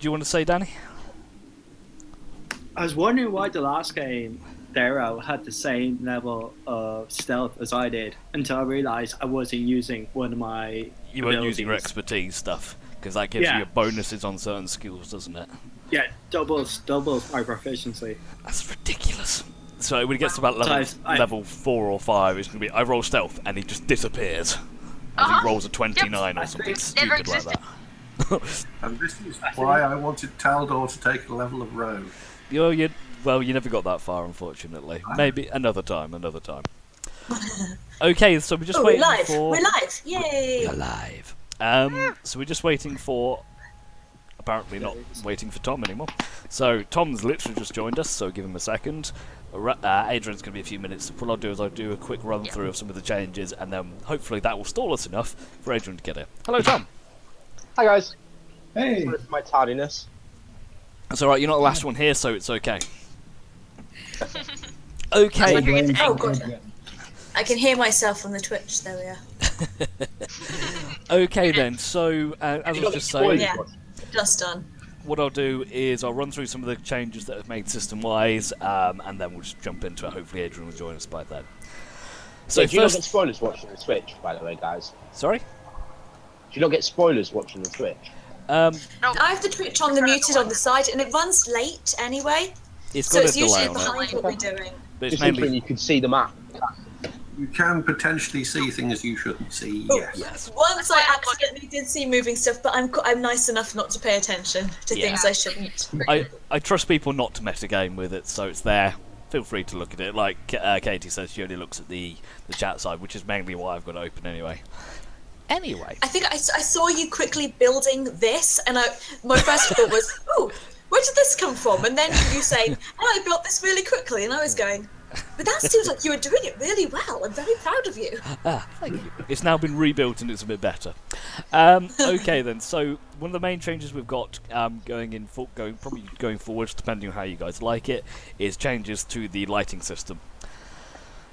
do you want to say, Danny? I was wondering why the last game Daryl had the same level of stealth as I did until I realised I wasn't using one of my You weren't abilities. using your expertise stuff, because that gives you bonuses on certain skills, doesn't it? Yeah, doubles my proficiency. That's ridiculous. So when he gets to about level 4 or 5, it's going to be, I roll stealth, and he just disappears. As he rolls a 29 or something stupid like that. And this is why I wanted Taldor to take a level of rogue. Well, you never got that far, unfortunately. Maybe another time. Okay, so we're just waiting for... We're live! Yay! We're live. So we're just waiting for... Apparently not waiting for Tom anymore. So Tom's literally just joined us, so give him a second. Adrian's going to be a few minutes. What I'll do is I'll do a quick run through of some of the changes, and then hopefully that will stall us enough for Adrian to get here. Hello, Tom. Hi, guys. Hey. Sorry for my tardiness. That's alright, you're not the last one here, so it's okay. Okay. Oh, God. I can hear myself on the Twitch. There we are. Okay, then. So, as I was just saying... Yeah, just done. What I'll do is I'll run through some of the changes that I've made system-wise, and then we'll just jump into it. Hopefully Adrian will join us by then. So do you not get spoilers watching the Twitch, by the way, guys? Sorry? Do you not get spoilers watching the Twitch? I have the Twitch on the muted on the side, and it runs late anyway. So it's usually behind what we're doing. But it's just mainly you can see the map. You can potentially see things you shouldn't see, yes. Once I accidentally did see moving stuff, but I'm nice enough not to pay attention to things I shouldn't. I trust people not to metagame with it, so it's there. Feel free to look at it. Like Katie says, she only looks at the chat side, which is mainly why I've got it open anyway. I think I saw you quickly building this, and my first thought was, oh, where did this come from? And then you saying, I built this really quickly, and I was going, but that seems like you were doing it really well. I'm very proud of you. Thank you. It's now been rebuilt and it's a bit better. Okay then, so one of the main changes we've got going forward, depending on how you guys like it, is changes to the lighting system.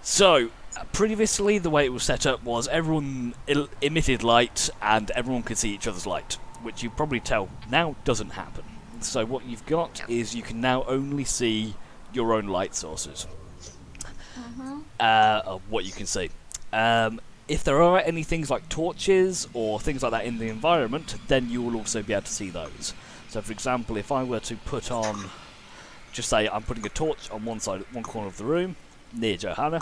So, previously the way it was set up was everyone emitted light and everyone could see each other's light, which you probably tell now doesn't happen. So what you've got is you can now only see your own light sources. Of what you can see. If there are any things like torches or things like that in the environment, then you will also be able to see those. So for example, if I were to put on, just say I'm putting a torch on one corner of the room, near Johanna,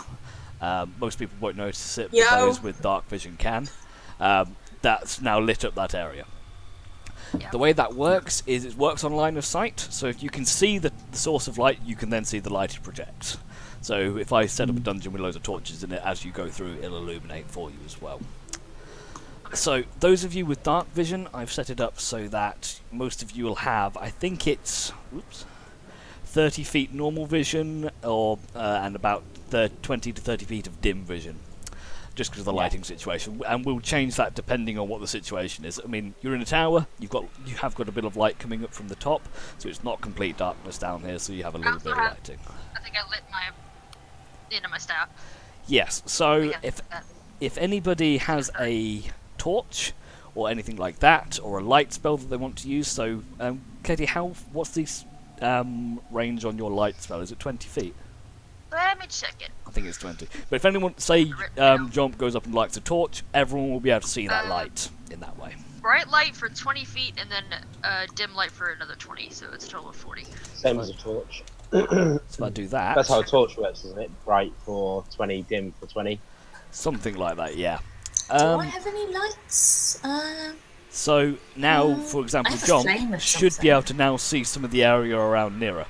most people won't notice it, but those with dark vision can. That's now lit up that area. The way that works is it works on line of sight, so if you can see the source of light, you can then see the light it projects. So if I set up a dungeon with loads of torches in it, as you go through, it'll illuminate for you as well. So those of you with dark vision, I've set it up so that most of you will have, I think it's 30 feet normal vision, or and about 20 to 30 feet of dim vision, just because of the lighting situation. And we'll change that depending on what the situation is. I mean, you're in a tower, you have got a bit of light coming up from the top, so it's not complete darkness down here, so you have a little bit of lighting. I think I lit the end of my staff. Yes, so if anybody has a torch or anything like that, or a light spell that they want to use, so Katie, what's the range on your light spell? Is it 20 feet? Let me check it. I think it's 20. But if anyone, say, Jump goes up and lights a torch, everyone will be able to see that light in that way. Bright light for 20 feet, and then dim light for another 20, so it's a total of 40. Same as a torch. So if I do that... That's how a torch works, isn't it? Bright for 20, dim for 20. Something like that, yeah. Do I have any lights? So now, for example, John should be able to now see some of the area around Nira,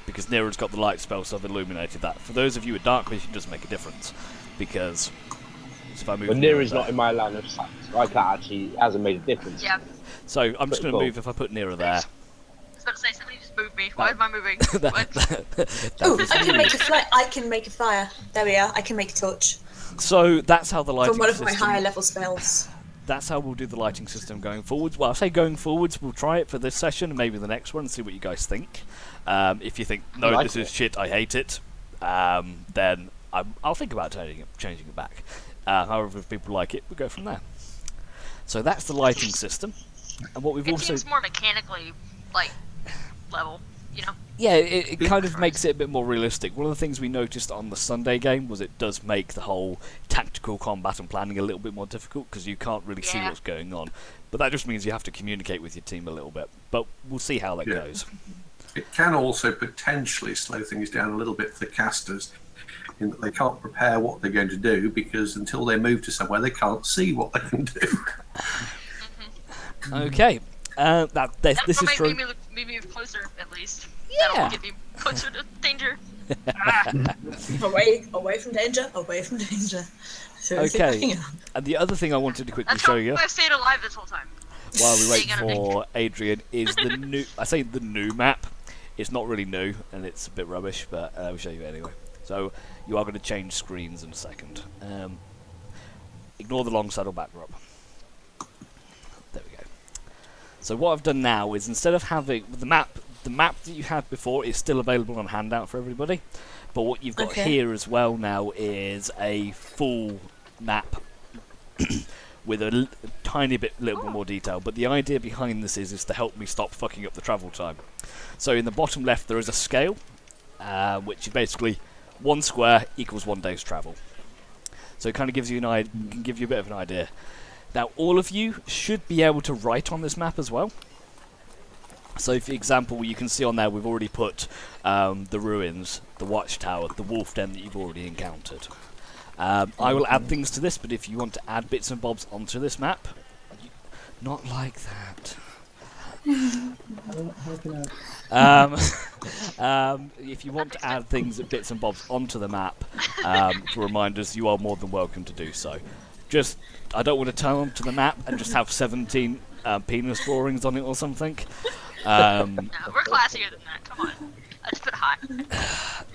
because Nira's got the light spell, so I've illuminated that. For those of you with dark vision, it doesn't make a difference, because if I move... But Nira's not in my line of sight, so I can't actually... It hasn't made a difference. Yeah. So I'm just going to move if I put Nira there. I was about to say, somebody just moved me. Why am I moving? I can make a fire. There we are. I can make a torch. So that's how the lighting from one of system... my higher level spells. That's how we'll do the lighting system going forwards. Well, I say going forwards, we'll try it for this session and maybe the next one and see what you guys think. If you think, no, this is shit, I hate it, then I'll think about changing it back. However, if people like it, we'll go from there. So that's the lighting system. And what we've it also... seems more mechanically like level, you know. Yeah, it kind of makes it a bit more realistic. One of the things we noticed on the Sunday game was it does make the whole tactical combat and planning a little bit more difficult because you can't really see what's going on. But that just means you have to communicate with your team a little bit. But we'll see how that goes. It can also potentially slow things down a little bit for the casters, in that they can't prepare what they're going to do because until they move to somewhere, they can't see what they can do. Okay, this is true. Maybe move closer at least. Yeah. That'll get me closer to danger. Away from danger. Away from danger. Okay. And the other thing I wanted to quickly That's show how you I've stayed alive this whole time. while we wait Staying under for Adrian is the new. I say the new map. It's not really new and it's a bit rubbish, but I'll show you anyway. So you are going to change screens in a second. Ignore the long saddle backdrop. There we go. So what I've done now is instead of having the map that you had before is still available on handout for everybody, but what you've got here as well now is a full map with a tiny bit, little bit more detail. But the idea behind this is to help me stop fucking up the travel time. So in the bottom left there is a scale, which is basically 1 square equals 1 day's travel. So it kind of gives you can give you a bit of an idea. Now all of you should be able to write on this map as well. So for example, you can see on there we've already put the ruins, the watchtower, the wolf den that you've already encountered. I will add things to this, but if you want to add bits and bobs onto this map, not like that. If you want to add things, bits and bobs onto the map for reminders, you are more than welcome to do so. Just, I don't want to turn onto the map and just have 17 penis drawings on it or something. No, we're classier than that. Come on, let's put high.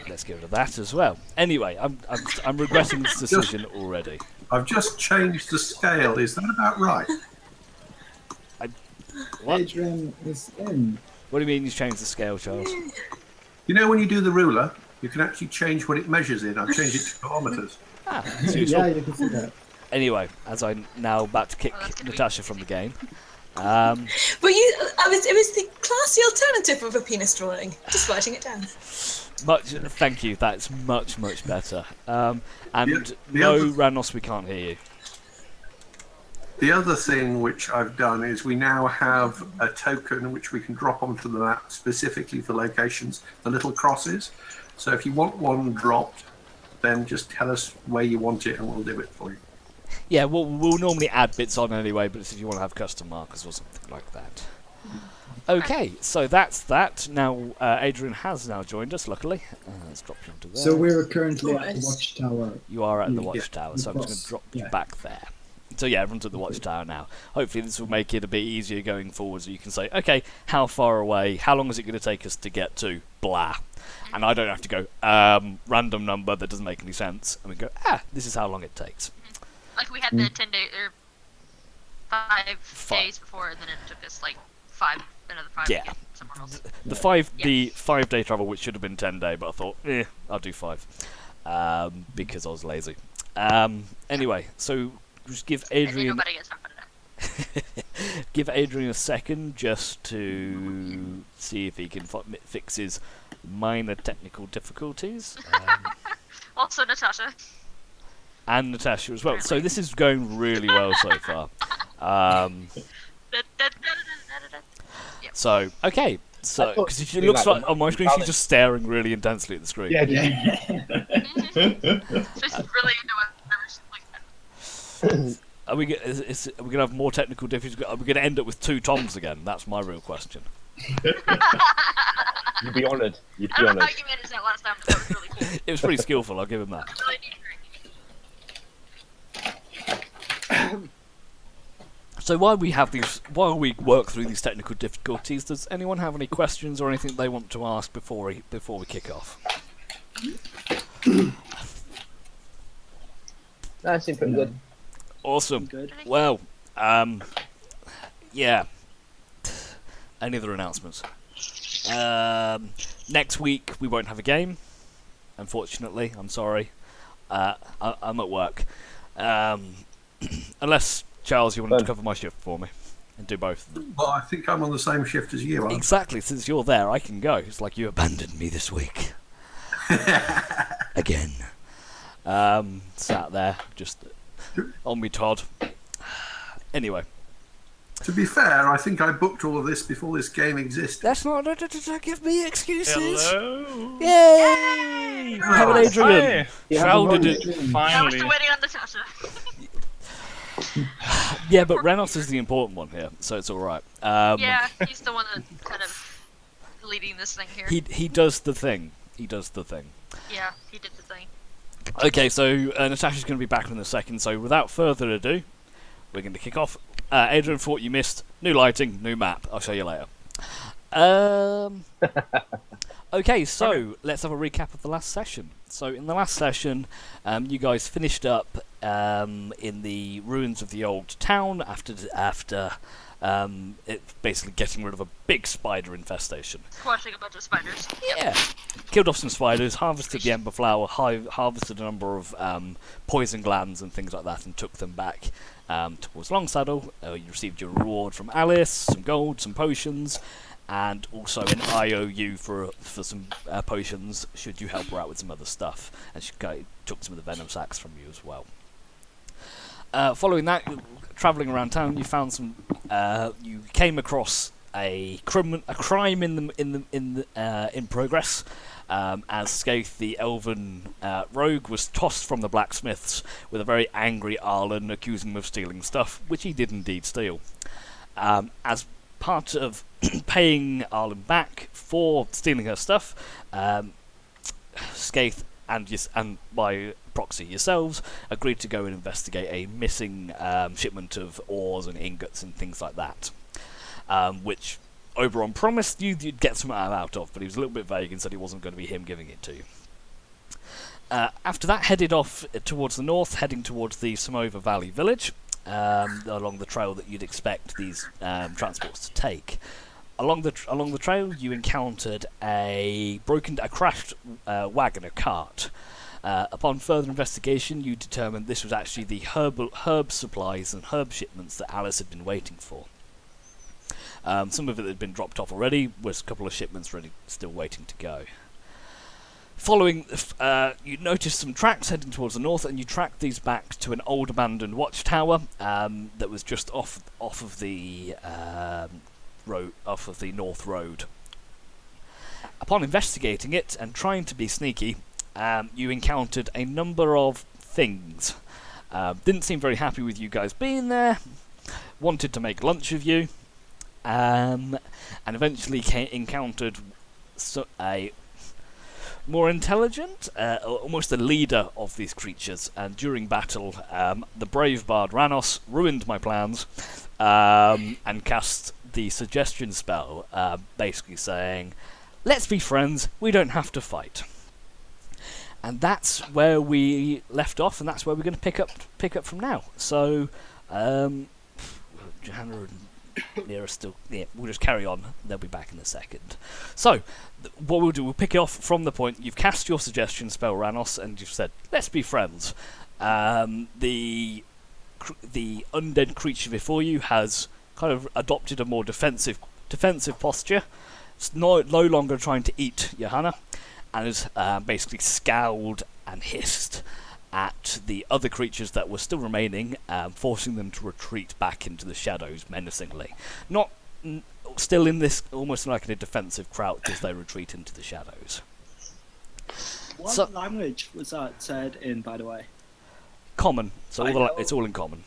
Let's get rid of that as well. Anyway, I'm regretting this decision already. I've just changed the scale. Is that about right? What? Adrian is in. What do you mean you've changed the scale, Charles? You know when you do the ruler, you can actually change what it measures in. I've changed it to kilometres. That's useful. Yeah, you can see that. Anyway, as I'm now about to kick Natasha from the game. But it was the classy alternative of a penis drawing. Just writing it down. Thank you. That's much better. And The no, other- Ranos, we can't hear you. The other thing which I've done is we now have a token which we can drop onto the map specifically for locations, the little crosses. So if you want one dropped, then just tell us where you want it and we'll do it for you. Yeah, we'll normally add bits on anyway, but it's if you want to have custom markers or something like that. Okay, so that's that. Now, Adrian has now joined us, luckily. Let's drop you onto there. So we're currently at the watchtower. You are at the Yeah. watchtower, so I'm just going to drop you Yeah. back there. So yeah, everyone's at the watchtower now. Hopefully this will make it a bit easier going forward, so you can say, okay, how far away, how long is it going to take us to get to blah? And I don't have to go, random number that doesn't make any sense. And we go, this is how long it takes. Like we had the 10 day or 5 days before, and then it took us like another 5 Yeah. to get somewhere else. The 5-day travel, which should have been 10-day, but I thought, I'll do 5. Because I was lazy. Anyway, so just give Adrian... Nobody gets time for that. give Adrian a second just to see if he can fix his minor technical difficulties. Also, Natasha. And Natasha as well. So this is going really well so far. So, okay. So, because it looks like on my screen she's just staring really intensely at the screen. Yeah, She's really into it. Like Are we going to have more technical difficulties? Are we going to end up with 2 Toms again? That's my real question. you'd be honoured. You'd I be don't know how honoured. you managed that last time, but that was really cool. It was pretty skillful, I'll give him that. Really neat. So while we work through these technical difficulties, does anyone have any questions or anything they want to ask before we kick off? That seemed pretty good. Awesome. Good. Well, yeah. Any other announcements? Next week we won't have a game. Unfortunately, I'm sorry. I'm at work. Unless Charles, you wanted to cover my shift for me. and do both of them. Well, I think I'm on the same shift as you are. Exactly. Since you're there, I can go. It's like you abandoned me this week again. Sat there, just on me Todd. Anyway. To be fair, I think I booked all of this before this game existed. That's not. Don't give me excuses. Hello. Yay! Have an Adrian. Yeah, Shrouded I've it. already- Now we're Finally. still waiting on Natasha. Yeah, but Renos is the important one here, so it's all right. Yeah, he's the one that kind of leading this thing here. He does the thing. He does the thing. Yeah, he did the thing. Okay, so Natasha's going to be back in a second. So without further ado, we're going to kick off. Adrian thought you missed new lighting, new map. I'll show you later. Okay, so let's have a recap of the last session. So in the last session, you guys finished up in the ruins of the old town after it basically getting rid of a big spider infestation. Squashing a bunch of spiders. Yeah, killed off some spiders, harvested the ember flower, harvested a number of poison glands and things like that, and took them back towards Longsaddle. You received your reward from Alice, some gold, some potions, and also an IOU for some potions should you help her out with some other stuff. And she took some of the venom sacs from you as well. Following that, travelling around town, you found some. You came across a crime in progress. As Skaith, the elven rogue, was tossed from the blacksmiths with a very angry Arlen accusing him of stealing stuff, which he did indeed steal. As part of paying Arlen back for stealing her stuff, Skaith and by proxy yourselves agreed to go and investigate a missing shipment of ores and ingots and things like that, which Oberon promised you'd get some out of, but he was a little bit vague and said it wasn't going to be him giving it to you. After that, headed off towards the north, heading towards the Somova Valley village, along the trail that you'd expect these transports to take. Along the trail, you encountered a crashed wagon, a cart. Upon further investigation, you determined this was actually the herb supplies and herb shipments that Alice had been waiting for. Some of it had been dropped off already, with a couple of shipments still waiting to go. Following, you noticed some tracks heading towards the north, and you tracked these back to an old abandoned watchtower that was just off of the north road. Upon investigating it and trying to be sneaky, you encountered a number of things. Didn't seem very happy with you guys being there. Wanted to make lunch of you. And eventually encountered a more intelligent, almost the leader of these creatures. And during battle, the brave bard Ranos ruined my plans and cast the suggestion spell, basically saying, "Let's be friends. We don't have to fight." And that's where we left off, and that's where we're going to pick up from now. So, Johanna and Mira still, yeah, we'll just carry on. They'll be back in a second. So, what we'll do, we'll pick it off from the point you've cast your suggestion spell, Ranos, and you've said, "Let's be friends." The undead creature before you has kind of adopted a more defensive posture. It's no longer trying to eat Johanna, and has basically scowled and hissed at the other creatures that were still remaining, forcing them to retreat back into the shadows menacingly. Still in this, almost like in a defensive crouch as they retreat into the shadows. What language was that said in, by the way? Common. So it's all in common.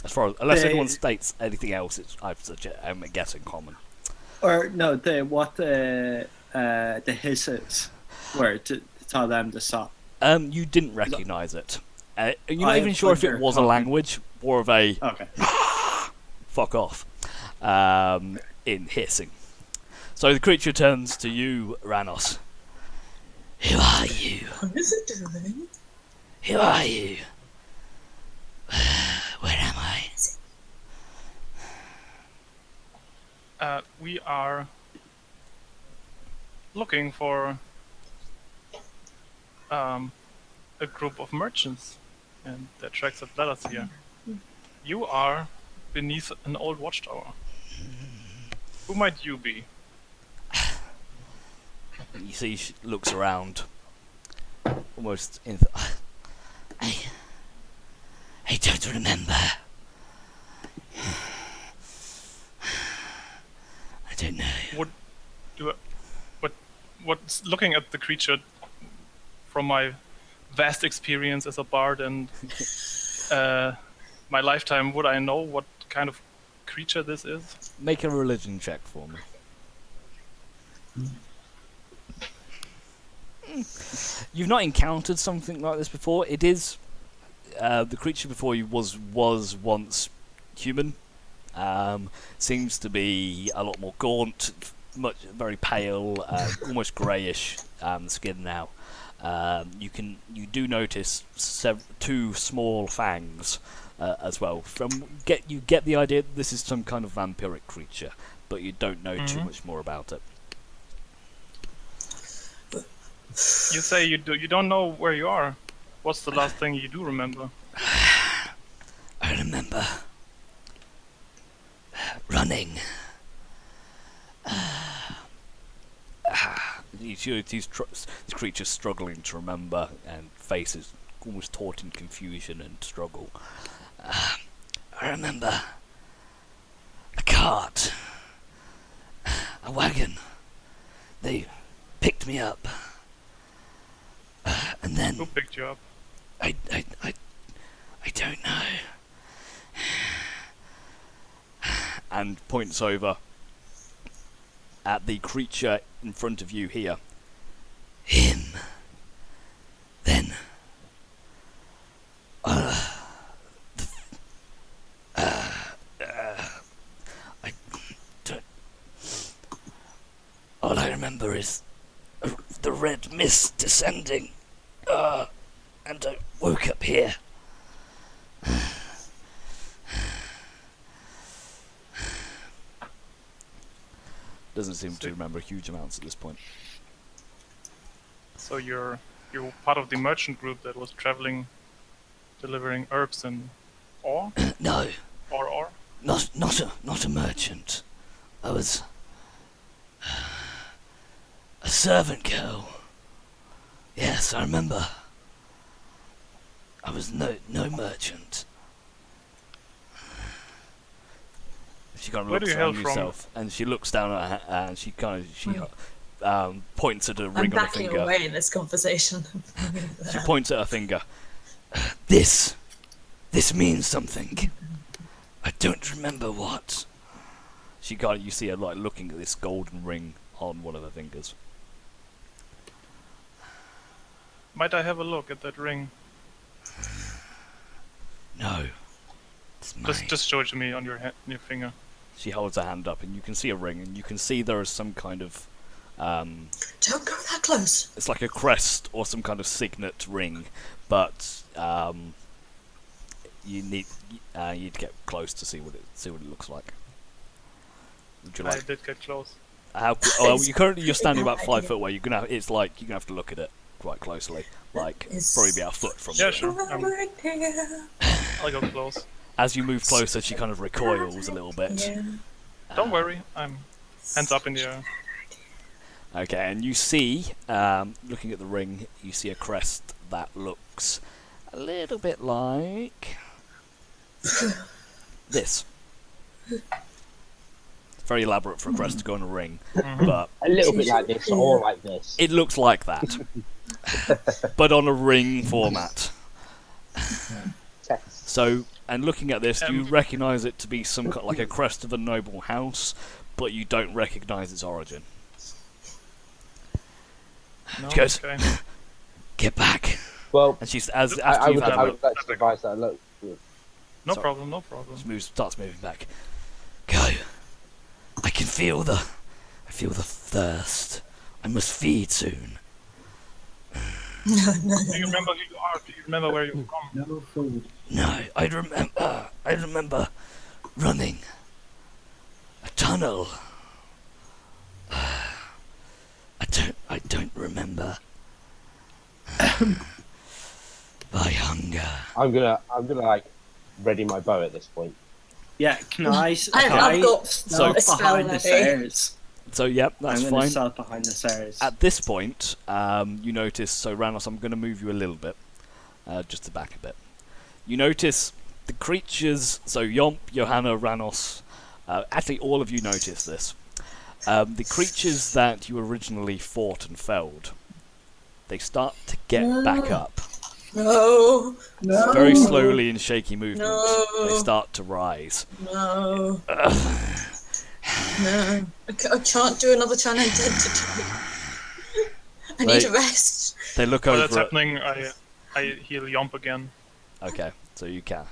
As far as, unless anyone states anything else, I'm guessing common. Or no, the hisses were to tell them to stop. You didn't recognise it. You're not even sure if it was a language or of a fuck off in hissing. So the creature turns to you, Ranos. Who are you? What is it doing? Who are you? Where am I? We are looking for a group of merchants, and their tracks have led us here. You are beneath an old watchtower. Who might you be? You see, she looks around, almost in. I don't remember. I don't know. What's looking at the creature from my vast experience as a bard and my lifetime, would I know what kind of creature this is? Make a religion check for me. You've not encountered something like this before. It is the creature before you was once human. Seems to be a lot more gaunt, very pale, almost greyish skin now. You do notice two small fangs as well. You get the idea that this is some kind of vampiric creature, but you don't know too much more about it. You say you don't know where you are. What's the last thing you do remember? I remember running. These creatures struggling to remember, and faces almost taut in confusion and struggle. I remember a cart, a wagon. They picked me up, and then Who picked you up? I don't know. And points over at the creature in front of you here. Him. Then. I don't. All I remember is the red mist descending. And I woke up here. Doesn't seem to remember huge amounts at this point. So you're part of the merchant group that was traveling, delivering herbs and ore? No. Ore? Not a merchant. I was a servant girl. Yes, I remember. I was no merchant. She kind of looks around herself, and she looks down at her, and she points at a ring on her finger. I'm backing away in this conversation. She points at her finger. This means something. I don't remember what. You see her like looking at this golden ring on one of her fingers. Might I have a look at that ring? No. It's mine. Just show it to me on your finger. She holds her hand up, and you can see a ring, and you can see there is some kind of. Don't go that close. It's like a crest or some kind of signet ring, but you'd get close to see what it looks like. Would you like? I did get close. You're standing about 5 foot away. You're gonna have to look at it quite closely, like probably be about a foot from you. Yeah, sure. I'll go close. As you move closer, she kind of recoils a little bit. Yeah. Don't worry, I'm hands up in the air. Okay, and you see, looking at the ring, you see a crest that looks a little bit like this. It's very elaborate for a crest to go on a ring, but A little bit like this, or like this. it looks like that, but on a ring format. So, and looking at this, you recognise it to be some kind like a crest of a noble house, but you don't recognise its origin. No, She goes, okay. "Get back!" Well, And she's I would like to advise that. Look, No Sorry. problem, no problem. Starts moving back. Go. I can feel the thirst. I must feed soon. Do you remember who you are? Do you remember where you've come? No food. No, I remember running a tunnel. I don't remember. By hunger. I'm gonna like ready my bow at this point. Yeah, can I? I've got stealth a spell behind the ready. stairs. So yep, that's I'm gonna fine. stealth behind the stairs. At this point, you notice. So Ranos, I'm going to move you a little bit, just to back a bit. You notice the creatures. So Yomp, Johanna, Ranos. Actually, all of you notice this. The creatures that you originally fought and felled, they start to get back up. No. No. Very slowly in shaky movements, No. they start to rise. No. No. I can't do another turn identity. I need a rest. They look While over. that's happening, I heal Yomp again. Okay, so you can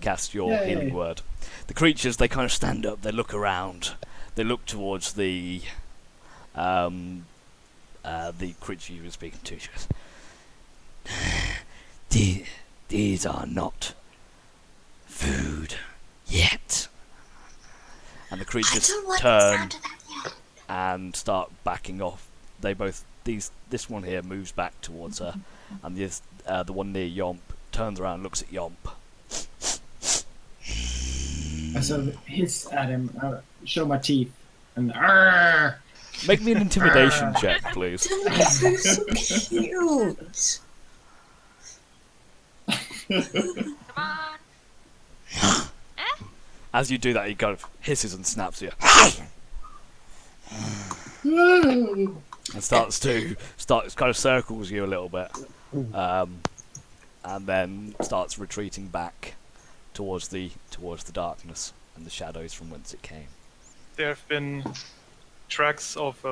cast your Yay. healing word. The creatures, they kind of stand up. They look around. They look towards the creature you were speaking to. She goes, these are not food yet. And the creatures turn and start backing off. They both this one here moves back towards her, and the one near Yomp turns around and looks at Yomp. I sort of hiss at him, show my teeth, and Arrgh! Make me an intimidation check, please. They're so cute. Come on. As you do that, he kind of hisses and snaps at you. And starts kind of circles you a little bit, and then starts retreating back towards the darkness and the shadows from whence it came. There have been tracks of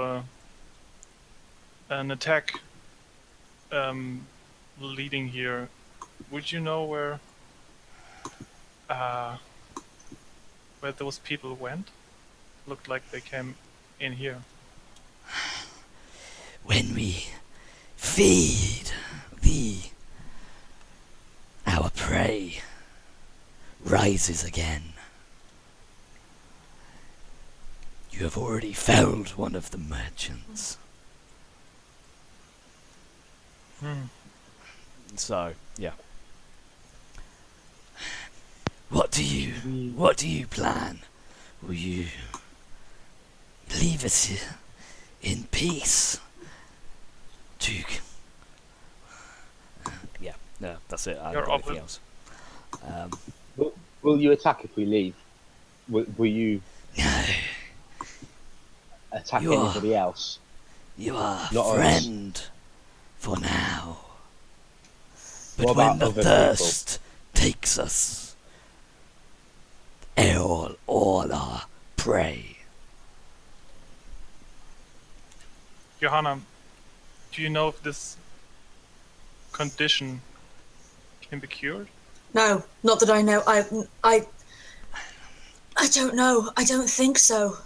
an attack leading here. Would you know where those people went? Looked like they came in here. When we feed our prey rises again. You have already felled one of the merchants. So, yeah. What do you plan? Will you leave us here in peace? Yeah, no, that's it. I don't have anything else. Will you attack if we leave? Will you No. attack anybody else? You are Not friend for now. But What when about the other thirst takes us, all our prey. Johanna, do you know if this condition can be cured? No, not that I know. I don't know. I don't think so.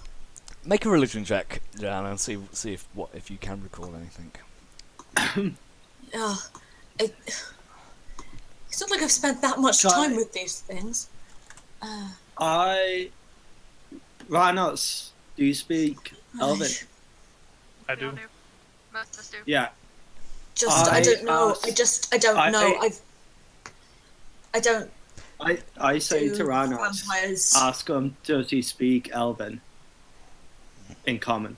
Make a religion check, Joanna, and see if you can recall anything. It's not like I've spent that much time with these things. Ranos, do you speak Elven? I do. Most of us do. Yeah. I don't know. I don't know. I don't. I say to Ranos, vampires. ask him, does he speak Elven in common?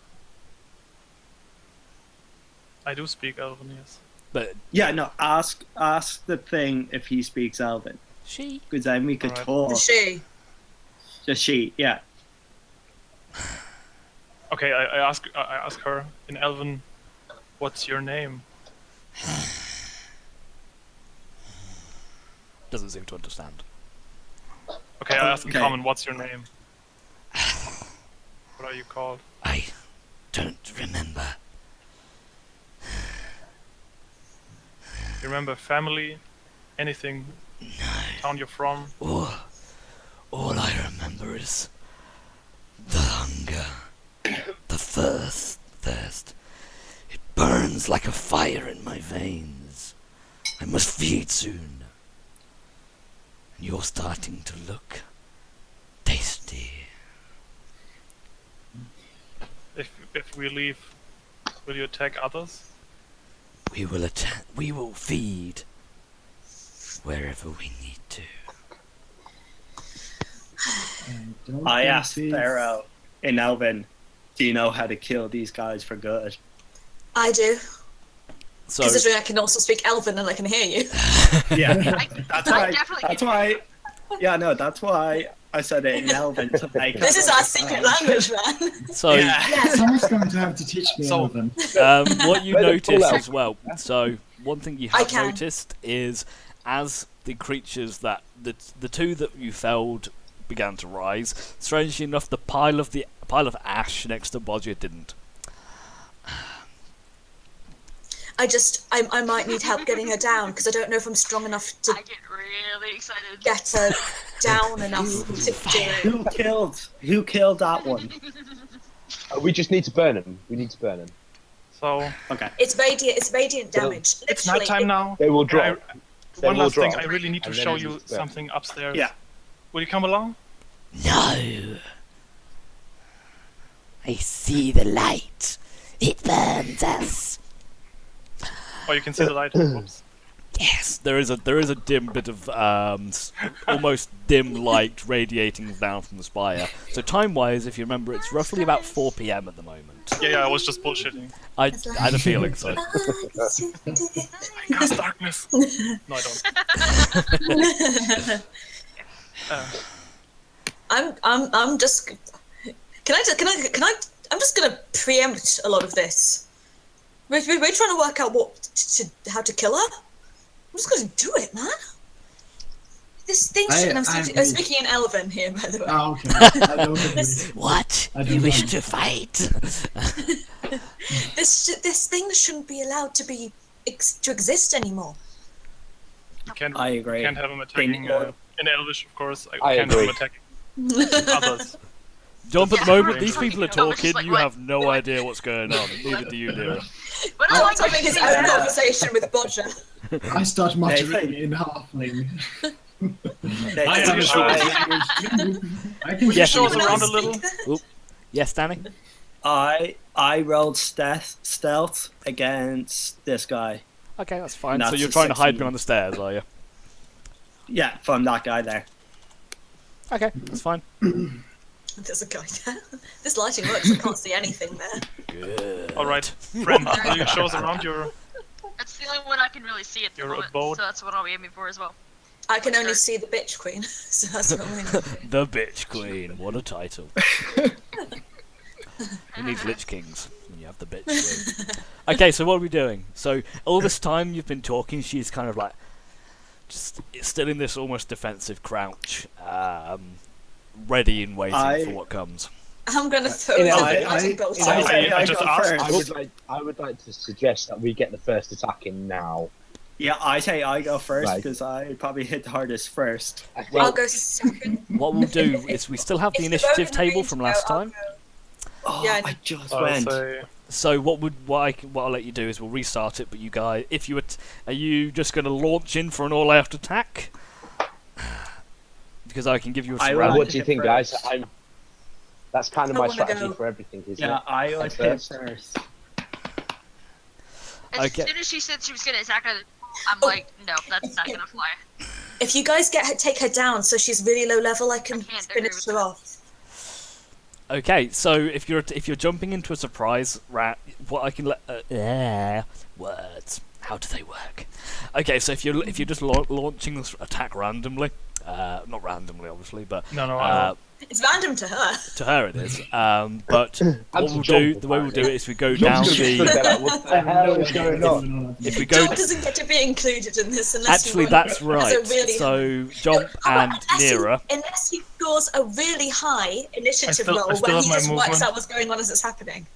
I do speak Elven, yes. But yeah, no. Ask the thing if he speaks Elven. She. Because then we could talk. The she. The she, yeah. Okay, I ask her in Elven, what's your name? Doesn't seem to understand. Okay, I ask in common, what's your name? What are you called? I don't remember. You remember family? Anything? No. Town you're from? All I remember is the hunger, the thirst. It burns like a fire in my veins. I must feed soon. And you're starting to look tasty. If we leave, will you attack others? We will feed wherever we need to. I asked Pharaoh in Elven, do you know how to kill these guys for good? I do. So Considering I can also speak Elven and I can hear you. Yeah, That's why. Yeah, no, that's why I said it in Elven. To make This is our secret language, man. so Someone's going to have to teach me Elven. what you Better notice pull as well. So one thing you I have can. noticed is as the creatures that the two that you felled began to rise, strangely enough, the pile of ash next to Bodger didn't. I might need help getting her down because I don't know if I'm strong enough to I get really excited. get her down enough to do it. Who killed that one? We just need to burn him. We need to burn him. So Okay. It's radiant damage. it's Literally, nighttime now. They will drop. They One will last thing, drop. I really need to And then show we you just burn. something upstairs. Yeah. Will you come along? No. I see the light. It burns us. Oh, you can see the light. Whoops. Yes. There is a dim bit of almost dim light radiating down from the spire. So time-wise, if you remember, it's roughly about 4 p.m. at the moment. Yeah, I was just bullshitting. I had a feeling so. I cast darkness. No, I don't. I'm just. Can I? I'm just gonna preempt a lot of this. We're trying to work out how to kill her. I'm just gonna do it, man. This thing. I'm speaking in Elven here, by the way. Oh, okay. I don't agree. What? I don't You wish know. to fight? This thing shouldn't be allowed to exist anymore. You can't, I agree. can't have him attacking in Elvish, of course. I can't have him agree. attacking others. Jump at the Yeah, moment, right. these people are No, it's talking, like, you what? have no idea what's going on. Neither do you, Nira. But I I'm like having his own conversation with Bodger. I start muttering in halfling. They- I have a show us- I can Yes, show us you around a little? Yes, Danny? I rolled stealth against this guy. Okay, that's fine. That's So you're a trying to hide 16. behind the stairs, are you? Yeah, from that guy there. Okay, that's fine. There's a guy there. This lighting works. I can't see anything there. Good. Alright, friend, will you show us around your... That's the only one I can really see at the Your moment, abode? so that's what I'll be aiming for as well. I can only see the bitch queen, so that's what I'm aiming for. The Bitch Queen. What a title. Who needs Lich Kings when you have the Bitch Queen? Okay, so what are we doing? So all this time you've been talking, she's kind of like just still in this almost defensive crouch, ready and waiting for what comes. I'm gonna throw In the Elven, lightning bolt I- at I- her. I just go asked. first. I would like to suggest that we get the first attack in now. Yeah, I say I go first Right. because I probably hit the hardest first. I'll go second. What we'll do is we still have the If you're initiative both in table range from to last go, I'll time. go. Oh, Yeah, I just I'll went. say... So what I'll let you do is we'll restart it. But you guys, if you are you just going to launch in for an all-out attack? Because I can give you a I surround. will. What do you think, guys? That's kind of I my wanna strategy go. for everything, isn't Yeah, it? I would hit first. As Okay. soon as she said she was gonna attack her, I'm like, no, that's not gonna fly. If you guys take her down, so she's really low level, I can can't agree finish with her that. off. Okay, so if you're jumping into a surprise round, what I can words. How do they work? Okay, so if you're just launching this attack randomly, not randomly obviously, but No, It's random to her. to her it is. But what to we'll jump, do, the way we'll do it is we go John's down gonna be stood the. there like, what the hell is going on? If we go, John doesn't get to be included in this unless he actually wants- that's has a right. really So Jump Oh, and Nira. unless he scores a really high initiative I roll still where have he my just works movement. out what's going on as it's happening.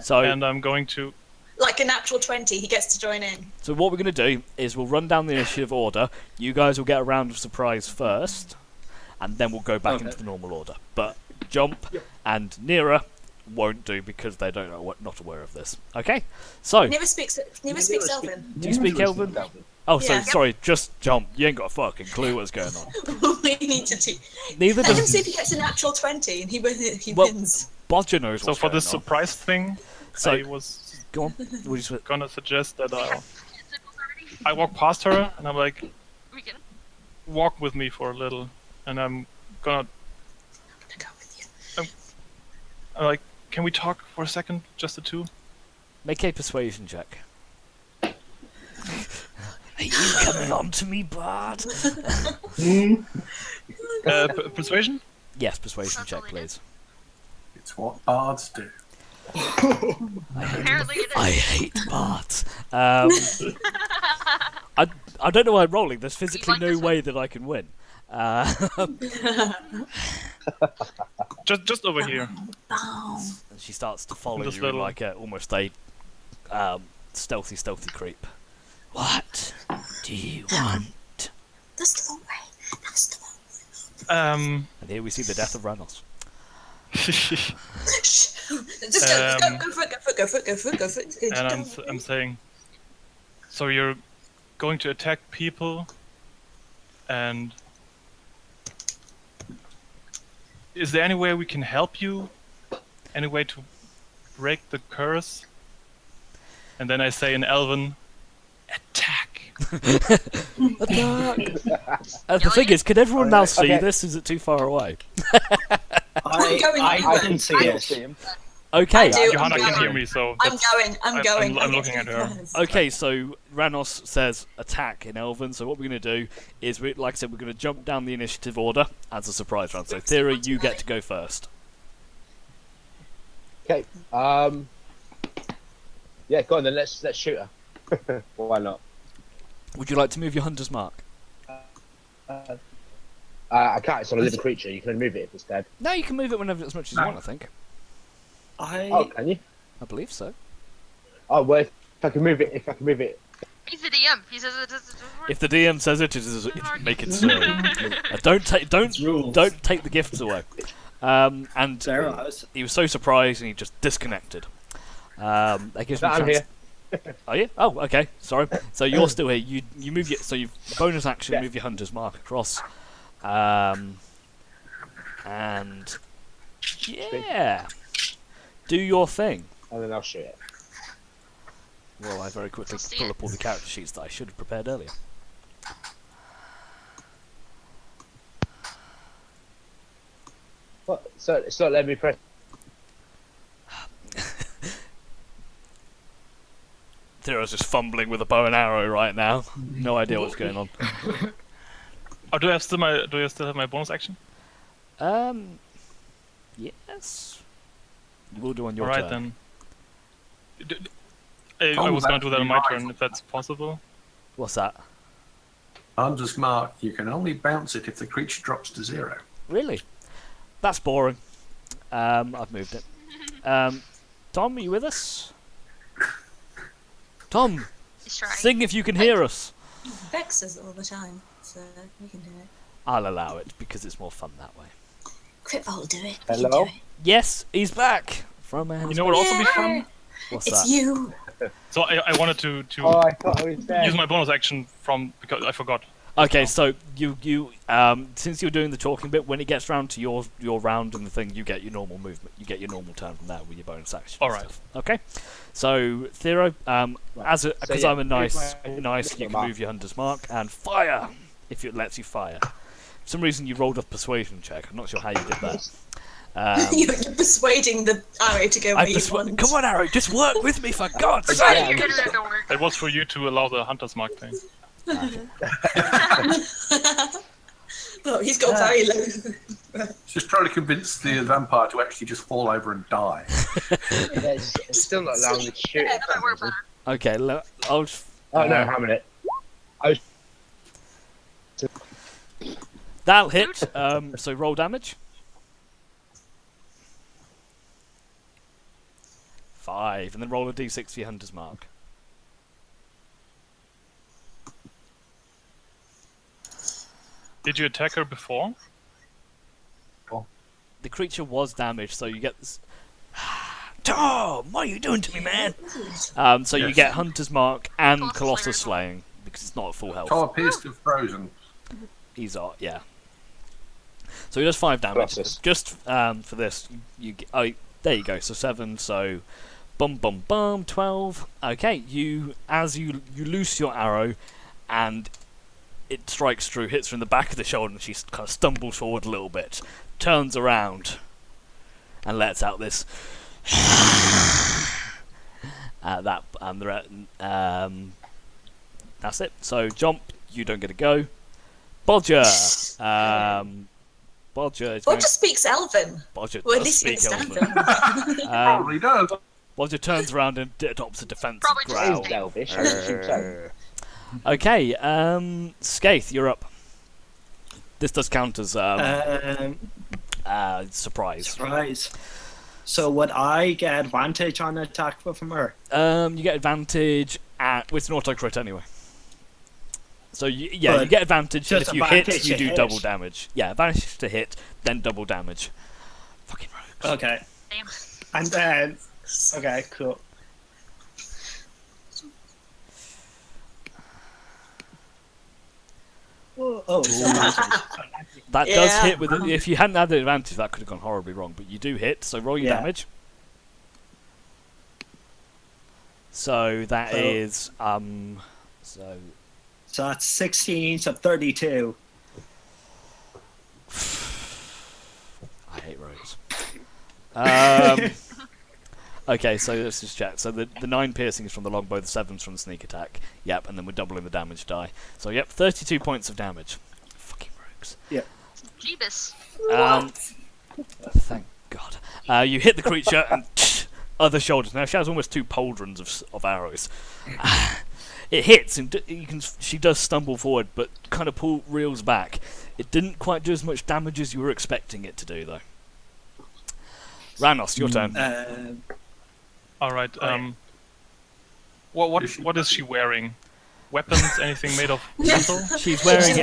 So and I'm going to... Like a natural 20, he gets to join in. So what we're going to do is we'll run down the initiative order. You guys will get a round of surprise first, and then we'll go back into the normal order. But Jump and Nira won't do because they don't know not aware of this. Okay, so Never speaks Elven. do you speak Elven? Oh, Yeah. sorry, just Jump. You ain't got a fucking clue what's going on. We need to teach. Neither Let him see does if he gets a natural 20 and he Well, wins. Bodger knows So what's for going this on. surprise thing, So I was go on. What do you say? gonna suggest that I walk past her and I'm like, We can. walk with me for a little, and I'm gonna like, can we talk for a second, just the two? Make a persuasion check. Are you coming on to me, Bart? Persuasion? Yes, persuasion check, please. It's what bards do. Apparently it is. I hate Bards. I don't know why I'm rolling. There's physically like no this one? way that I can win. Just over here. And she starts to follow This you little- like almost a stealthy creep. What do you want? That's the wrong way. That's the wrong And here we see the death of Ranos. way. Just go for it. And I'm saying, so you're going to attack people, and is there any way we can help you? Any way to break the curse? And then I say in Elven, attack. The thing is, can everyone now see this? Is it too far away? I can see I it. see him. Okay. do. Johanna I'm can going. hear me, so I'm that's- going. I'm looking at her. Okay, so Ranos says attack in Elven. So what we're going to do is, like I said, we're going to jump down the initiative order as a surprise round. So Thera, you get to go first. Okay. Yeah, go on then. Let's shoot her. Why not? Would you like to move your hunter's mark? I can't. It's on a living creature. You can only move it if it's dead. No, you can move it whenever as much as you want. I think. Oh, can you? I believe so. Oh, well, if I can move it. He's the DM. He says it doesn't work. If the DM says it, make it so. rules. Don't take the gifts away. And There I was. he was so surprised and he just disconnected. That gives me a I'm chance. here. Are you? Oh, okay. Sorry. So you're still here. You move your bonus action. Yeah. Move your hunter's mark across. And yeah, do your thing. And then I'll shoot it. Well, I very quickly See pull it. up all the character sheets that I should have prepared earlier. What? So it's not letting me press. Thera's just fumbling with a bow and arrow right now. No idea what's going on. Oh, do I still have my bonus action? Yes. You will do on your All right turn. then. I was going to do that on my turn, if that's possible. What's that? Hunter's mark, you can only bounce it if the creature drops to 0. Really? That's boring. I've moved it. Tom, are you with us? Tom, He's trying. sing if you can hear us. Vex says it all the time, so we can do it. I'll allow it because it's more fun that way. Critball will do it. Hello? You do it. Yes, he's back from You know what would also be fun? What's It's that? you. So I wanted to Oh, I thought I was dead. use my bonus action because I forgot. Okay, so you since you're doing the talking bit, when it gets round to your round and the thing, you get your normal movement. You get your normal turn from there with your bonus action. All and right. stuff. Okay. So Thero, because yeah, I'm a nice, move you can my move your hunter's mark and fire if it lets you fire. For some reason, you rolled a persuasion check. I'm not sure how you did that. You're persuading the arrow to go where you want. Come on, Arrow, just work with me for God's You're sake! gonna make it work. It was for you to allow the hunter's mark thing. Well, he's got very low. Just trying to convince the vampire to actually just fall over and die. Yeah, it's still not allowing me to shoot. Yeah, it. that might work better. Okay, I'll just. Oh no, hang a minute. That'll hit. So roll damage. 5, and then roll a d6 for your hunter's mark. Did you attack her before? The creature was damaged, so you get this. Tom, what are you doing to me, man? So you Yes. get hunter's mark and Colossus Colossus Slayer. slaying because it's not at full health. Tom appears to have frozen. He's yeah. So he does 5 damage. Colossus. Just for this, oh, there you go. So 7. So bum 12. Okay, as you loose your arrow, and it strikes through, hits her in the back of the shoulder, and she kind of stumbles forward a little bit, turns around, and lets out this. That's it. So jump, you don't get a go. Bodger. Bodger speaks Elven. Bodger Well, at does least you speak understand Elven. him. Probably does. Bodger turns around and adopts a defensive Probably growl. just Elvish, I assume so. Okay, Skaith, you're up. This does count as surprise. Surprise. So would I get advantage on an attack from her? You get advantage with an auto crit anyway. So you get advantage, and if you hit, you do double damage. Yeah, advantage to hit, then double damage. Fucking rogues. Okay. Damn. And then, okay, cool. Oh, That does Yeah. hit with it. If you hadn't had the advantage, that could have gone horribly wrong. But you do hit, so roll your Yeah. damage. So that is so so that's 16, so 32. I hate rogues. Okay, so let's just check. So the 9 piercing is from the longbow, the 7's from the sneak attack. Yep, and then we're doubling the damage die. So yep, 32 points of damage. Fucking rogues. Jeebus. Thank God. You hit the creature and other shoulders. Now she has almost 2 pauldrons of arrows. It hits and she does stumble forward, but kind of reels back. It didn't quite do as much damage as you were expecting it to do, though. Ranos, your turn. All right. What is she wearing? Weapons? Anything made of metal? She's wearing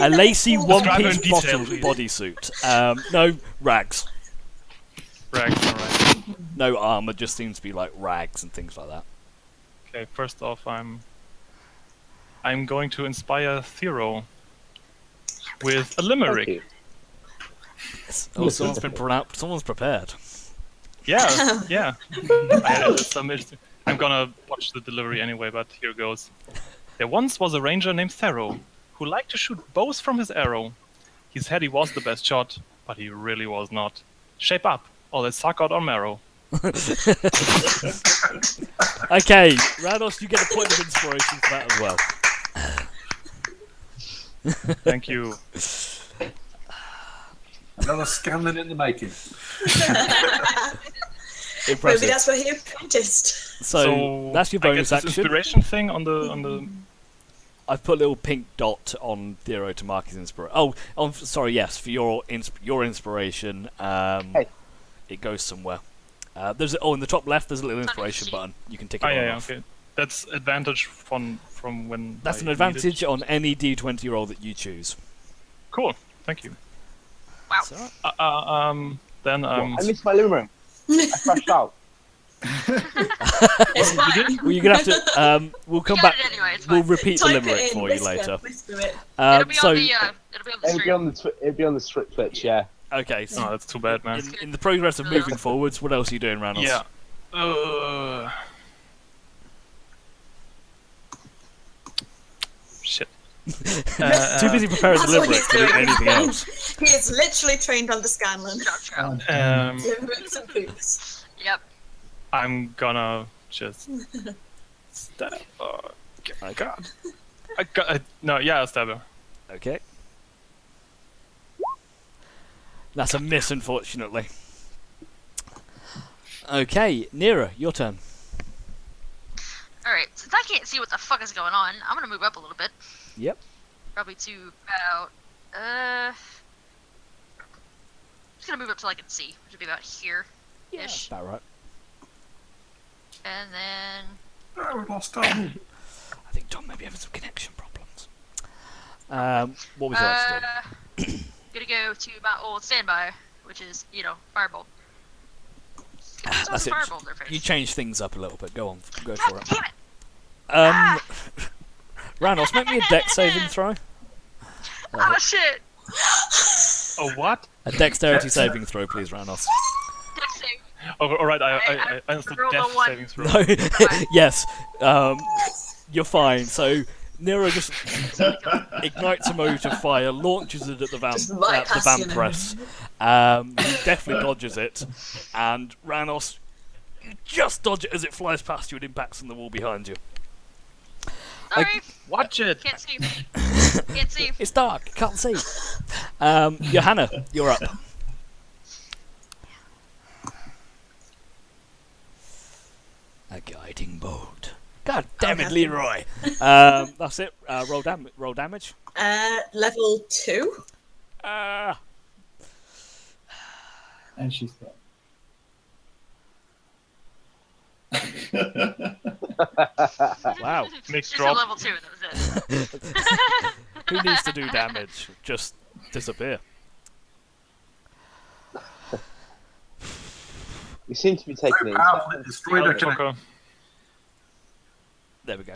a lacy Describe her one-piece in detail, please. bodysuit. No rags. Rags, all right. No armor. Just seems to be like rags and things like that. Okay. First off, I'm going to inspire Thero with a limerick. Thank you. Oh, someone's prepared. Yeah, yeah. I'm gonna watch the delivery anyway, but here goes. There once was a ranger named Thero, who liked to shoot bows from his arrow. He said he was the best shot, but he really was not. Shape up, or let's suck out our marrow. Okay, Ranos, you get a point of inspiration for that as well. Thank you. Another Scanlan in the making. Impressive. Maybe that's where he apprenticed. So that's your bonus I guess this action. inspiration thing on the. I've put a little pink dot on Thero to mark his inspiration. Oh, sorry, yes, for your inspiration. It goes somewhere. There's in the top left. There's a little inspiration button. You can tick it on off. Okay. That's advantage from when. That's I an need advantage it. on any D20 roll that you choose. Cool. Thank you. Wow. So, Then I missed my limerick. I crashed out. It's fine. well, you're gonna have to. We'll come got back. it anyway, it's We'll fine. repeat the Type it limerick in, for you whisper, later. whisper it. It'll be So on the stream. It'll be on the Twitch, yeah. okay. So Oh, that's too bad, man. in the progress of moving forwards, what else are you doing, Ranos? Yeah. Shit. Too busy preparing the That's what limerick he's to do doing. anything else. He is literally trained under Scanlan. Limericks and poops. Yep. I'm gonna just stab. Okay. God. Stab her. Okay. That's a miss, unfortunately. Okay, Nira, your turn. Alright, since I can't see what the fuck is going on, I'm gonna move up a little bit. Yep. Probably to about, just gonna move up till I can see, which would be about here-ish. About right. And then, Oh, we lost Tom. I think Tom may be having some connection problems. What would you like to do? gonna go to my old standby, which is, Firebolt. That's it. Firebolt their face. You change things up a little bit. Go on, go God for it. damn it! Ranos, make me a dex saving throw. Oh shit! Oh, what? A dexterity saving throw, please, Ranos. Dex save. Oh, alright, I understood rolled a death one. saving throw. No, yes. You're fine. So Nero just ignites a motor fire, launches it at the Right past you, Vampress. He definitely dodges it, and Ranos, you just dodge it as it flies past you and impacts on the wall behind you. Sorry. Watch it. Can't see. Can't see. It's dark, can't see. Johanna, you're up. A guiding bolt. God damn it, Leroy. That's it. Roll damage. Level 2. And she's dead. Wow. Mixed Just drop. a level 2, that was it. Who needs to do damage? Just disappear. You seem to be taking it. Powerful, destroyed her connection. Tucker. There we go.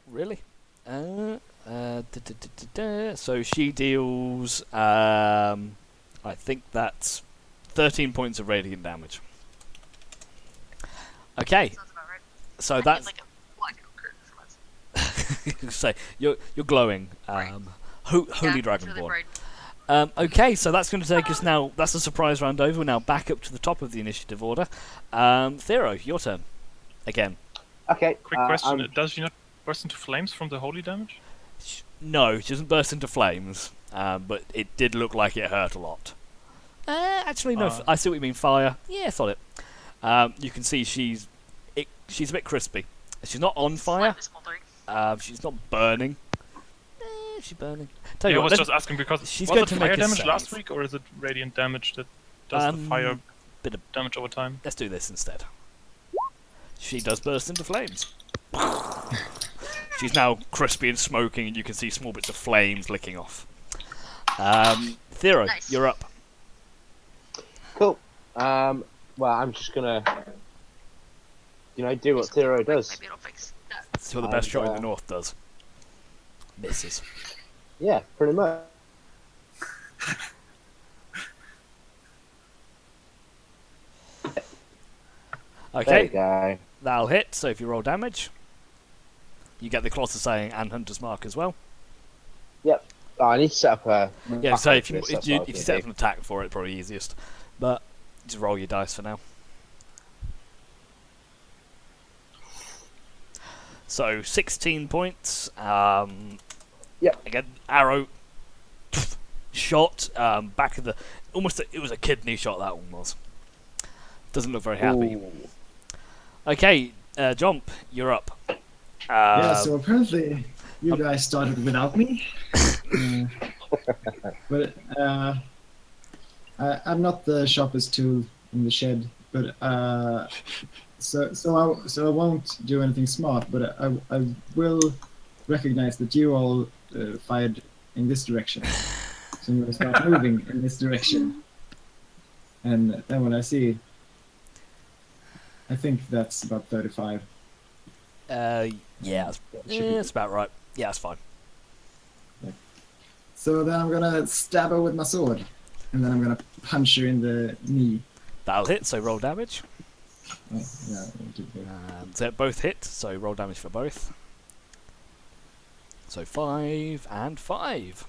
Really? So she deals, I think that's 13 points of radiant damage. Okay, Sounds about right. so I that's... need, like, a blackout curtain for us. say you're glowing. Holy Yeah, it's Dragonborn. really bright. Okay, so that's going to take us now. That's the surprise round over. We're now back up to the top of the initiative order. Thero, your turn. Again. Okay. Quick question: does she not burst into flames from the holy damage? No, she doesn't burst into flames, but it did look like it hurt a lot. Actually, no. I see what you mean. Fire. Yeah, I thought it. You can see she's a bit crispy. She's not on fire. Slightly smoldering. She's not burning. She's burning. Tell I you what, was just asking because she's was going it to fire make a damage save. last week, or is it radiant damage that does the fire bit of damage over time? Let's do this instead. She does burst into flames. She's now crispy and smoking, and you can see small bits of flames licking off. Thero, Nice. you're up. Cool. Well, I'm just gonna, do what Thero does. Maybe it'll fix that. That's what the best And, shot in the north does. Misses. Yeah, pretty much. There you Okay, go. that'll hit. So if you roll damage, you get the Colossus saying and Hunter's Mark as well. Yep. Oh, I need to set up a. Yeah, so if you this, that's if you what I was set gonna up an attack for it, probably easiest. But just roll your dice for now. So 16 points. Yep. Again, arrow shot back of the almost. It was a kidney shot. That one was. Doesn't look very happy. Ooh. Okay, Jomp, you're up. Yeah, so apparently you guys started without me. But I'm not the sharpest tool in the shed, but so I won't do anything smart, but I will recognize that you all fired in this direction. So I'm going to start moving in this direction. And then when I see, I think that's about 35. Yeah, that's about right. Yeah, that's fine. So then I'm gonna stab her with my sword, and then I'm gonna punch her in the knee. That'll hit, so roll damage. Oh, yeah, I'll do that. And they both hit, so roll damage for both. So 5 and 5.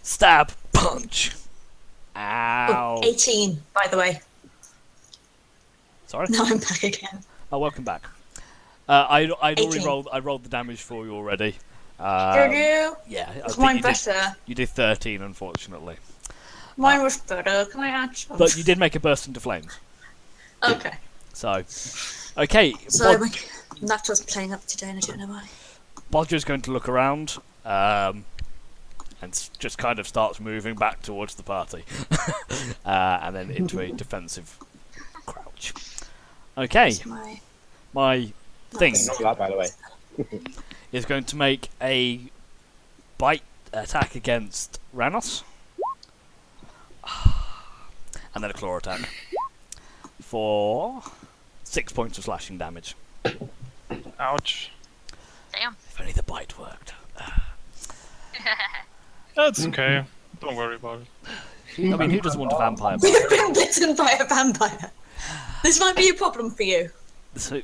Stab, punch. Ow. Oh, 18, by the way. Sorry? Now I'm back again. Oh, welcome back. I'd already 18. rolled the damage for you already. Did you? Yeah, I Was think mine you did, better? you did 13, unfortunately. Mine was better. Can I add some? But you did make a burst into flames. Okay. So, okay. So my laptop's playing up today and I don't know why. Bodger's going to look around and just kind of starts moving back towards the party. And then into a defensive crouch. Okay, It's my thing Not that, by the way. is going to make a bite attack against Ranos. And then a claw attack. For 6 points of slashing damage. Ouch. Damn. If only the bite worked. That's okay. Don't worry about it. I mean, who doesn't want a vampire bite? We've been bitten by a vampire. This might be a problem for you. So, okay,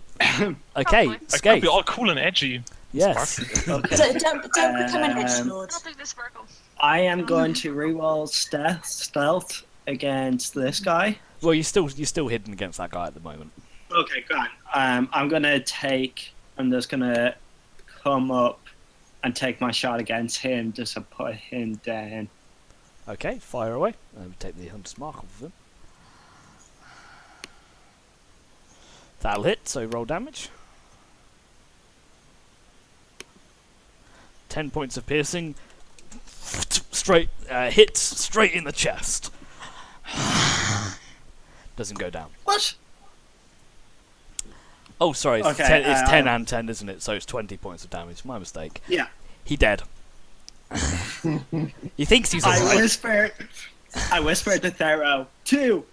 Probably. I could Skate. be all cool and edgy. Yes. Okay. Don't become an Um, edgelord. I don't think they sparkle. I am going to reroll stealth against this guy. Well, you're still hidden against that guy at the moment. Okay, great. I'm gonna take. I'm just gonna come up and take my shot against him just to put him down. Okay, fire away. Take the hunter's mark off of him. That'll hit. So roll damage. 10 points of piercing. Straight hits straight in the chest. Doesn't go down. What? Oh, sorry. It's, Okay, 10 and 10, isn't it? So it's 20 points of damage. My mistake. Yeah. He dead. He thinks he's I alive. whispered to Thero, 2.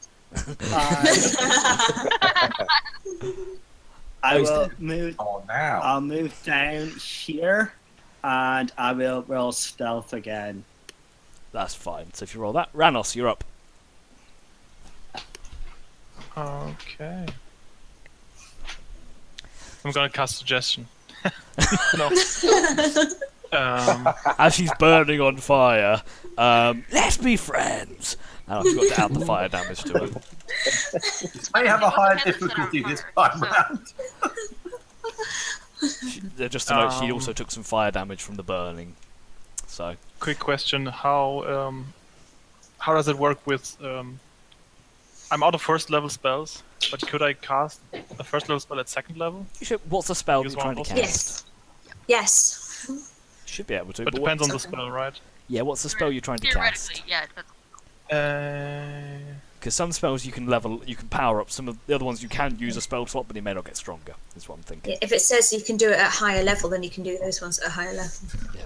I will move. Oh, now. I'll move down here, and I will roll stealth again. That's fine. So if you roll that, Ranos, you're up. Okay. I'm gonna cast suggestion. No. As she's burning on fire, let's be friends. And I forgot to add the fire damage to her. It may have a higher difficulty this time round. Just to note, she also took some fire damage from the burning. So, Quick question: How does it work with? I'm out of first level spells, but could I cast a first level spell at second level? what's the spell Use you're trying to one cast? Yes. Should be able to. But But depends on the what, spell, right? yeah, what's the spell you're trying to Theoretically, cast? yeah. But Because some spells you can power up. Some of the other ones you can use a spell slot, but they may not get stronger. Is what I'm thinking. If it says you can do it at a higher level, then you can do those ones at a higher level. Yeah.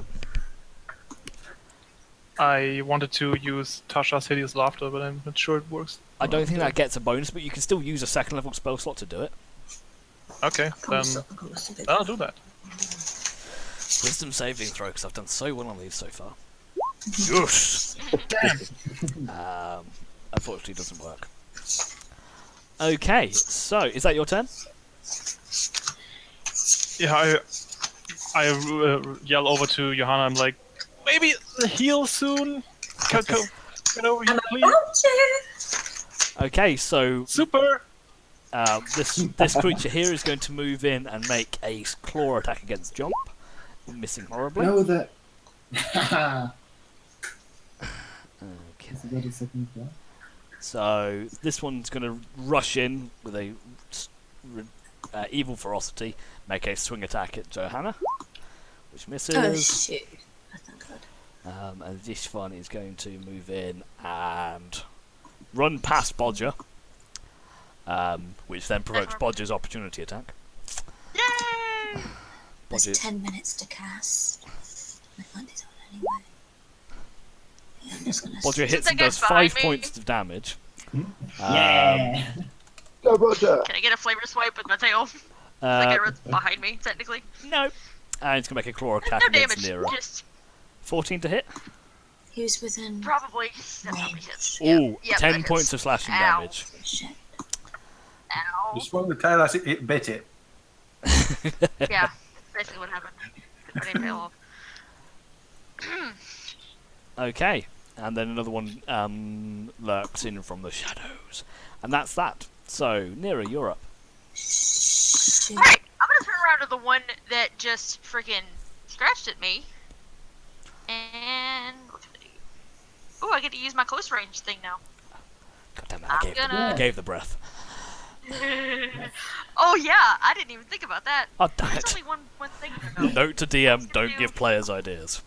I wanted to use Tasha's Hideous Laughter, but I'm not sure it works. I don't think that gets a bonus, but you can still use a second level spell slot to do it. Okay, then I'll do that. Wisdom saving throw, because I've done so well on these so far. Yes! Unfortunately, it doesn't work. Okay, so is that your turn? Yeah, I yell over to Johanna. I'm like, maybe heal soon. Get over here, please. Okay, so Super. this creature here is going to move in and make a claw attack against Jump, missing horribly. No, that. Okay. Is it got a second floor? So this one's going to rush in with a evil ferocity, make a swing attack at Johanna, which misses. Oh shoot! That's not good. And this one is going to move in and run past Bodger, which then provokes Bodger's opportunity attack. yay! There's Bodger, 10 minutes to cast. I can't do that anyway. Yeah, I'm just gonna. Bodger hits that and does guy's behind 5 me. points of damage. Yeah. Go, Roger. Can I get a flavor swipe with my tail? Uh, Like it's behind me, technically. no. And it's going to make a claw attack No against damage. Nero. Just 14 to hit. Who's within? probably. That probably hits. Ooh, Yep, 10 that hits. points of slashing Ow. damage. Shit. Ow. You swung the tail as it bit it. Yeah, basically what happened. I didn't pay off. Okay, and then another one lurks in from the shadows. And that's that. So, Nero, you're up. Shoot. Alright, I'm gonna turn around to the one that just freaking scratched at me. And what did I do? Oh, I get to use my close range thing now. God damn it, I'm I gonna- gave the breath. Oh yeah, I didn't even think about that. Oh, damn There's it. only one thing to know. Note to DM, don't give players ideas.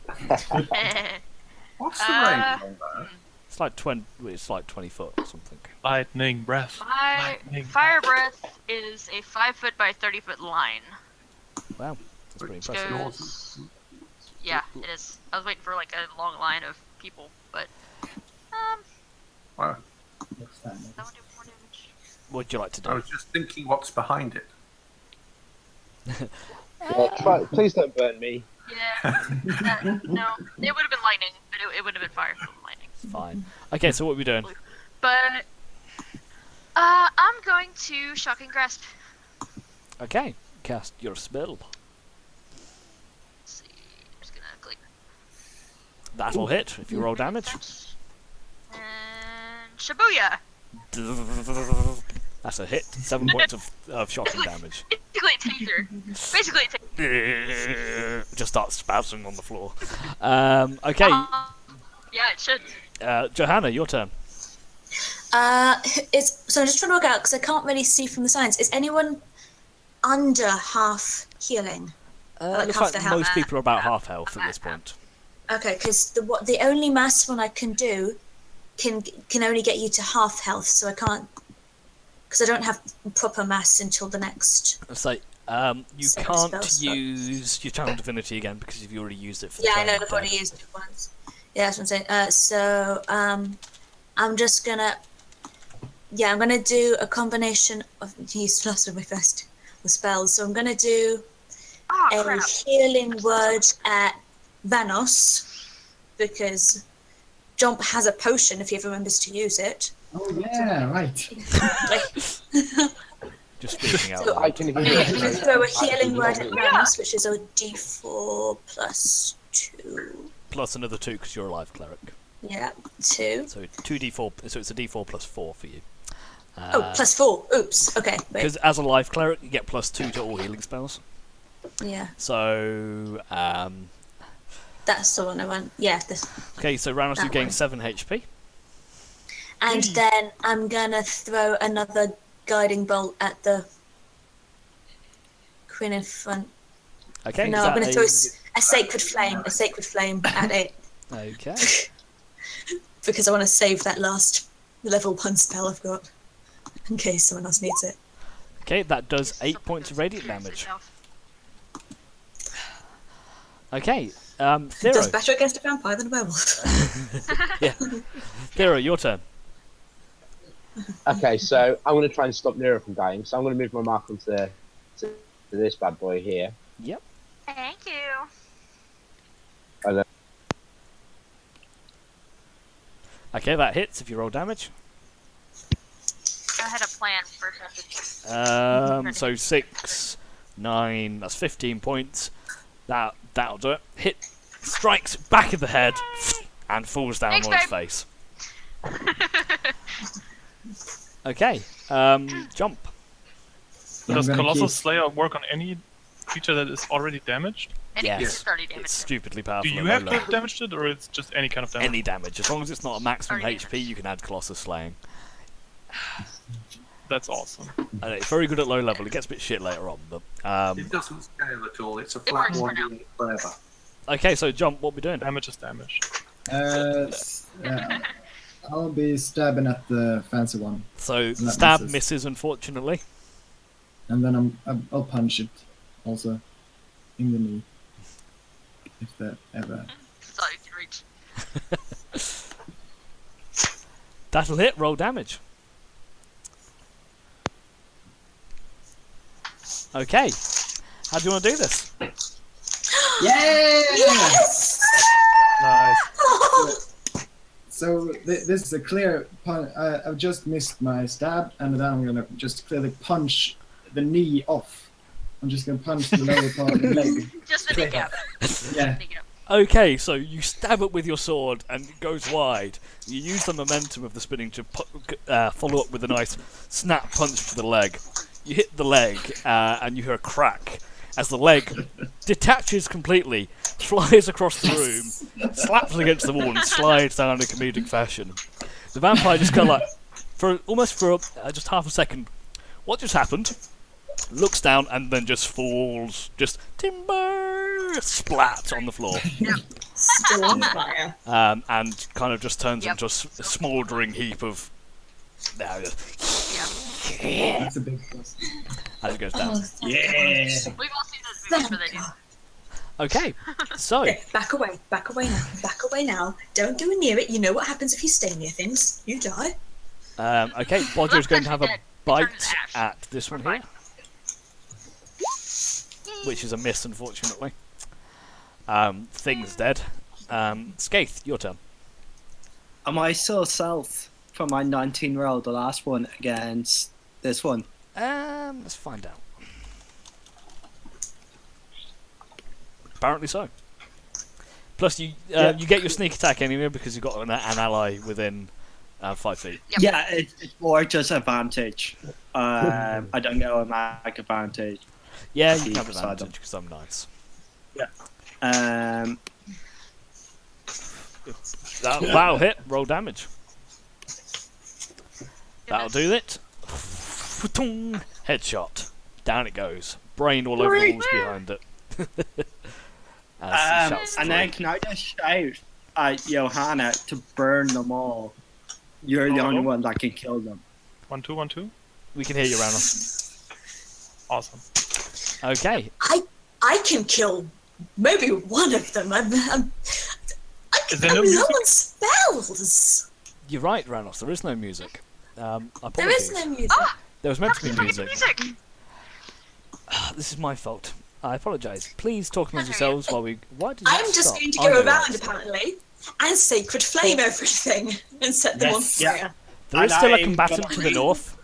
What's the range on that? It's like 20 foot or something. Lightning breath. My Lightning. fire breath is a 5 foot by 30 foot line. Wow, that's pretty Which impressive. goes... Yeah, it is. I was waiting for like a long line of people, but Wow. What's that? that would do more damage. What'd you like to I do? was just thinking what's behind it. Please don't burn me. Yeah, no, it would have been lightning, but it wouldn't have been fire from lightning. Fine. Okay, so what are we doing? But I'm going to shocking grasp. Okay, cast your spell. That'll hit if you roll damage. And Shibuya. That's a hit. 7 points of shocking damage. Basically a taser. Basically a taser. Just starts spouting on the floor. Okay. Yeah, it should. Johanna, your turn. So I'm just trying to work out because I can't really see from the signs. Is anyone under half healing? Looks like most people are about half health at this point. Okay, because the only mass one I can do can only get you to half health, so I can't, because I don't have proper mass until the next. So you can't use your Channel Divinity again because you've already used it for the I know, I've already used it once. Yeah, that's what I'm saying. I'm just gonna, I'm gonna do a combination of last of my first spells. So I'm gonna do a healing word at Vanos, because Jump has a potion if he ever remembers to use it. Oh yeah, right. Just speaking out. So I can hear I'm it. gonna throw a healing word at Vanos, which is a D4 plus 2. Plus another 2 because you're a live cleric. Yeah, 2. So 2d4. So it's a d4 plus 4 for you. Plus 4. Oops. Okay. Because as a live cleric, you get plus 2 to all healing spells. Yeah. So that's the one I want. Yeah. Okay, so Ranos, you gain 7 HP. And then I'm gonna throw another guiding bolt at the Queen in front. Okay. No, I'm gonna throw a sacred flame at it. Okay. Because I want to save that last level 1 spell I've got, in case someone else needs it. Okay, that does 8 points of radiant damage. Okay, It Thero. does better against a vampire than a werewolf. Yeah. Thero, your turn. Okay, so I'm going to try and stop Nero from dying. So I'm going to move my mark onto to this bad boy here. Yep. Thank you. Okay, that hits if you roll damage. I had a plan for So 6, 9, that's 15 points. That'll do it. Hit, strikes back of the head, and falls down on his face. Okay, jump. Does Colossal Slayer work on any creature that is already damaged? Yes, it's stupidly powerful. Do you have to have damaged it, or it's just any kind of damage? Any damage, as long as it's not a maximum HP, you can add Colossus Slaying. That's awesome. And it's very good at low level. It gets a bit shit later on, but it doesn't scale at all. It's a flat one unit forever. Okay, so jump. What we doing? Damage is damage. I'll be stabbing at the fancy one. So stab misses, unfortunately. And then I'll punch it also in the knee. If that ever. So you can reach. That'll hit. Roll damage. Okay. How do you want to do this? Yes! Nice. So this is a clear punch. I've just missed my stab, and then I'm gonna just clearly punch the knee off. I'm just gonna punch the lower part of the leg. Just the kneecap. Yeah. Okay, so you stab it with your sword, and it goes wide. You use the momentum of the spinning to follow up with a nice snap punch to the leg. You hit the leg, and you hear a crack as the leg detaches completely, flies across the room, slaps against the wall, and slides down in a comedic fashion. The vampire just kind of like, for just half a second, what just happened? Looks down and then just falls, just timber, splat on the floor. Still on fire. And kind of just turns into a smouldering heap of. That's a big plus. As it goes down. Yeah. We've all seen those movies where they do. Okay, so. Okay, back away now. Don't go near it. You know what happens if you stay near things. You die. Okay, Bodger's going to have a bite at this one here. Which is a miss, unfortunately. Thing's dead. Skaith, your turn. Am I still south from my 19 roll, the last one, against this one? Let's find out. Plus, you get your sneak attack anyway because you've got an ally within 5 feet. Yep. Yeah, it's more just advantage. I don't know a mag advantage. Yeah, you can have advantage because I'm nice. Yeah. That'll hit. Roll damage. That'll do it. Headshot. Down it goes. Brain all over the walls behind it. And then can I just shout at Johanna to burn them all? You're the only one that can kill them. 1, 2, 1, 2. We can hear you, Ranos. Awesome. Okay. I can kill maybe one of them. I can Is there no music? low on spells. You're right, Ranos. There is no music. There Apologies. is no music. There was meant to be Music. music. This is my fault. I apologise. Please talk amongst yourselves while we. Why did I'm that just stop? going to I go know around that. apparently and sacred flame everything and set them on fire. There is still a combatant to the north.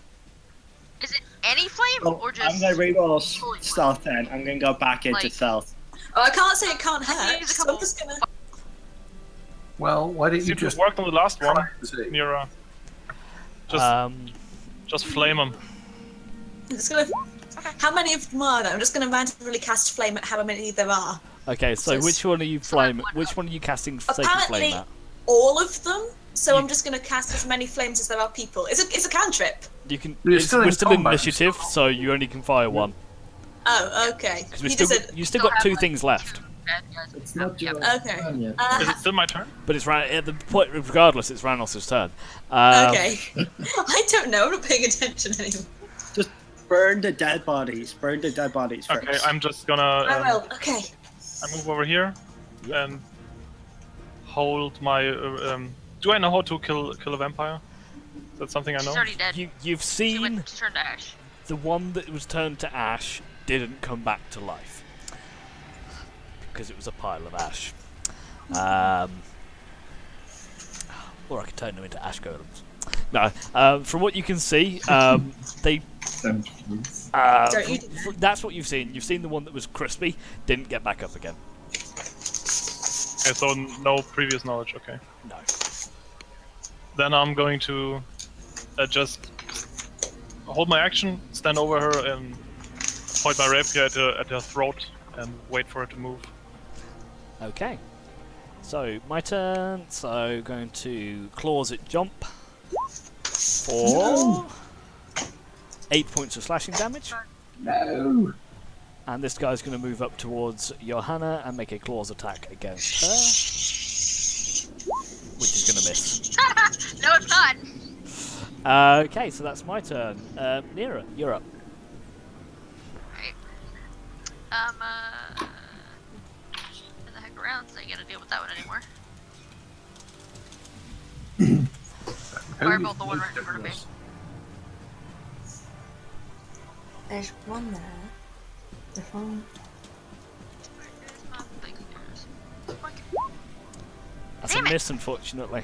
Is it any flame Well, or just? I'm going to reroll holy stealth then. I'm going to go back into Like- stealth. Oh, I can't say it can't can hurt. use a So couple- I'm just gonna. Well, why don't you Seems to just have worked on the last one. try to see? Mira. Just flame them. I'm just gonna. How many of them are there? I'm just gonna randomly cast flame at how many there are. Okay, so So which one are you flame? one Which one are you casting sacred Apparently, flame at? all of them. So I'm just gonna cast as many flames as there are people. It's a cantrip. You can. You're still in we're still in combat. initiative, so you only can fire one Oh, okay. because You still just said you still got have, 2 like, things left. It's not your Okay. turn yet. Is it still my turn? But it's at the point, regardless, it's Ranos' turn. okay. I don't know. I'm not paying attention anymore. Just burn the dead bodies. Burn the dead bodies first. Okay, I'm just gonna. I will. Okay. I move over here and hold my. Do I know how to kill a vampire? Is that something I She's know? already dead. You've She seen turned to ash. the one that was turned to ash didn't come back to life because it was a pile of ash. Or I could turn them into ash golems. No, from what you can see, they. Damage, please. Don't you do That's what you've seen. You've seen the one that was crispy, didn't get back up again. Okay, so no previous knowledge. Okay. No. Then I'm going to just hold my action, stand over her, and point my rapier at her throat and wait for her to move. Okay. So, my turn. So, going to claws at jump for 8 points of slashing damage. No. And this guy's going to move up towards Johanna and make a claws attack against her, which is going to miss. No, it's not. Okay, so that's my turn. Nira, you're up. Right. Get the heck around, so I gotta deal with that one anymore. Firebolt the one right in front of me. There's one there. The phone. That's Damn a it. miss, unfortunately.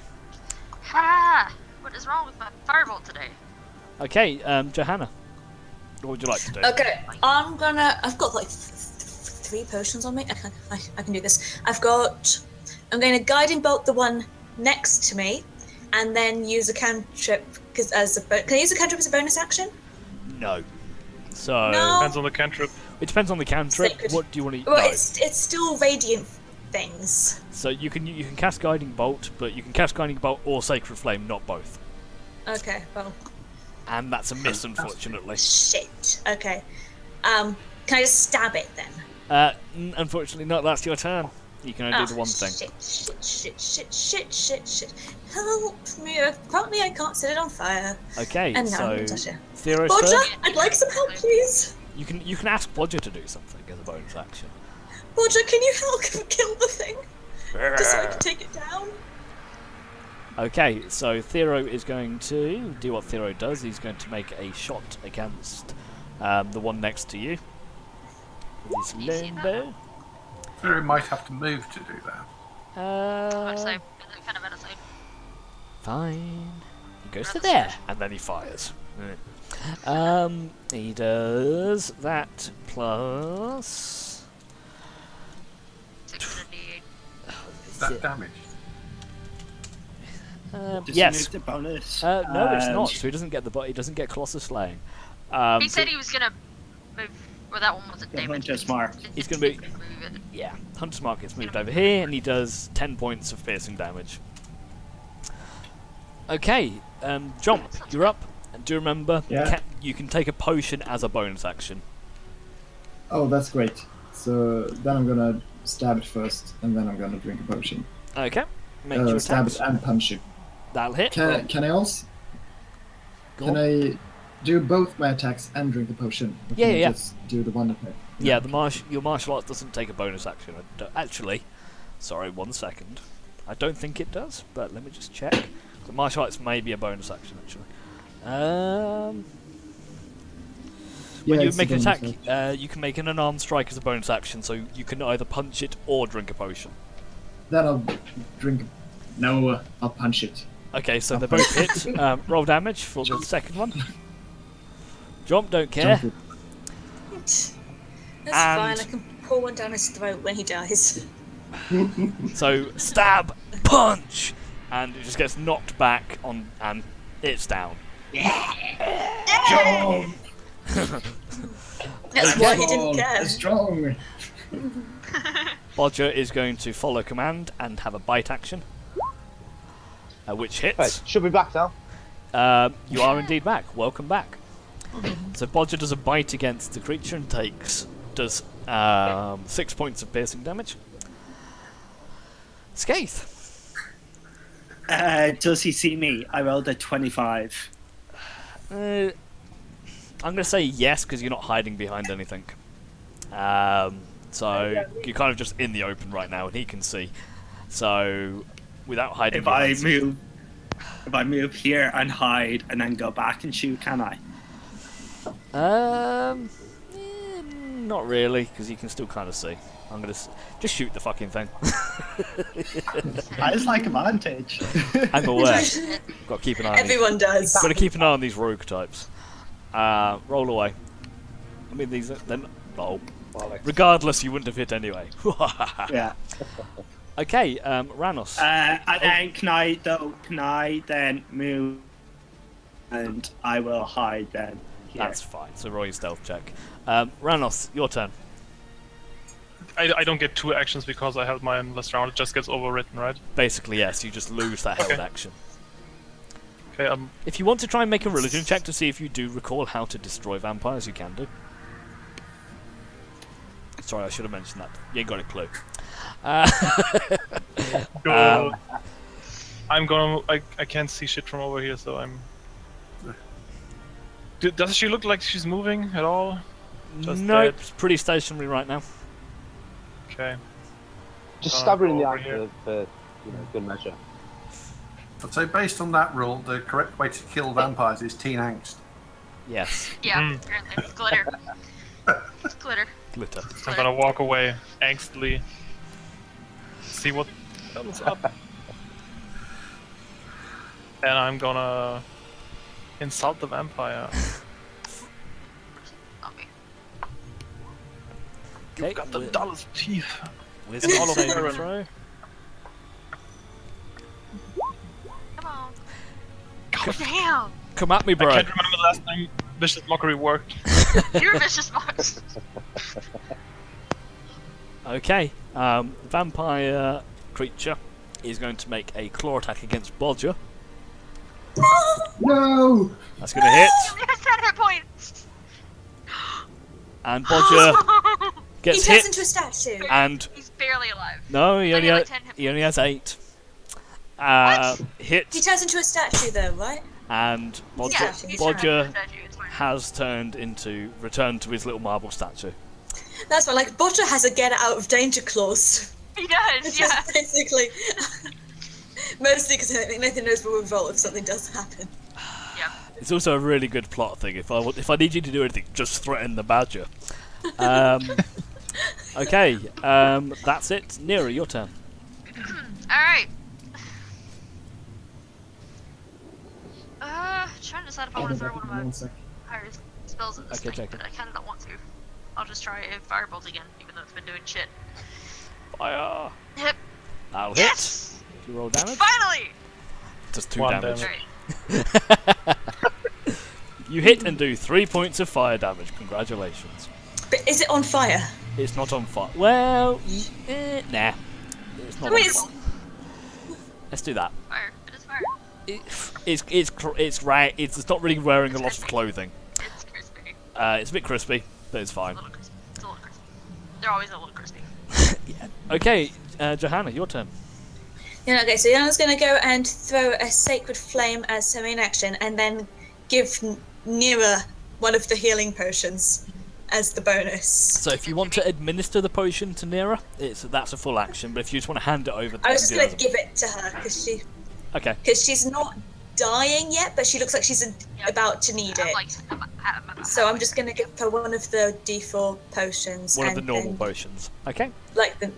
Ha! What is wrong with my firebolt today? Okay, Johanna, what would you like to do? Okay, I've got like 3 potions on me. I can do this. I'm going to guiding bolt the one next to me, and then use a cantrip can I use a cantrip as a bonus action? No. So No. Depends on the cantrip. it depends on the cantrip. Sacred. What do you want to? Well, No. it's still radiant things. So you can cast guiding bolt, but you can cast guiding bolt or sacred flame, not both. Okay, well, And that's a miss, unfortunately. shit. Okay, can I just stab it then? Unfortunately, not. That's your turn. You can only do the one thing. Shit. Help me. Apparently I can't set it on fire. Okay, And now I'm so gonna touch it. Thero's Bodger, turn. I'd like some help, please. You can ask Bodger to do something as a bonus action. Bodger, can you help kill the thing? Just so I can take it down? Okay, so Thero is going to do what Thero does. He's going to make a shot against the one next to you. With his longbow. Very might have to move to do that. I'd say kind of at a side. Fine. He goes to there, and then he fires. He does that plus. 688. Is that damaged? Yes. The bonus. No, it's not. So he doesn't get he doesn't get Colossus Slaying. He said he was gonna move. Well, that one wasn't damaged. Hunter's Mark. He's gonna be. Yeah, Hunter's Mark gets moved over here, and he does 10 points of piercing damage. Okay, Jump, you're up. And do remember, Yeah. you can take a potion as a bonus action. Oh, that's great. So then I'm gonna stab it first, and then I'm gonna drink a potion. Okay, make your Stab attacks. it and punch it. That'll hit. Can I also? Go Can on. I do both my attacks and drink a potion? Or Yeah, can I yeah. just do the one attack? Yeah, your martial arts doesn't take a bonus action. Actually, sorry, 1 second. I don't think it does, but let me just check. The martial arts may be a bonus action, actually. When you it's make a an bonus attack, action. you can make an unarmed strike as a bonus action, so you can either punch it or drink a potion. Then I'll drink. No, I'll punch it. Okay, so they both hit. Roll damage for the second one. Jump, don't care. Jump it. That's And- fine. I can pour one down his throat when he dies. So stab, punch, and it just gets knocked back on, and it's down. Jump! That's why he didn't care. Strong. Bodger is going to follow command and have a bite action, which hits. Right, should be back now. You are indeed back. Welcome back. So Bodger does a bite against the creature and does 6 points of piercing damage. Skaith. Does he see me? I rolled a 25. I'm going to say yes because you're not hiding behind anything. So you're kind of just in the open right now, and he can see. So without hiding, If I move here and hide and then go back and shoot, can I? Not really, because you can still kind of see. I'm gonna just shoot the fucking thing. I just like advantage. I'm aware. Got to keep an eye. on Everyone does. Got to keep an eye on these rogue types. Roll away. I mean, these are then. Oh, regardless, you wouldn't have hit anyway. Yeah. Okay, Ranos. And then can I then move and I will hide then here. That's fine. So roll your stealth check. Ranos, your turn. I don't get 2 actions because I held mine last round. It just gets overwritten, right? Basically, yes. You just lose that held Okay. action. Okay. If you want to try and make a religion check to see if you do recall how to destroy vampires, you can do. Sorry, I should have mentioned that. You ain't got a clue. I'm gonna. I can't see shit from over here, so I'm. Does she look like she's moving at all? Just No, dead? it's pretty stationary right now. Okay. Just Gonna stab her in go the over eye here. for good measure. I'd say based on that rule, the correct way to kill vampires is teen angst. Yes, Yeah, apparently. Glitter. It's glitter. glitter. I'm gonna walk away angstily. See what comes up. And I'm gonna insult the vampire. Not me. Okay, You've got the dullest teeth. Wisdom all of saving Aaron. throw. Come on. Damn! Come at me, I bro. can't remember the last time Vicious Mockery worked. You're vicious, Marks. Okay, vampire creature is going to make a claw attack against Bodger. No! That's going to hit, There's 10 hit points! and Bodger He gets turns hit, into a statue. and He's barely alive. no, he only, Only like 10 hit he only has 8. He Hit, turns into a statue, though, right? and Bodger, Yeah, he's Bodger turned into a statue, it's fine. has returned to his little marble statue. That's fine. Like, Bodger has a get out of danger clause. He does, Which yeah. is basically. Mostly because I don't think Nathan knows we'll revolt if something does happen. Yeah. It's also a really good plot thing. If I need you to do anything, just threaten the badger. Okay, that's it. Nero, your turn. Alright. Trying to decide if I want to throw one of my 1 sec. higher spells at this Okay, thing, Jacob. but I kind of don't want to. I'll just try a firebolt again, even though it's been doing shit. Fire. Yep. That'll Yes! hit. If you roll damage. Finally! Does 2 1 damage. Alright. You hit and do 3 points of fire damage. Congratulations. But is it on fire? It's not on fire. Well, nah. It's not I mean, on it's, fire. Let's do that. Fire. It is fire. It's not really wearing a lot of clothing. It's crispy. It's a bit crispy, but it's A fine. little crispy. It's a little crispy. They're always a little crispy. Okay, Johanna, your turn. yeah, okay, so Yana's going to go and throw a Sacred Flame as her main action and then give Nira one of the healing potions as the bonus. So if you want to administer the potion to Nira, that's a full action. But if you just want to hand it over, I was just going to to give it to her because Okay. she's not dying yet, but she looks like she's about to need it. So I'm just going to give her one of the D4 potions. One of the and normal then, potions. Okay. like the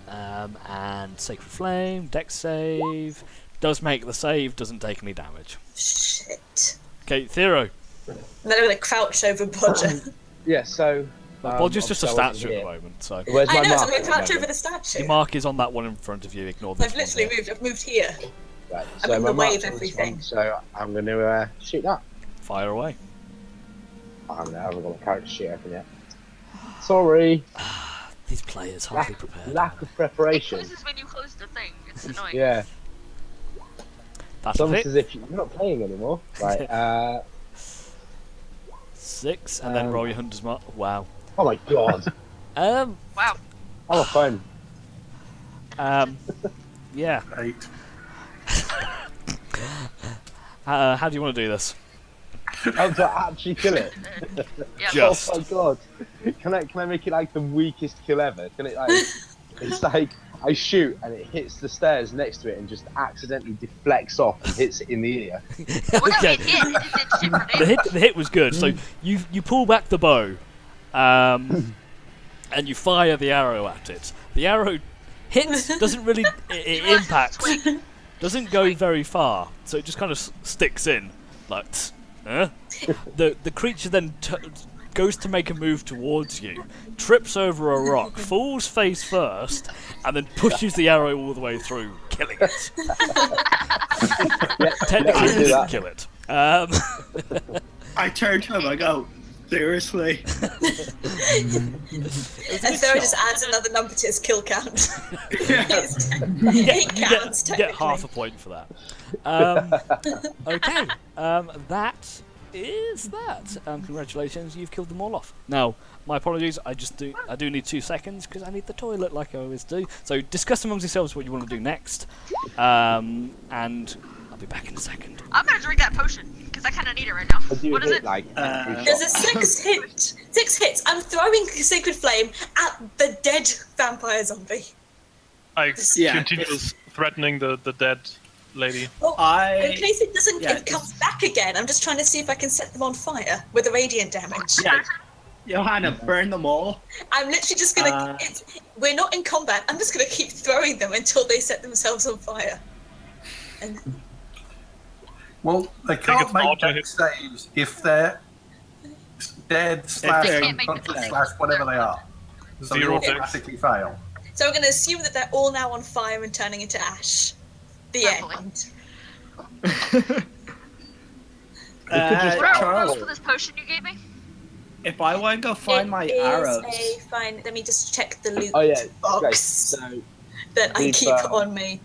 And Sacred Flame, Dex save. Does make the save, doesn't take any damage. shit. Okay, Thero. And then I'm going to crouch over Bodger. Yeah, so. Bodger's just a obviously I wasn't statue at the here. moment, so. Where's I my know, so mark I'm going at to the crouch over moment? the statue. Your mark is on that one in front of you. Ignore this I've one literally here. moved. I've moved here. Right, I'm so in my the way mark's of on this everything. one, so I'm going to shoot that. Fire away. I haven't got a character sheet open yet. Sorry. These players hardly prepared. Lack of preparation. This is when you close the thing. It's annoying. Yeah. That's It's a almost hit. as if you're not playing anymore. Right, 6, and then roll your hunter's mark. Wow. oh my god. Um. Wow. I'm a phone. Yeah. 8. How do you want to do this? How to actually kill it. Yeah. Just. Oh my god. Can I make it like the weakest kill ever? Can it like it's like I shoot and it hits the stairs next to it and just accidentally deflects off and hits it in the ear. Well, no, Okay. it hit. It did shit for The hit was good. So you pull back the bow, and you fire the arrow at it. The arrow hits, doesn't really it impacts, doesn't go very far, so it just kind of sticks in, like. The creature then goes to make a move towards you, trips over a rock, falls face first, and then pushes the arrow all the way through, killing it. Technically, do you didn't that. kill it. I turned to him. I go, seriously. And Thora just adds another number to his kill count. You Eight counts, get half a point for that. Okay, that is that. Congratulations, you've killed them all off. Now, my apologies. I do need 2 seconds because I need the toilet, like I always do. So discuss amongst yourselves what you want to do next, and I'll be back in a second. I'm gonna drink that potion because I kind of need it right now. I do What is hit it? like every There's shot. a 6 hits. I'm throwing Sacred Flame at the dead vampire zombie. I Yeah. continues threatening the dead lady. Well, I- in case it doesn't, yeah, it comes back again. I'm just trying to see if I can set them on fire with the radiant damage. Yeah. Johanna, burn them all. I'm literally just gonna. We're not in combat. I'm just gonna keep throwing them until they set themselves on fire. And Well, they it's can't make auto dex saves if they're dead slash they're- unconscious slash whatever they are. So they 0 dex. automatically fail. so we're gonna assume that they're all now on fire and turning into ash. The Hopefully. end. What are the rules Charles, for this potion you gave me? if I want to go find my It is arrows, a fine. Let me just check the loot Oh yeah, okay. box So that I we've, keep on me.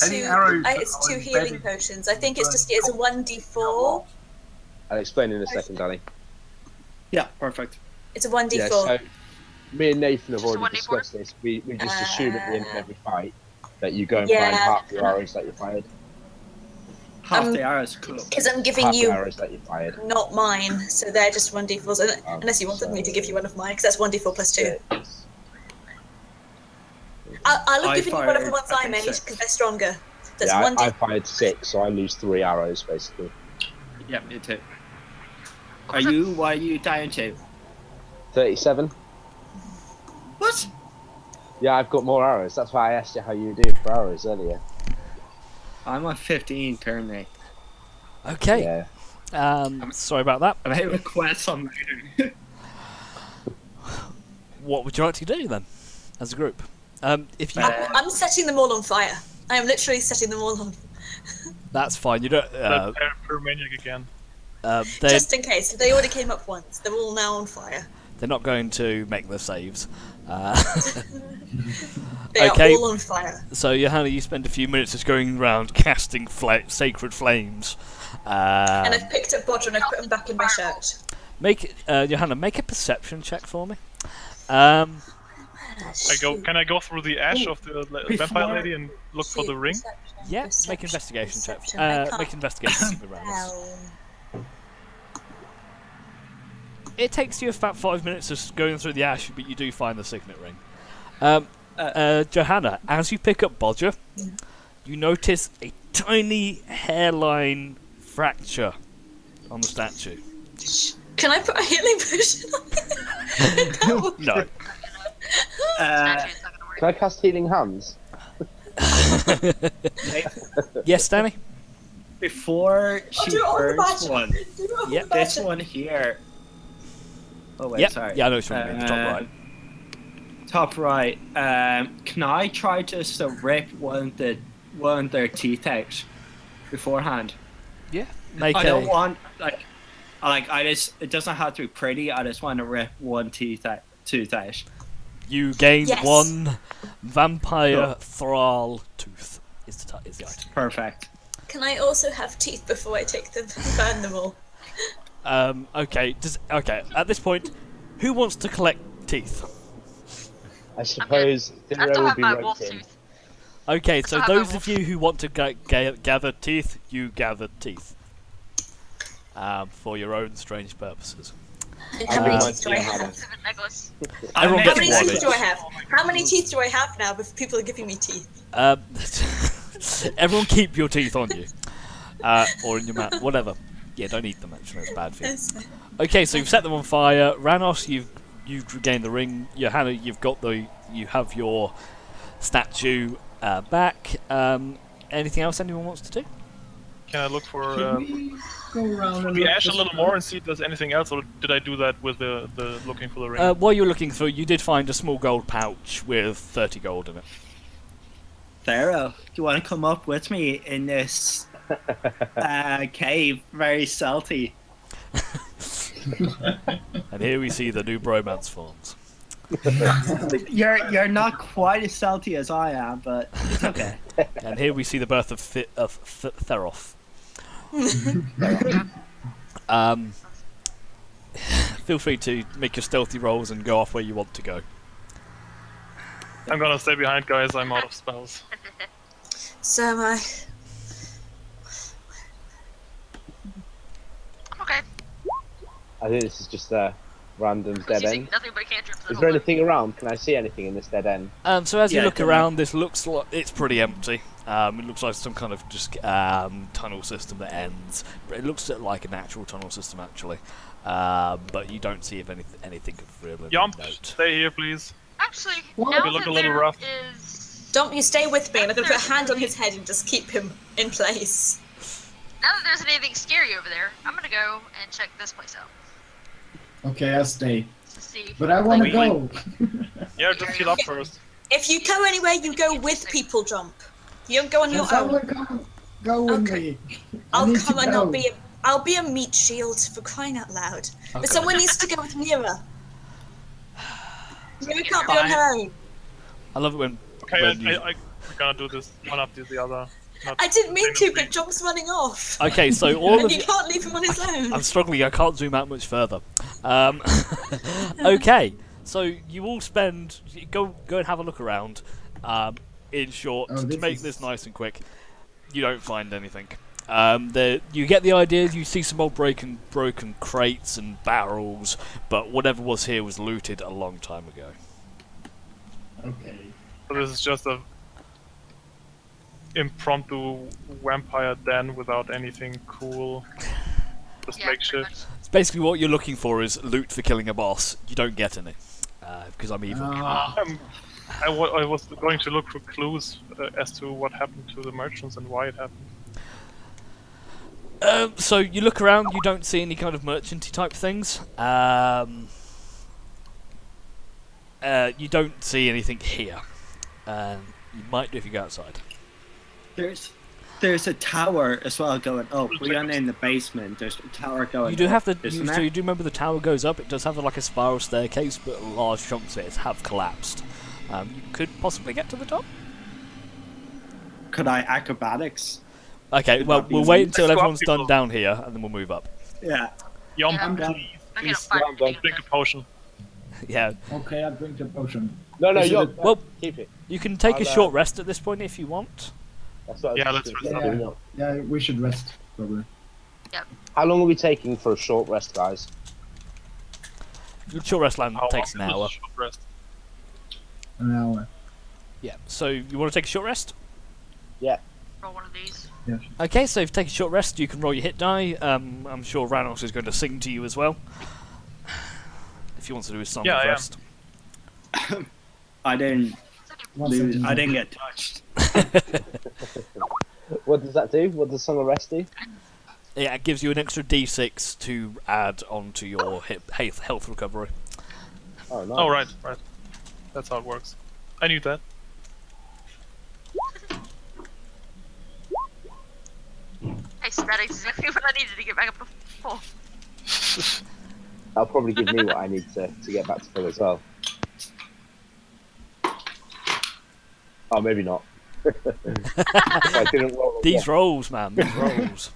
Any arrows that It's are 2 healing embedded- potions. I think it's a 1d4. I'll explain in a second, Danny. yeah, perfect. It's a 1d4. Yeah, so me and Nathan have Just a already 1d4? discussed this. We just assume at the end of every fight that you go and Yeah. find half the arrows that you fired. Half the arrows, cool. Because I'm giving Half the you arrows that you fired. not mine, so they're just 1d4s. Oh, Unless you wanted me to so- give you one of mine, because that's 1d4 plus 2. Six. I'll have I given you one of the fired, ones I I think, made, 6. because they're stronger. That's Yeah, 1d. I fired 6, so I lose 3 arrows basically. Yeah, me too. Why are you dying to? 37. What? Yeah, I've got more arrows. That's why I asked you how you do for arrows earlier. I'm on 15 currently. Okay. Yeah. Sorry about that. I have a quest on later. What would you like to do then, as a group? If you, I'm setting them all on fire. I am literally setting them all on. that's fine. You don't. That pyromaniac again. Just in case. They already came up once. They're all now on fire. They're not going to make their saves. They Okay. are all on fire. So, Johanna, you spend a few minutes just going around casting sacred flames. And I've picked up Bodger and I've put him back in my shirt. Johanna, make a perception check for me. Can I go through the ash of the vampire lady and look for the ring? Yeah, make an investigation check. Make an investigation around this. It takes you about 5 minutes just going through the ash, but you do find the signet ring. Johanna, as you pick up Bodger, you notice a tiny hairline fracture on the statue. Can I put a healing potion on it? No. Can I cast Healing Hands? Yes, Danny? Before she do it on the burns badge. one, Yep. this one here. Oh wait, Yep. sorry. Yeah, I know which one you mean, the top right. Top right. Can I try just to rip one of their teeth out beforehand? Yeah. I don't want it doesn't have to be pretty. I just want to rip one tooth out. You gain Yes. one vampire thrall tooth. Is the item. Perfect. Can I also have teeth before I take them and burn them all? Okay. At this point, who wants to collect teeth? I suppose I have to Thero will have be my wolf roped in. tooth. Okay, so I have those a of you who want to gather teeth, you gather teeth. For your own strange purposes. How many Uh, teeth do I have? Civet necklace. Everyone How gets many one teeth each. do I have? How many teeth do I have now if people are giving me teeth? Everyone keep your teeth on you. Or in your mouth, whatever. Yeah, don't eat them actually, it's bad for you. Okay, so you've set them on fire. Ranos, you've regained the ring. Johanna, you have your statue back. Anything else anyone wants to do? Can I look for Should we go around and the look ash a for little more and see if there's anything else, or did I do that with the looking for the ring? While you were looking through, you did find a small gold pouch with 30 gold in it. Thero, do you want to come up with me in this cave? Very salty. And here we see the new bromance forms. You're not quite as salty as I am, but it's okay. And here we see the birth of Theroth. Feel free to make your stealthy rolls and go off where you want to go. I'm gonna stay behind, guys. I'm out of spells. So am I. Okay. I think this is just a random Who's dead using end. nothing but cantrips. Is there anything around? Can I see anything in this dead end? So as you Yeah, look don't around, this looks like it's pretty empty. It looks like some kind of just tunnel system that ends. It looks like a natural tunnel system actually, but you don't see if anything of real Yomp, note. stay here, please. Actually, What? now You look that a little there rough. is... Don't you stay with me, and I'm gonna put a hand on his head and just keep him in place. Now that there's anything scary over there, I'm gonna go and check this place out. Okay, I'll stay. To see. But I want to Wait, go. Yeah, just heal up first. If you go anywhere, you go with people, Jump. You don't go on your Someone own. go with Okay. me. I I'll need come to and go. I'll be a meat shield for crying out loud. Okay. But someone needs to go with Mira. Mira can't be on her own. I love it when. Okay, when you- we're gonna do this one after the other. Not I didn't mean to, simultaneously. but Jump's running off. Okay, so all And of you you. can't leave him on his own. I'm struggling. I can't zoom out much further. Okay, so you all go and have a look around. In short, Oh, to this make is- this nice and quick, you don't find anything. You get the idea. You see some old broken crates and barrels, but whatever was here was looted a long time ago. Okay. So this is just a impromptu vampire den without anything cool. Just Yeah, pretty makeshift. much. It's basically what you're looking for is loot for killing a boss. You don't get any because I'm evil. I was going to look for clues as to what happened to the merchants and why it happened. So you look around, you don't see any kind of merchanty type things. You don't see anything here. You might do if you go outside. There's a tower as well going up. We are in the basement. There's a tower going. You do have up, to. isn't So there? you do remember the tower goes up. It does have like a spiral staircase, but large chunks of it have collapsed. You could possibly get to the top. Could I acrobatics? Okay, Could well that be we'll wait easy? until Let's go up, everyone's done people. down here, and then we'll move up. Yeah. Yomp, Yeah. please. I'm gonna Please, fire well done. Drink a potion. Yeah. Okay, I'll drink the potion. No, Is it yo, a- Well, keep it. you can take a I'll, short rest at this point if you want. That's what I was Yeah, let's thinking. rest up. Yeah, we should rest probably. How long are we taking for a short rest, guys? Your short rest land How takes an long is hour. a short rest? An hour. Yeah. So you want to take a short rest? Roll one of these. Okay, so if you take a short rest, you can roll your hit die. I'm sure Ranos is going to sing to you as well. If he wants to do his song Yeah, of I am. rest. I didn't One lose. second. I didn't get touched. What does that do? What does Song of Rest do? Yeah, it gives you an extra d6 to add onto your health recovery. Oh, nice. Oh, right. That's how it works. I knew that. Nice, that is exactly what I needed to get back up to full. That'll probably give me what I need to get back to full as well. Oh, maybe not. I didn't roll These rolls, man, these rolls.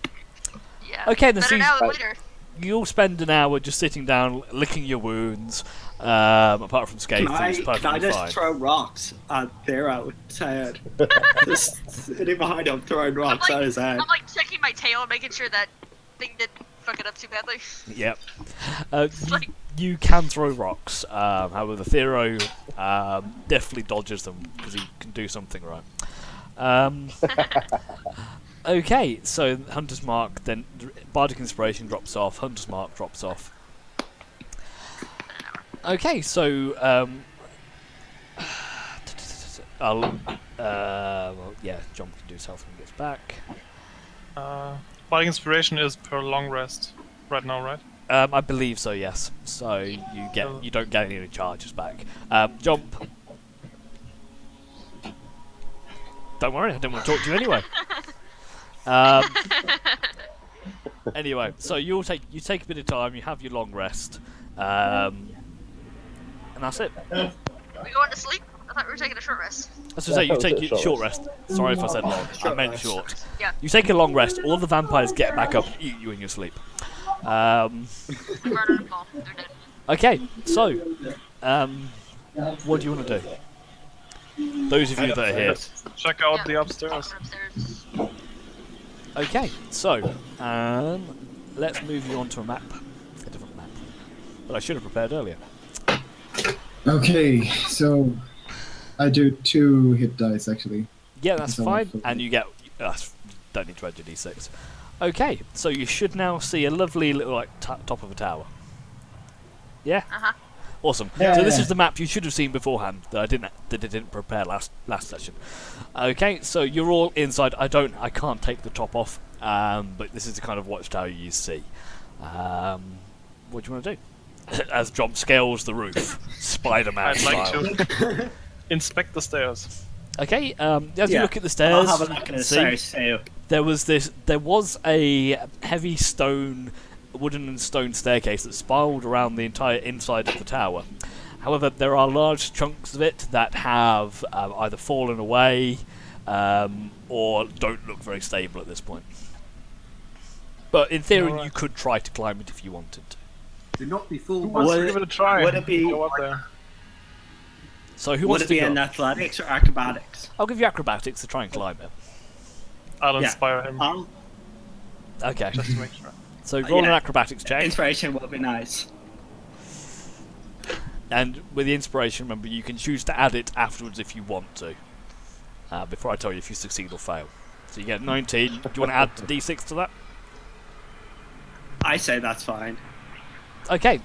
Yeah. Okay, then Better see- now than later. You'll spend an hour just sitting down, licking your wounds. Apart from scathe, Can it's I perfectly just fine. throw rocks at Thero with his head? Just sitting behind him throwing rocks at his head. I'm like checking my tail, making sure that thing didn't fuck it up too badly. Yep. It's like, You can throw rocks. However, Thero definitely dodges them because he can do something right. Okay, so Hunter's Mark, then Bardic Inspiration drops off, Hunter's Mark drops off. Okay, so I'll well, yeah, John can do his health when he gets back. Bardic Inspiration is per long rest right now, right? I believe so, yes. So you don't get any charges back. Jump. Don't worry, I didn't want to talk to you anyway. Anyway, so you take a bit of time. You have your long rest, and that's it. we going to sleep? I thought we were taking a short rest. As I say, you take your short rest. Sorry if I said long. I meant rest. short. Yeah. You take a long rest. All the vampires get back up and eat you in your sleep. Murdered them all. They're dead. Okay, so what do you want to do? Those of you that are here. Let's check out Yeah. the upstairs. Upstairs. Okay, so let's move you on to a map. A different map. That I should have prepared earlier. Okay, so I do 2 hit dice actually. Yeah, that's So fine. for- And you get... don't need to add your d6. Okay, so you should now see a lovely little like top of a tower. Yeah? Uh-huh. Awesome. Yeah, So this yeah. is the map you should have seen beforehand that I didn't prepare last session. Okay, so you're all inside. I can't take the top off, but this is the kind of watchtower you see. What do you want to do? As John scales the roof, Spider-Man I'd like style. to inspect the stairs. Okay, as you Yeah, look at the stairs, I'll have a look at the see, stairs too. there was a heavy wooden and stone staircase that spiraled around the entire inside of the tower. However, there are large chunks of it that have either fallen away or don't look very stable at this point. But in theory, Alright. you could try to climb it if you wanted to. Do not be fooled Who by wants to Would give it- it a try? would it be- Go up there. So who Would wants it to be go? in athletics or acrobatics? I'll give you acrobatics to try and climb it. I'll Yeah. inspire him Okay. just to make sure. So roll an yeah. acrobatics check. Inspiration would be nice. And with the inspiration, remember, you can choose to add it afterwards if you want to. Before I tell you if you succeed or fail. So you get 19. Do you want to add the d6 to that? I say that's fine. Okay.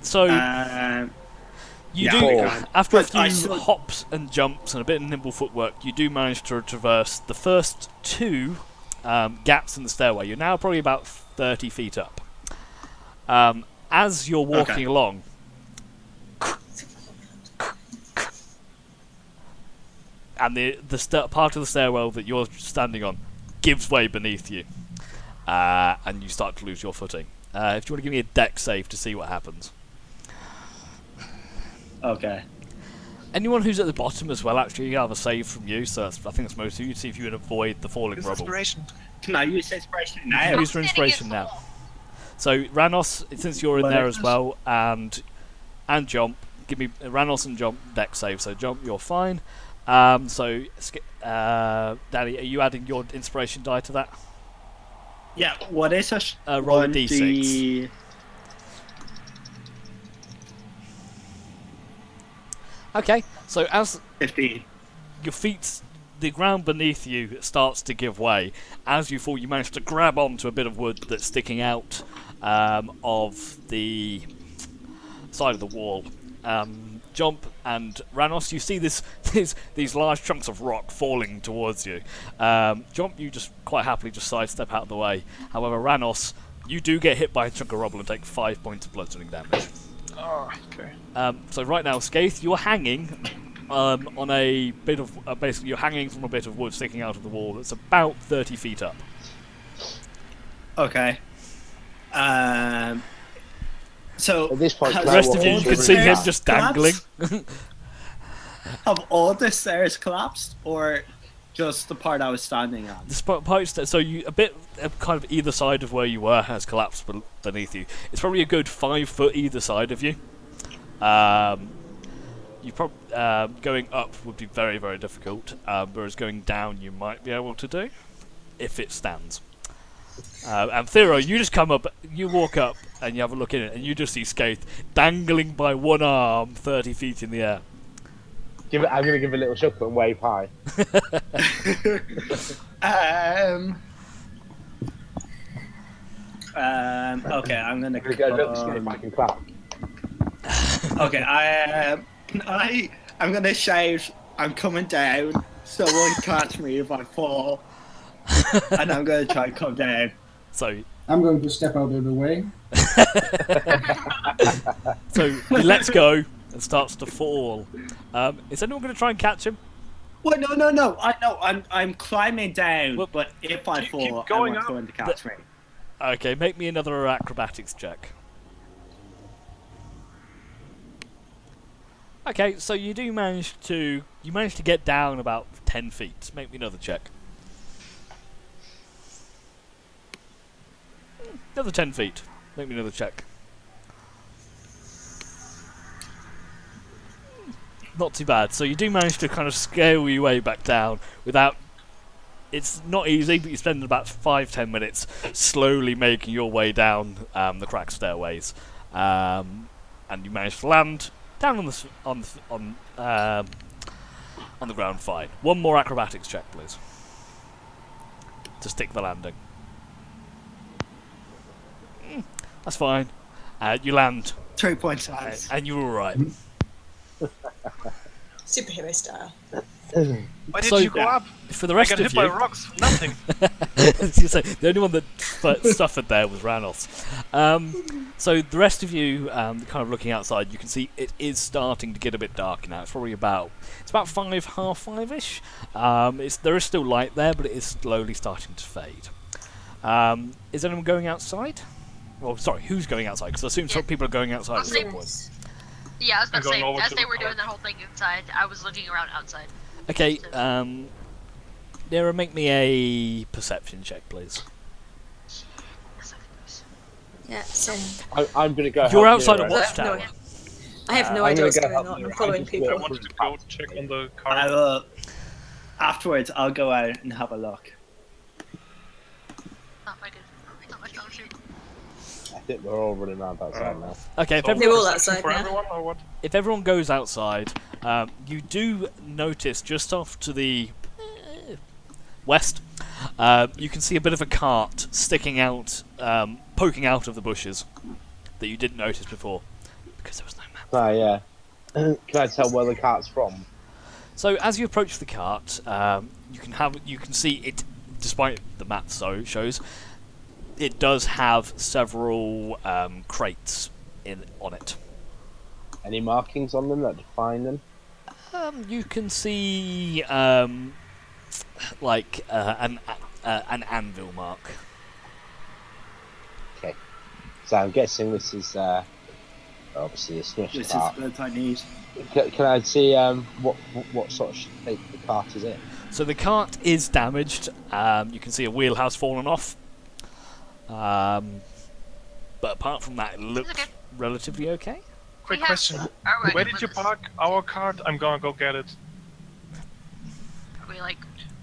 So you yeah, do, we can. after a But I few still- hops and jumps and a bit of nimble footwork, you do manage to traverse the first 2 gaps in the stairway. You're now probably about 30 feet up. As you're walking Okay. along, and the part of the stairwell that you're standing on gives way beneath you, and you start to lose your footing. If you want to give me a deck save to see what happens. Okay. Anyone who's at the bottom as well, actually, you have a save from you, so I think that's most of you, to see if you can avoid the falling rubble. Inspiration. Can I use inspiration You now? can use your inspiration now. So, Ranos, since you're in there as well, and Jump, give me Ranos and Jump deck save. So, Jump, you're fine. Danny, are you adding your inspiration die to that? Yeah, what is a roll a d6. Okay, so as 15. your feet, the ground beneath you starts to give way. As you fall, you manage to grab onto a bit of wood that's sticking out of the side of the wall. Jump and Ranos, you see these large chunks of rock falling towards you. Jump, you just quite happily just sidestep out of the way. However, Ranos, you do get hit by a chunk of rubble and take 5 points of bludgeoning damage. Oh, okay. So right now, Skaith, you're hanging on a bit of basically you're hanging from a bit of wood sticking out of the wall that's about 30 feet up. Okay. So At this point, The rest of you can see him just dangling. Have all the stairs collapsed, or just the part I was standing on? So you a bit kind of either side of where you were has collapsed beneath you. It's probably a good 5 foot either side of you. Going up would be very, very difficult, whereas going down you might be able to do if it stands. And Thero, you just come up, you walk up, and you have a look in it, and you just see Skaith dangling by one arm 30 feet in the air. I'm going to give a little chuckle and wave high. Okay, I'm gonna. If I can clap. Okay, I'm gonna shout. I'm coming down. Someone catch me if I fall. And I'm gonna try and come down. So I'm going to step out of the way. So he lets go and starts to fall. Is anyone going to try and catch him? Well, no. I know. I'm climbing down, Well, but if I fall, going everyone's up. going to catch me. Okay, make me another acrobatics check. Okay, so you manage to get down about 10 feet. Make me another check. Another 10 feet. Make me another check. Not too bad. So you do manage to kind of scale your way back down without... It's not easy, but you spend about 5-10 minutes slowly making your way down the cracked stairways. And you manage to land down on the ground fine. One more acrobatics check, please. To stick the landing. That's fine. You land. 3 points. Nice. And you're alright. Superhero style. Why did you go up? For the rest I got of hit you, by rocks. Nothing. the only one that suffered there was Ranos. So the rest of you, kind of looking outside, you can see it is starting to get a bit dark now. It's probably about 5:30ish. There is still light there, but it is slowly starting to fade. Is anyone going outside? Well, sorry, who's going outside? Because I assume some people are going outside at some point. Yeah, I was about to I'm going say, over as to they the were car. doing that whole thing inside, I was looking around outside. Okay, Nera, make me a perception check, please. Yeah, same. I'm going to go. You're help outside Nero. a watchtower. I have no I'm idea gonna what's go going help on. Nero. I'm following I just I people. wanted to go check on the car. I will. Afterwards, I'll go out and have a look. Not my good. Not my strong suit. I think we're all running around outside now. Okay, if So everyone, They're all perception outside for now. everyone, or what? if everyone goes outside, you do notice just off to the west, you can see a bit of a cart sticking out, poking out of the bushes that you didn't notice before because there was no map. Ah, yeah. Can I tell where the cart's from? So as you approach the cart, you can see it. Despite the map shows, it does have several crates on it. Any markings on them that define them? You can see like an anvil mark. Okay. So I'm guessing this is obviously a snuff This cart. is what I need. Can I see what sort of shape the cart is in? So the cart is damaged. You can see a wheel has fallen off. But apart from that, it looks okay. relatively okay. Quick We have question. our wagon Where did you with us. park our cart? I'm gonna go get it. Are we like?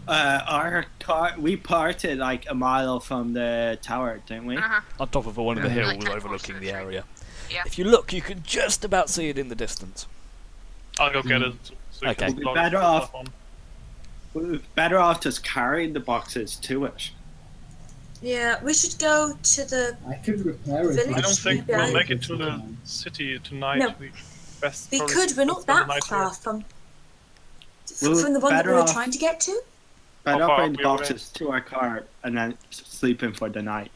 Our car, we parted like a mile from the tower, didn't we? On top of one of the Yeah. hills Like 10 overlooking the horses, right? area. Yeah. If you look, you can just about see it in the distance. I'll go get it. So you Okay. can We'll be load better stuff off- on. We're better off just carrying the boxes to it. Yeah, we should go to the. I could repair it. Village? I don't think Yeah. we'll make it to the city tonight. No. We best We probably could. We're not spend the that night far here. from. We're From the one that better we were off- trying to get to. Better How off far bringing the are we away? boxes to our car and then sleeping for the night.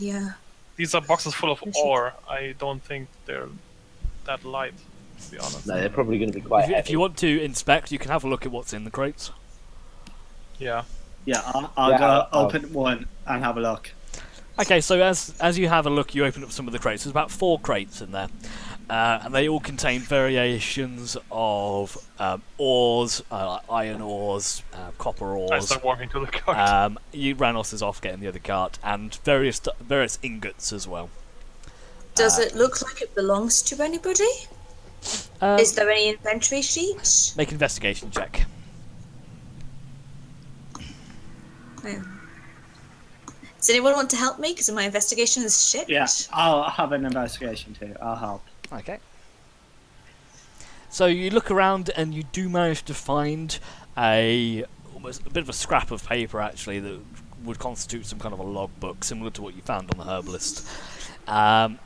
Yeah. These are boxes full of We should- ore. I don't think they're that light, to be honest. No, they're probably going to be quite If heavy. you want to inspect, you can have a look at what's in the crates. Yeah. Yeah, I'll Yeah, go I'll- open one and have a look. Okay, so as you have a look, you open up some of the crates. There's about 4 crates in there, and they all contain variations of ores, like iron ores, copper I ores. start walking to the cart. Ranos is off getting the other cart, and various ingots as well. Does it look like it belongs to anybody? Is there any inventory sheet? Make an investigation check. Does anyone want to help me? Because my investigation is shit. Yeah, I'll have an investigation too. I'll help. Okay. So you look around and you do manage to find almost a bit of a scrap of paper actually that would constitute some kind of a logbook similar to what you found on the herbalist and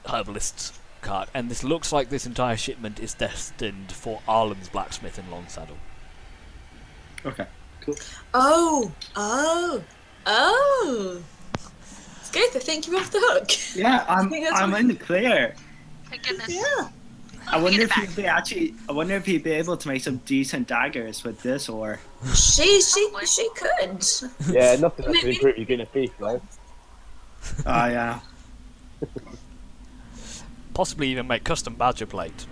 herbalist's cart. And this looks like this entire shipment is destined for Arlen's blacksmith in Longsaddle. Okay, cool. Oh. Scaither, think you're off the hook. Yeah, I think that's I'm what- in the clear. Thank goodness. Yeah. I wonder Get it if I wonder if he'd be able to make some decent daggers with this, or She could. Yeah, nothing that can improve you being a thief, though. oh yeah. Possibly even make custom badger plate.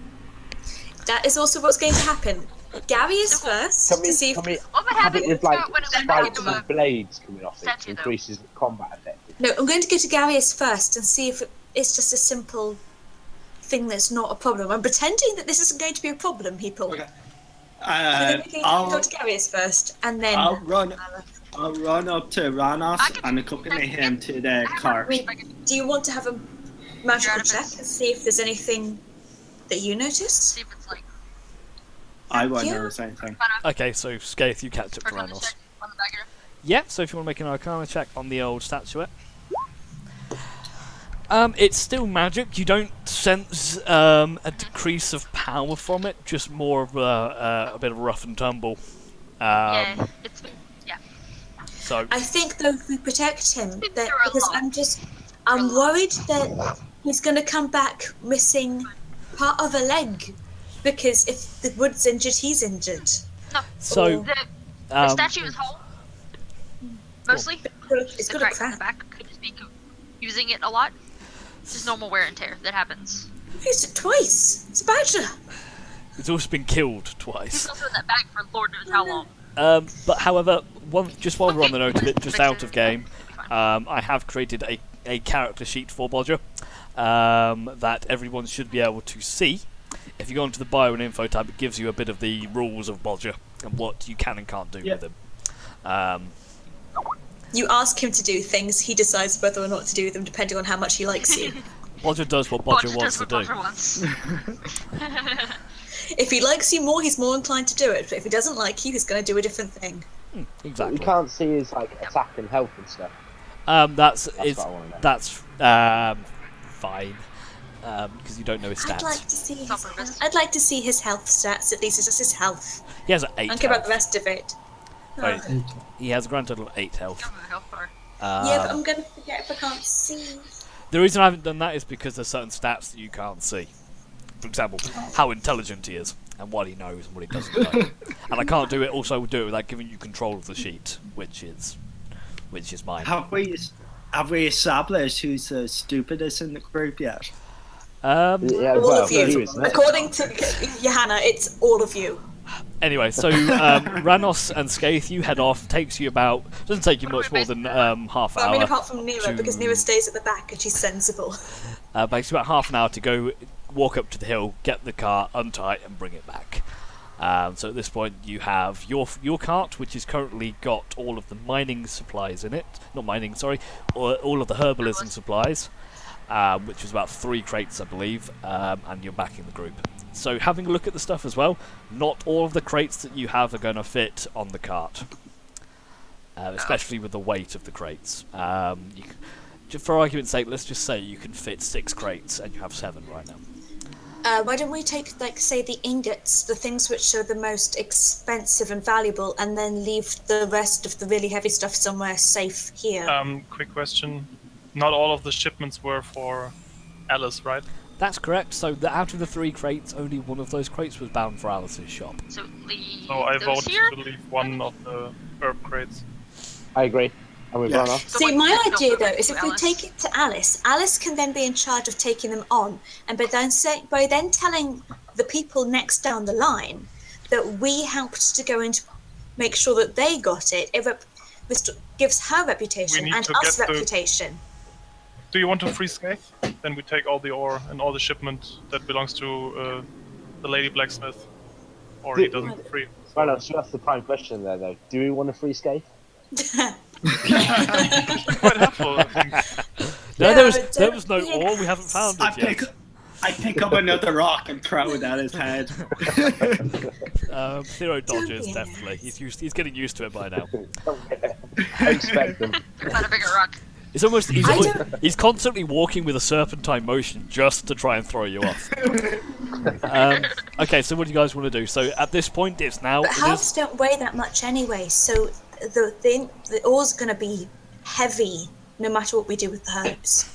That is also what's going to happen. Gary is first Can we, to see if. can we What would have happen it with like when it went spikes into a and blades coming off it statue, to though? increase his combat effect? No, I'm going to go to Garius first and see if it's just a simple thing that's not a problem. I'm pretending that this isn't going to be a problem, people. Okay. So then we can go I'll to Garius first, and then. I'll run up to Ranos I can- and accompany him to the cart. Wait, do you want to have a magical check and see if there's anything that you notice? See if it's like I won't Yeah. notice anything. Okay, so Skaith, you catch up to Arcana Ranos. check on the bagger. Yeah, so if you want to make an Arcana check on the old statuette. It's still magic. You don't sense a decrease of power from it, just more of a bit of rough and tumble. Yeah, it's So I think though if we protect him, that There are a because lot. I'm worried that he's going to come back missing part of a leg, because if the wood's injured, he's injured. So, the statue is whole. It's Mostly. The got a crack in the crack. back could just be using it a lot. It's just normal wear and tear that happens. I've used it twice. It's a badger. it's also been killed He's twice. also in that bag for Lord knows how long. But however, just while we're on the note of it, just Fix out it. of game, It'll be fine. I have created a character sheet for Bodger that everyone should be able to see. If you go onto the bio and info tab, it gives you a bit of the rules of Bodger and what you can and can't do Yep. with him. You ask him to do things, he decides whether or not to do them depending on how much he likes you. Bodger does what Bodger Bodger wants does to what do. Bodger wants. If he likes you more, he's more inclined to do it. But if he doesn't like you, he's going to do a different thing. We Exactly. can't see his like attack and health and stuff. That's What I wanna know. that's fine because you don't know his stats. on purpose. I'd like to see his health stats. At least it's just his health. He has an 8 I don't care about the health. rest of it. Wait, Oh. he has a grand total of 8 health. Give him a health bar. Yeah, but I'm going to forget if I can't see. The reason I haven't done that is because there's certain stats that you can't see. For example, how intelligent he is. and what he knows and what he doesn't know. And I can't do it without giving you control of the sheet, which is mine. Have we established who's the stupidest in the group yet? Yeah, All well, of you. you, isn't it? According to Johanna, it's all of you. Anyway, so Ranos and Skaith, you head off. Doesn't take you much more than half hour. I mean, apart from Nira, to- because Nira stays at the back and she's sensible. Takes you about half an hour to go walk up to the hill, get the car, untie it, and bring it back. So at this point, you have your cart, which has currently got all of the mining supplies in it. Not mining, sorry, or all of the herbalism supplies, which is about 3 crates, I believe, and you're back in the group. So having a look at the stuff as well, not all of the crates that you have are going to fit on the cart, especially with the weight of the crates. For argument's sake, let's just say you can fit 6 crates, and you have 7 right now. Why don't we take, like, say, the ingots, the things which are the most expensive and valuable, and then leave the rest of the really heavy stuff somewhere safe here? Quick question. Not all of the shipments were for Alice, right? That's correct. So out of the 3 crates, only one of those crates was bound for Alice's shop. So leave So I those vote here? to leave one of the herb crates. I agree. I'm with Yeah. Rana. See, my No, idea, though, to is if we Alice. take it to Alice, Alice can then be in charge of taking them on, and by then telling the people next down the line that we helped to go and make sure that they got it, this gives her reputation need and to us get the- reputation. Do you want to free Skaith? Then we take all the ore and all the shipment that belongs to the lady blacksmith. Or he doesn't free. Rana, so that's the prime question there, though. Do we want a free skate? Quite helpful, I think. No, No, there was no don't be ore. We haven't found I it yet. pick up another rock and throw it at his head. Theo dodges, be- definitely. He's getting used to it by now. I expect them. Find a bigger rock. It's almost I don't- he's constantly walking with a serpentine motion just to try and throw you off. Okay, so what do you guys want to do? So at this point, it's now. But It herbs is, don't weigh that much anyway, so the ore's going to be heavy no matter what we do with the herbs.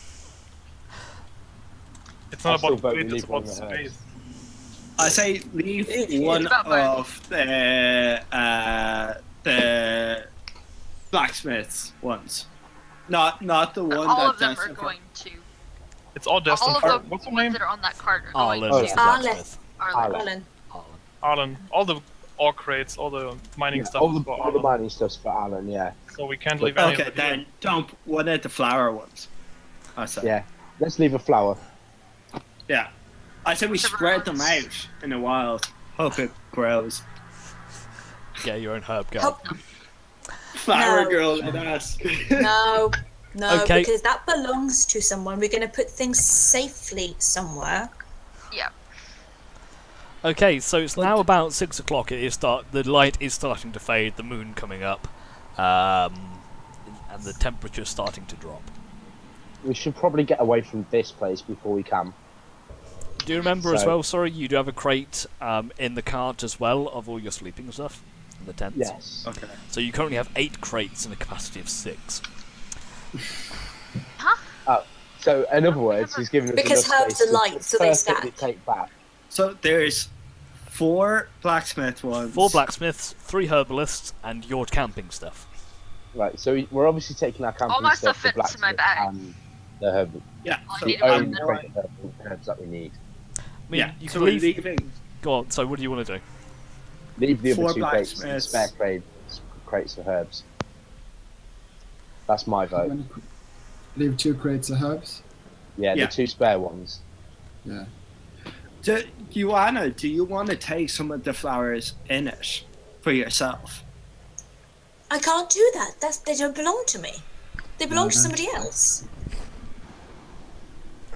It's not I still about vote we weight, it's leave one about of the herbs. space. I say leave one About both. of the blacksmiths ones. Not the one All that of them does are the- going to. It's all destined All for. of the What's her ones name? that are on that cart are going Arlen is to. the Arlen. blacksmith. Arlen. Arlen. Alan. Arlen. All the ore crates, all the mining stuff all is the, for all the Arlen. mining stuff's for Alan, yeah. So we can't leave any Okay, of it then here. dump one of the flower ones. I said. Yeah. Let's leave a flower. Yeah. I said we spread them out in the wild. Hope it grows. Get your own herb garden. Help- Flower No. girl and us. No, Okay. because that belongs to someone. We're going to put things safely somewhere. Yeah. Okay, so it's now about 6 o'clock. The light is starting to fade. The moon coming up, and the temperature's starting to drop. We should probably get away from this place before we can. Do you remember as So- well? Sorry, you do have a crate in the cart as well of all your sleeping stuff in the tents. Yes. Okay. So you currently have 8 crates in a capacity of 6. So, in other words, he's giving us Because enough herbs space are light, to so they perfectly stack. take back. So there's 4 blacksmith ones. 4 blacksmiths, 3 herbalists, and your camping stuff. Right, so we're obviously taking our camping my stuff, stuff the fits in my blacksmith bag. and the herb, Yeah. I So, need the about only that. crate of herbs that we need. I mean, yeah. you So can we're leave. leaving. Go on. So, what do you want to do? Leave the 4 other 2 crates and blacksmiths. spare crates of herbs. That's my vote. Leave 2 crates of herbs. Yeah, Yeah. the 2 spare ones. Yeah. Joanna, do you want to take some of the flowers in it for yourself? I can't do that. They don't belong to me. They belong to Mhm. somebody else.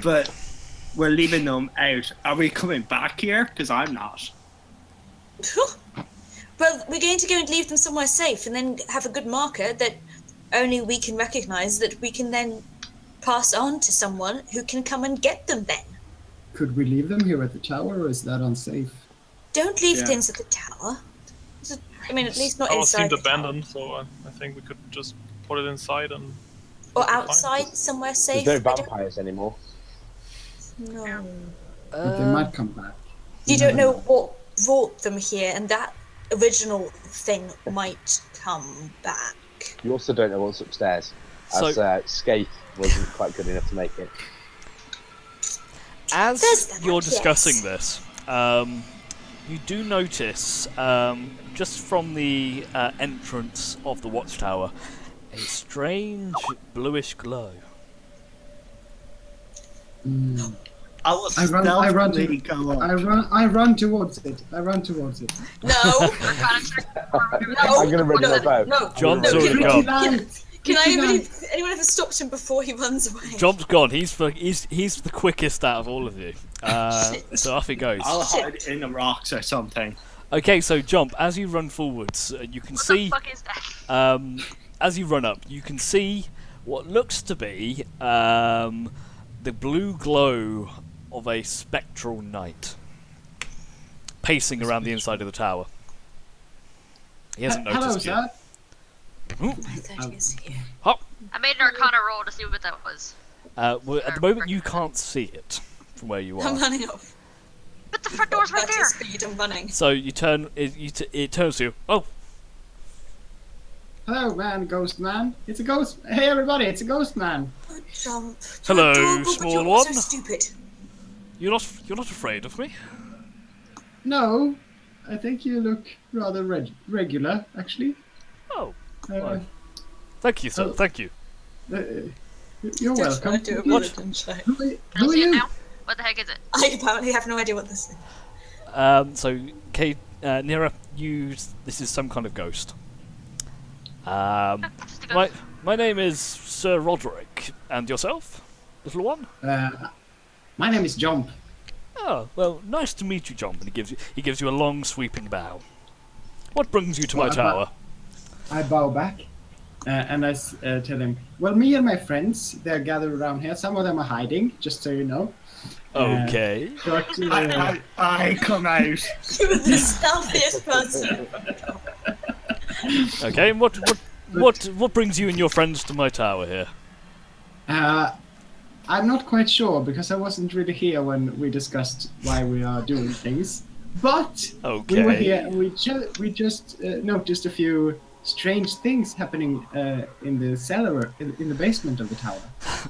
But we're leaving them out. Are we coming back here? Because I'm not. Well, we're going to go and leave them somewhere safe and then have a good marker that only we can recognise, that we can then pass on to someone who can come and get them then. Could we leave them here at the tower, or is that unsafe? Don't leave Yeah. things at the tower. I mean, at least not Ours inside seemed the tower. abandoned, so I think we could just put it inside and. Or Fine. outside, somewhere safe. There's no I don't- vampires anymore. No. But they might come back. You don't know what brought them here, and that original thing might come back. You also don't know what's upstairs, as Skate wasn't quite good enough to make it. As you're discussing this, you do notice, just from the entrance of the watchtower, a strange bluish glow. I run towards it. No. I'm gonna run my bow. No. John's already gone. Can anyone ever stops him before he runs away? John's gone. He's the quickest out of all of you. So off he goes. I'll hide in the rocks or something. Okay, so Jump, as you run forwards, you can see. What the fuck is that? As you run up, you can see what looks to be the blue glow of a spectral knight pacing around the inside of the tower. He hasn't noticed hello, yet. I made an Arcana roll to see what that was. Well, at the moment, you can't see it from where you I'm are. running off. But the front door's right there. Speed, I'm running. So you turn. It turns to you. Oh, Hello, man, ghost man. It's a ghost. Hey, everybody, it's a ghost man. Jump. Hello, Adorable, but small you're one. So stupid. you're not afraid of me? No, I think you look rather regular, actually. Oh, well, thank you, sir. oh. Thank you. You're welcome. Do a What? bulletin check. Who Can I are see it you? now? What the heck is it? I apparently have no idea what this is. So, Kate, Nira, this is some kind of ghost. Just a ghost. My name is Sir Roderick, and yourself, little one? My name is Jump. Oh, well, nice to meet you, John. And he gives you a long, sweeping bow. What brings you to my tower? I bow back, and I tell him, well, me and my friends, they're gathered around here. Some of them are hiding, just so you know. Okay. But, I come out. You were the stealthiest person. Okay, and what brings you and your friends to my tower here? I'm not quite sure, because I wasn't really here when we discussed why we are doing things. But we were here, and we just noticed a few strange things happening in the cellar, in the basement of the tower.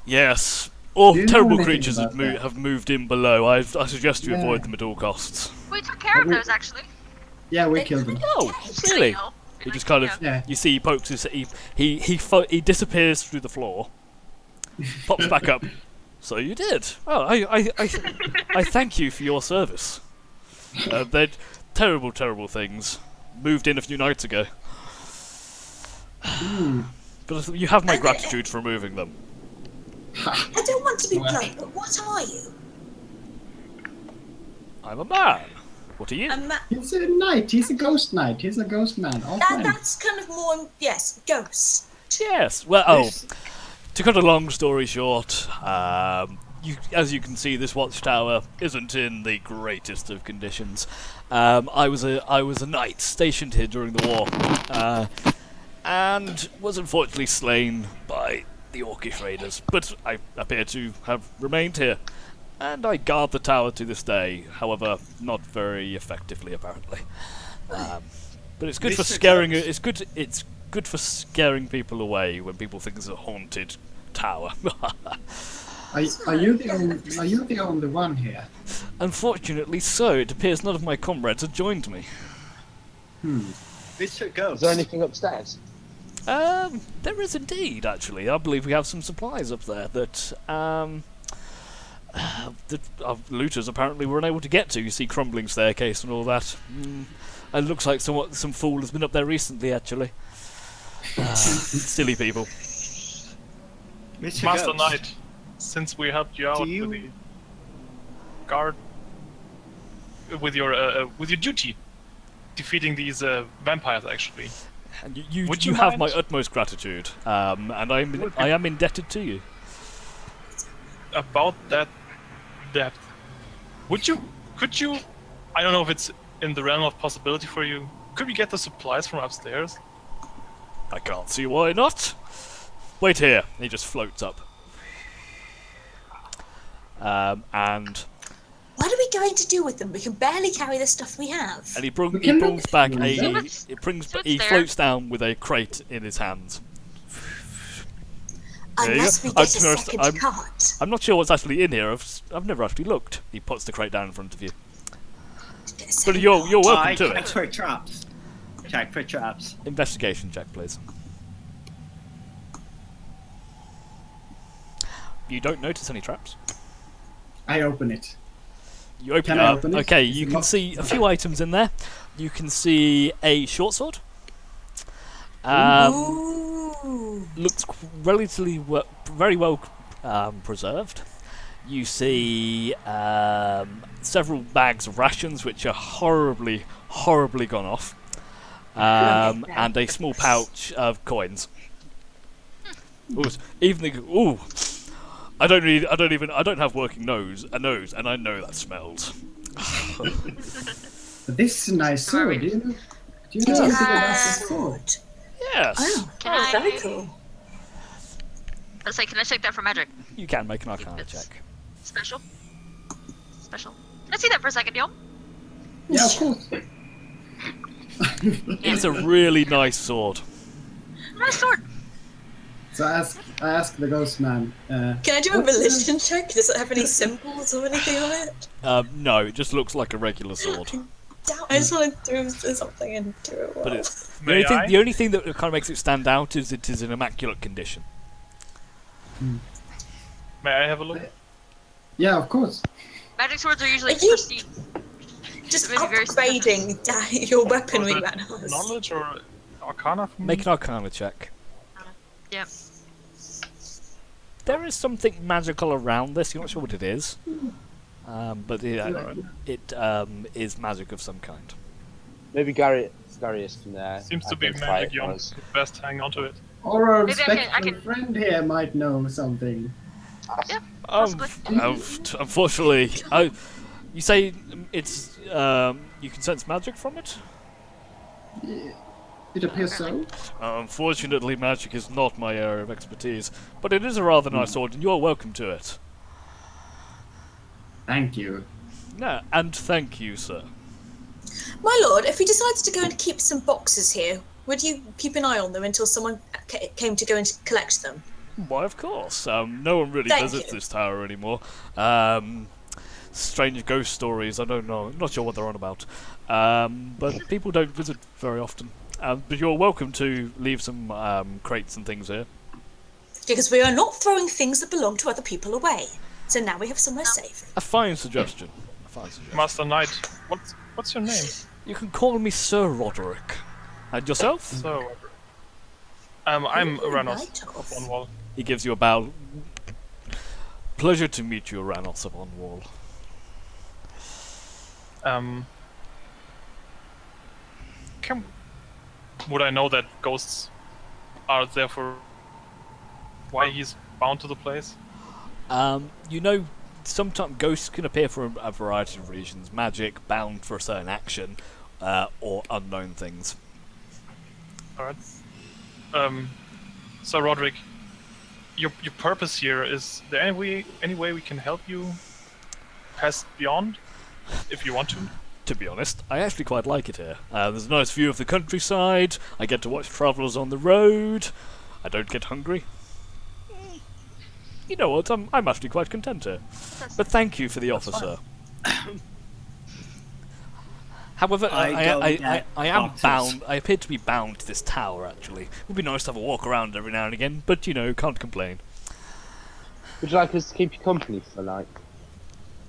Yes. Do you know Terrible anything creatures about that? have moved in below. I suggest you avoid them at all costs. We took care of those, actually. Yeah, we killed them. Oh, really? So, He just kind of, Yeah. you see, he pokes his, he disappears through the floor, pops back up. So you did. Oh, I thank you for your service. They're terrible, terrible things. Moved in a few nights ago. But you have my gratitude for removing them. I don't want to be blunt, but what are you? I'm a man. What are you? He's a knight. He's a ghost knight. He's a ghost man. All fine. That's kind of more, yes, ghost. Yes. Well, to cut a long story short, as you can see, this watchtower isn't in the greatest of conditions. I was a knight stationed here during the war, and was unfortunately slain by the Orcish raiders. But I appear to have remained here, and I guard the tower to this day. However, not very effectively, apparently. But it's good for scaring. It's good for scaring people away when people think it's a haunted tower. Are you the only one here? Unfortunately, so. It appears none of my comrades have joined me. Mr. Ghost. Is there anything upstairs? There is indeed, actually. I believe we have some supplies up there that our looters apparently were unable to get to. You see, crumbling staircase and all that. It looks like some fool has been up there recently, actually. Silly people. Mr. Master Ghost. Knight, since we helped you out with the guard, with your duty, defeating these vampires, actually. And you Would you have my mind- utmost gratitude, and I am indebted to you. About that depth, could you, I don't know if it's in the realm of possibility for you, could we get the supplies from upstairs? I can't see why not. Wait here. He just floats up. And What are we going to do with them? We can barely carry the stuff we have. And he can brings back look- a. So it's- He there. floats down with a crate in his hands. There you Unless go. we get a to be honest, second cart. I'm not sure what's actually in here. I've never actually looked. He puts the crate down in front of you. But you're welcome I to check it. for traps. Check for traps. Investigation check, please. You don't notice any traps. I open it. You open Can it I up. open it? Okay, Is you it can locked? see a few items in there. You can see a short sword. Looks relatively very well preserved. You see several bags of rations which are horribly gone off, and a small pouch of coins. Ooh, I don't have working a nose, and I know that smells. But this is a nice sword. Do you know anything about this sword? Yes, Oh, very cool. Let's say, can I check that for magic? you can make an Arcana It's- check. Special. Can I see that for a second, y'all? Yeah, of course. It's a really nice sword. Nice sword. So I ask the ghost man. Can I do a religion check? Does it have any symbols or anything on it? No, it just looks like a regular sword. I just want to throw something into it. But it's May I? the only thing that kind of makes it stand out is it is in immaculate condition. May I have a look? Yeah, of course. Magic swords are usually Are you- pristine. Just Maybe very upgrading your weaponry, Was that man. knowledge or Arcana for me? Make an Arcana check. Yeah. There is something magical around this. You're not sure what it is, but it is magic of some kind. Maybe Garius can. Seems to be identify magic. it for You us. best hang on to it. Or our Maybe I can- respectful friend here might know something. Possibly. Unfortunately, you say it's you can sense magic from it. It appears so. Unfortunately, magic is not my area of expertise, but it is a rather nice sword, and you're welcome to it. Thank you. No, and thank you, sir. My lord, if we decided to go and keep some boxes here, would you keep an eye on them until someone came to go and collect them? Why, of course. No one really Thank visits you. this tower anymore. Strange ghost stories, I don't know. I'm not sure what they're on about. But people don't visit very often. But you're welcome to leave some crates and things here. Because we are not throwing things that belong to other people away. So now we have somewhere safe. A fine suggestion. Master Knight, what's your name? You can call me Sir Roderick. And yourself? So, I'm Ranos Right of off. One Wall. He gives you a bow. Pleasure to meet you, Ranos of On Wall. Would I know that ghosts are there for why he's bound to the place? You know, sometimes ghosts can appear for a variety of reasons. Magic, bound for a certain action, or unknown things. Alright. So Roderick, your purpose here, is there any way we can help you pass beyond, if you want to? To be honest, I actually quite like it here. There's a nice view of the countryside, I get to watch travellers on the road, I don't get hungry. You know what, I'm actually quite content here. But thank you for the offer, sir. However, I am boxes. bound. I appear to be bound to this tower, actually. It would be nice to have a walk around every now and again, but, you know, can't complain. Would you like us to keep you company for the night?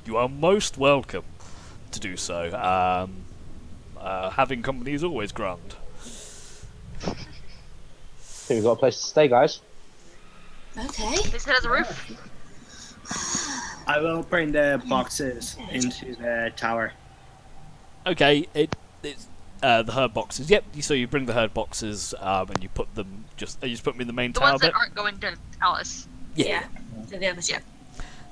You are most welcome to do so. Having company is always grand. I think we've got a place to stay, guys. Okay. At least it has a roof. I will bring the boxes into the tower. Okay, it's the herd boxes. Yep. So you bring the herd boxes, and you put them you just put them in the main The tower ones bit. that aren't going to Alice. Yeah. So the others, yeah.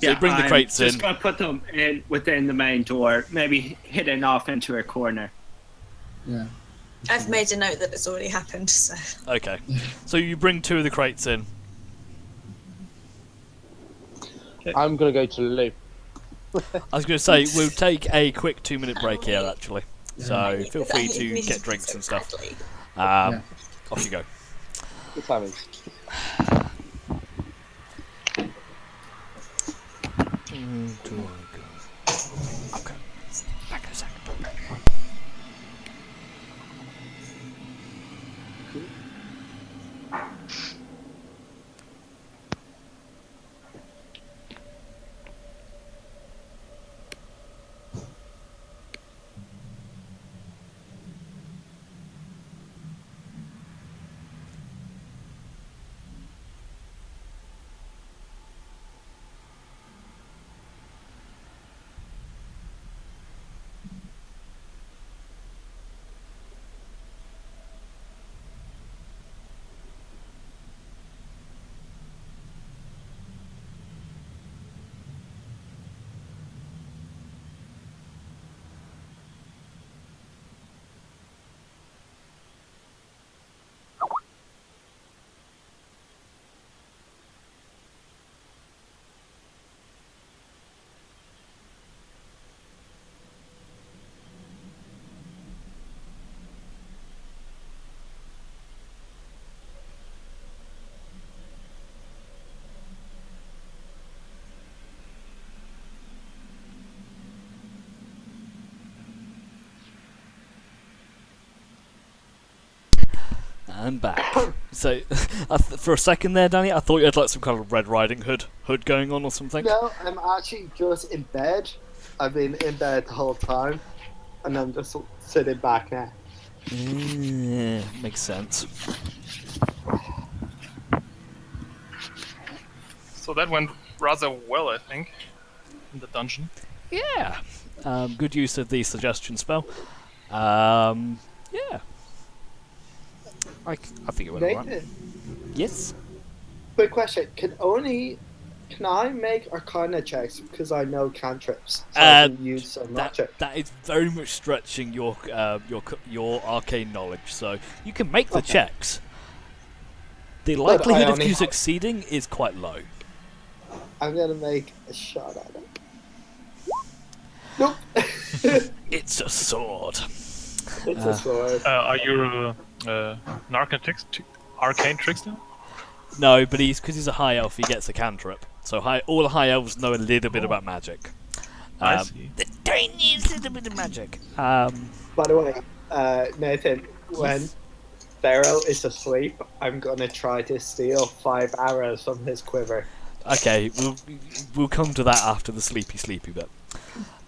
So you bring the crates I'm just in. gonna put them in within the main door, maybe hidden off into a corner. Yeah. I've made a note that it's already happened, so. Okay. So you bring 2 of the crates in. I'm gonna go to the loo. I was going to say, we'll take a quick 2-minute break here, actually. So feel free to get drinks and stuff. Off you go. Good timing. Okay. Back in a second. And back. So, for a second there, Danny, I thought you had like some kind of Red Riding Hood going on or something. No, I'm actually just in bed. I've been in bed the whole time, and I'm just sitting back now. Makes sense. So that went rather well, I think, in the dungeon. Yeah. Good use of the suggestion spell. Yeah. I think it went alright. Nathan, Yes. quick question: Can I make Arcana checks because I know cantrips? So I can use some magic. That is very much stretching your arcane knowledge. So you can make the checks. The likelihood of you succeeding is quite low. I'm gonna make a shot at it. Nope. It's a sword. It's a sword. Are you an arcane trickster? No, but because he's a high elf, he gets a cantrip. So all the high elves know a little bit about magic. I see. The tiniest little bit of magic. By the way, Nathan, when Pharaoh is asleep, I'm gonna try to steal 5 arrows from his quiver. Okay, we'll come to that after the sleepy bit.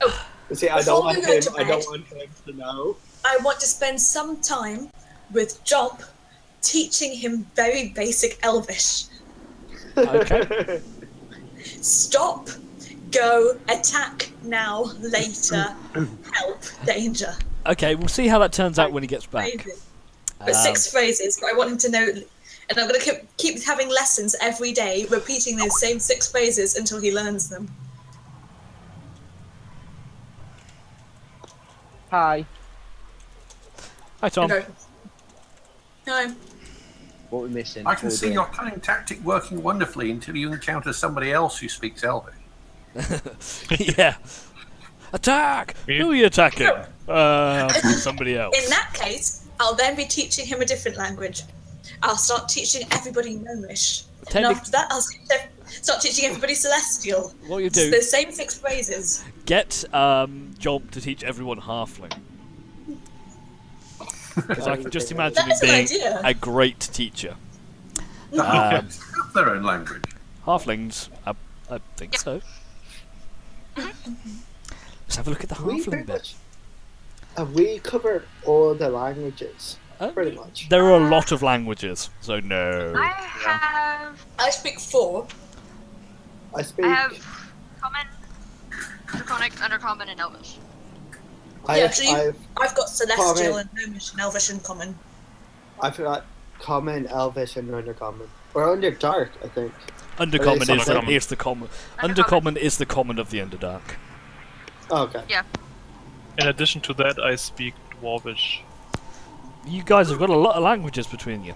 Oh, see, I don't want him to know. I want to spend some time with Jomp, teaching him very basic Elvish. Okay. Stop, go, attack, now, later, help, danger. Okay, we'll see how that turns out when he gets back. But 6 phrases, but I want him to know, and I'm going to keep having lessons every day, repeating those same 6 phrases until he learns them. Hi. Hi, Tom. Okay. No. What we're missing? I can see your cunning tactic working wonderfully until you encounter somebody else who speaks Elvish. Yeah. Attack! Who are you attacking? Somebody else. In that case, I'll then be teaching him a different language. I'll start teaching everybody Gnomish. And after that, I'll start teaching everybody Celestial. What you do? The same 6 phrases. Get Jomp to teach everyone Halfling. Because I can just imagine him being a great teacher. Have their own language. Halflings, I think so. Let's have a look at the halfling bit. Have we covered all the languages? Pretty much. There are a lot of languages, so no. I speak 4. I have Common, Draconic, Undercommon, and Elvish. I've got Celestial and Gnomish and Elvish and Common. I've got Common, Elvish, and Undercommon. Or Underdark, I think. Undercommon is the common. Undercommon is the common of the Underdark. Oh, okay. Yeah. In addition to that, I speak Dwarvish. You guys have got a lot of languages between you.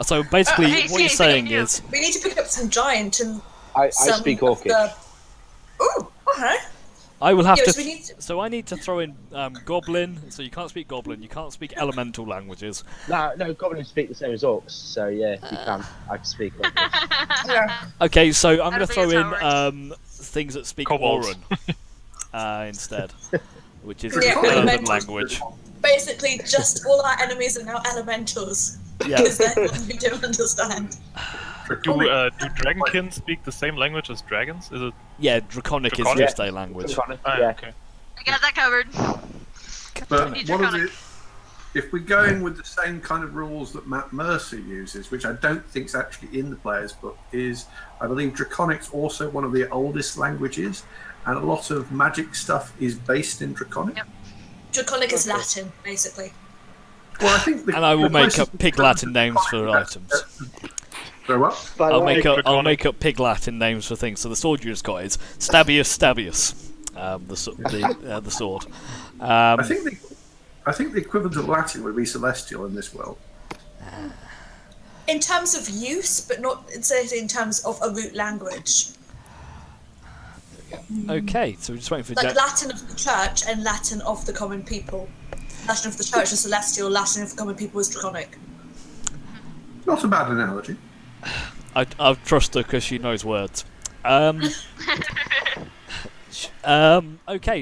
So basically, what you're saying is we need to pick up some giant and I speak Orcish. Ooh. Okay. I will have Yes, to. we need to- So I need to throw in Goblin. So you can't speak Goblin. You can't speak elemental languages. No, goblins speak the same as orcs, so yeah, you can. I can speak like this. Okay, so I'm going to think throw that's how it in things that speak Kobolds. Auran instead, which is Yeah, an Elven elementals. language. Basically, just all our enemies are now elementals. Yeah. Because they're the one we don't understand. Do dragonkin speak the same language as dragons? Is it? Yeah, Draconic is Draconic? just a language. Yeah. Okay. I got that covered. But Need one of draconic. if we're going with the same kind of rules that Matt Mercer uses, which I don't think is actually in the player's book, is I believe Draconic's also one of the oldest languages, and a lot of magic stuff is based in Draconic. Yep. Draconic is Latin, basically. Well, I think And I will the make closest up Pig Latin names for items. Very well. I'll make up Draconic. Pig Latin names for things. So the sword you just got is Stabius, the sword. I think the equivalent of Latin would be celestial in this world. In terms of use, but not in terms of a root language. Okay, so we're just waiting for Like Jack. Latin of the church and Latin of the common people. Latin of the church is celestial, Latin of the common people is Draconic. Not a bad analogy. I trust her because she knows words. Okay,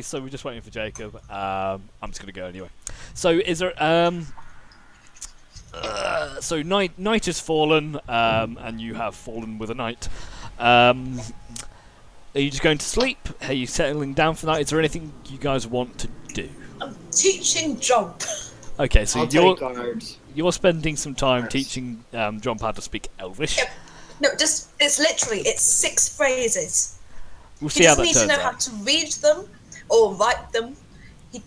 so we're just waiting for Jacob. I'm just gonna go anyway. So is there so night has fallen, and you have fallen with a night. Are you just going to sleep? Are you settling down for the night? Is there anything you guys want to do? I'm teaching Jump. Okay, so I'll take guards. you're spending some time Yes. teaching John how to speak Elvish. Yep. No, it's 6 phrases. We'll He see how doesn't that need to turns know how out. to read them or write them. He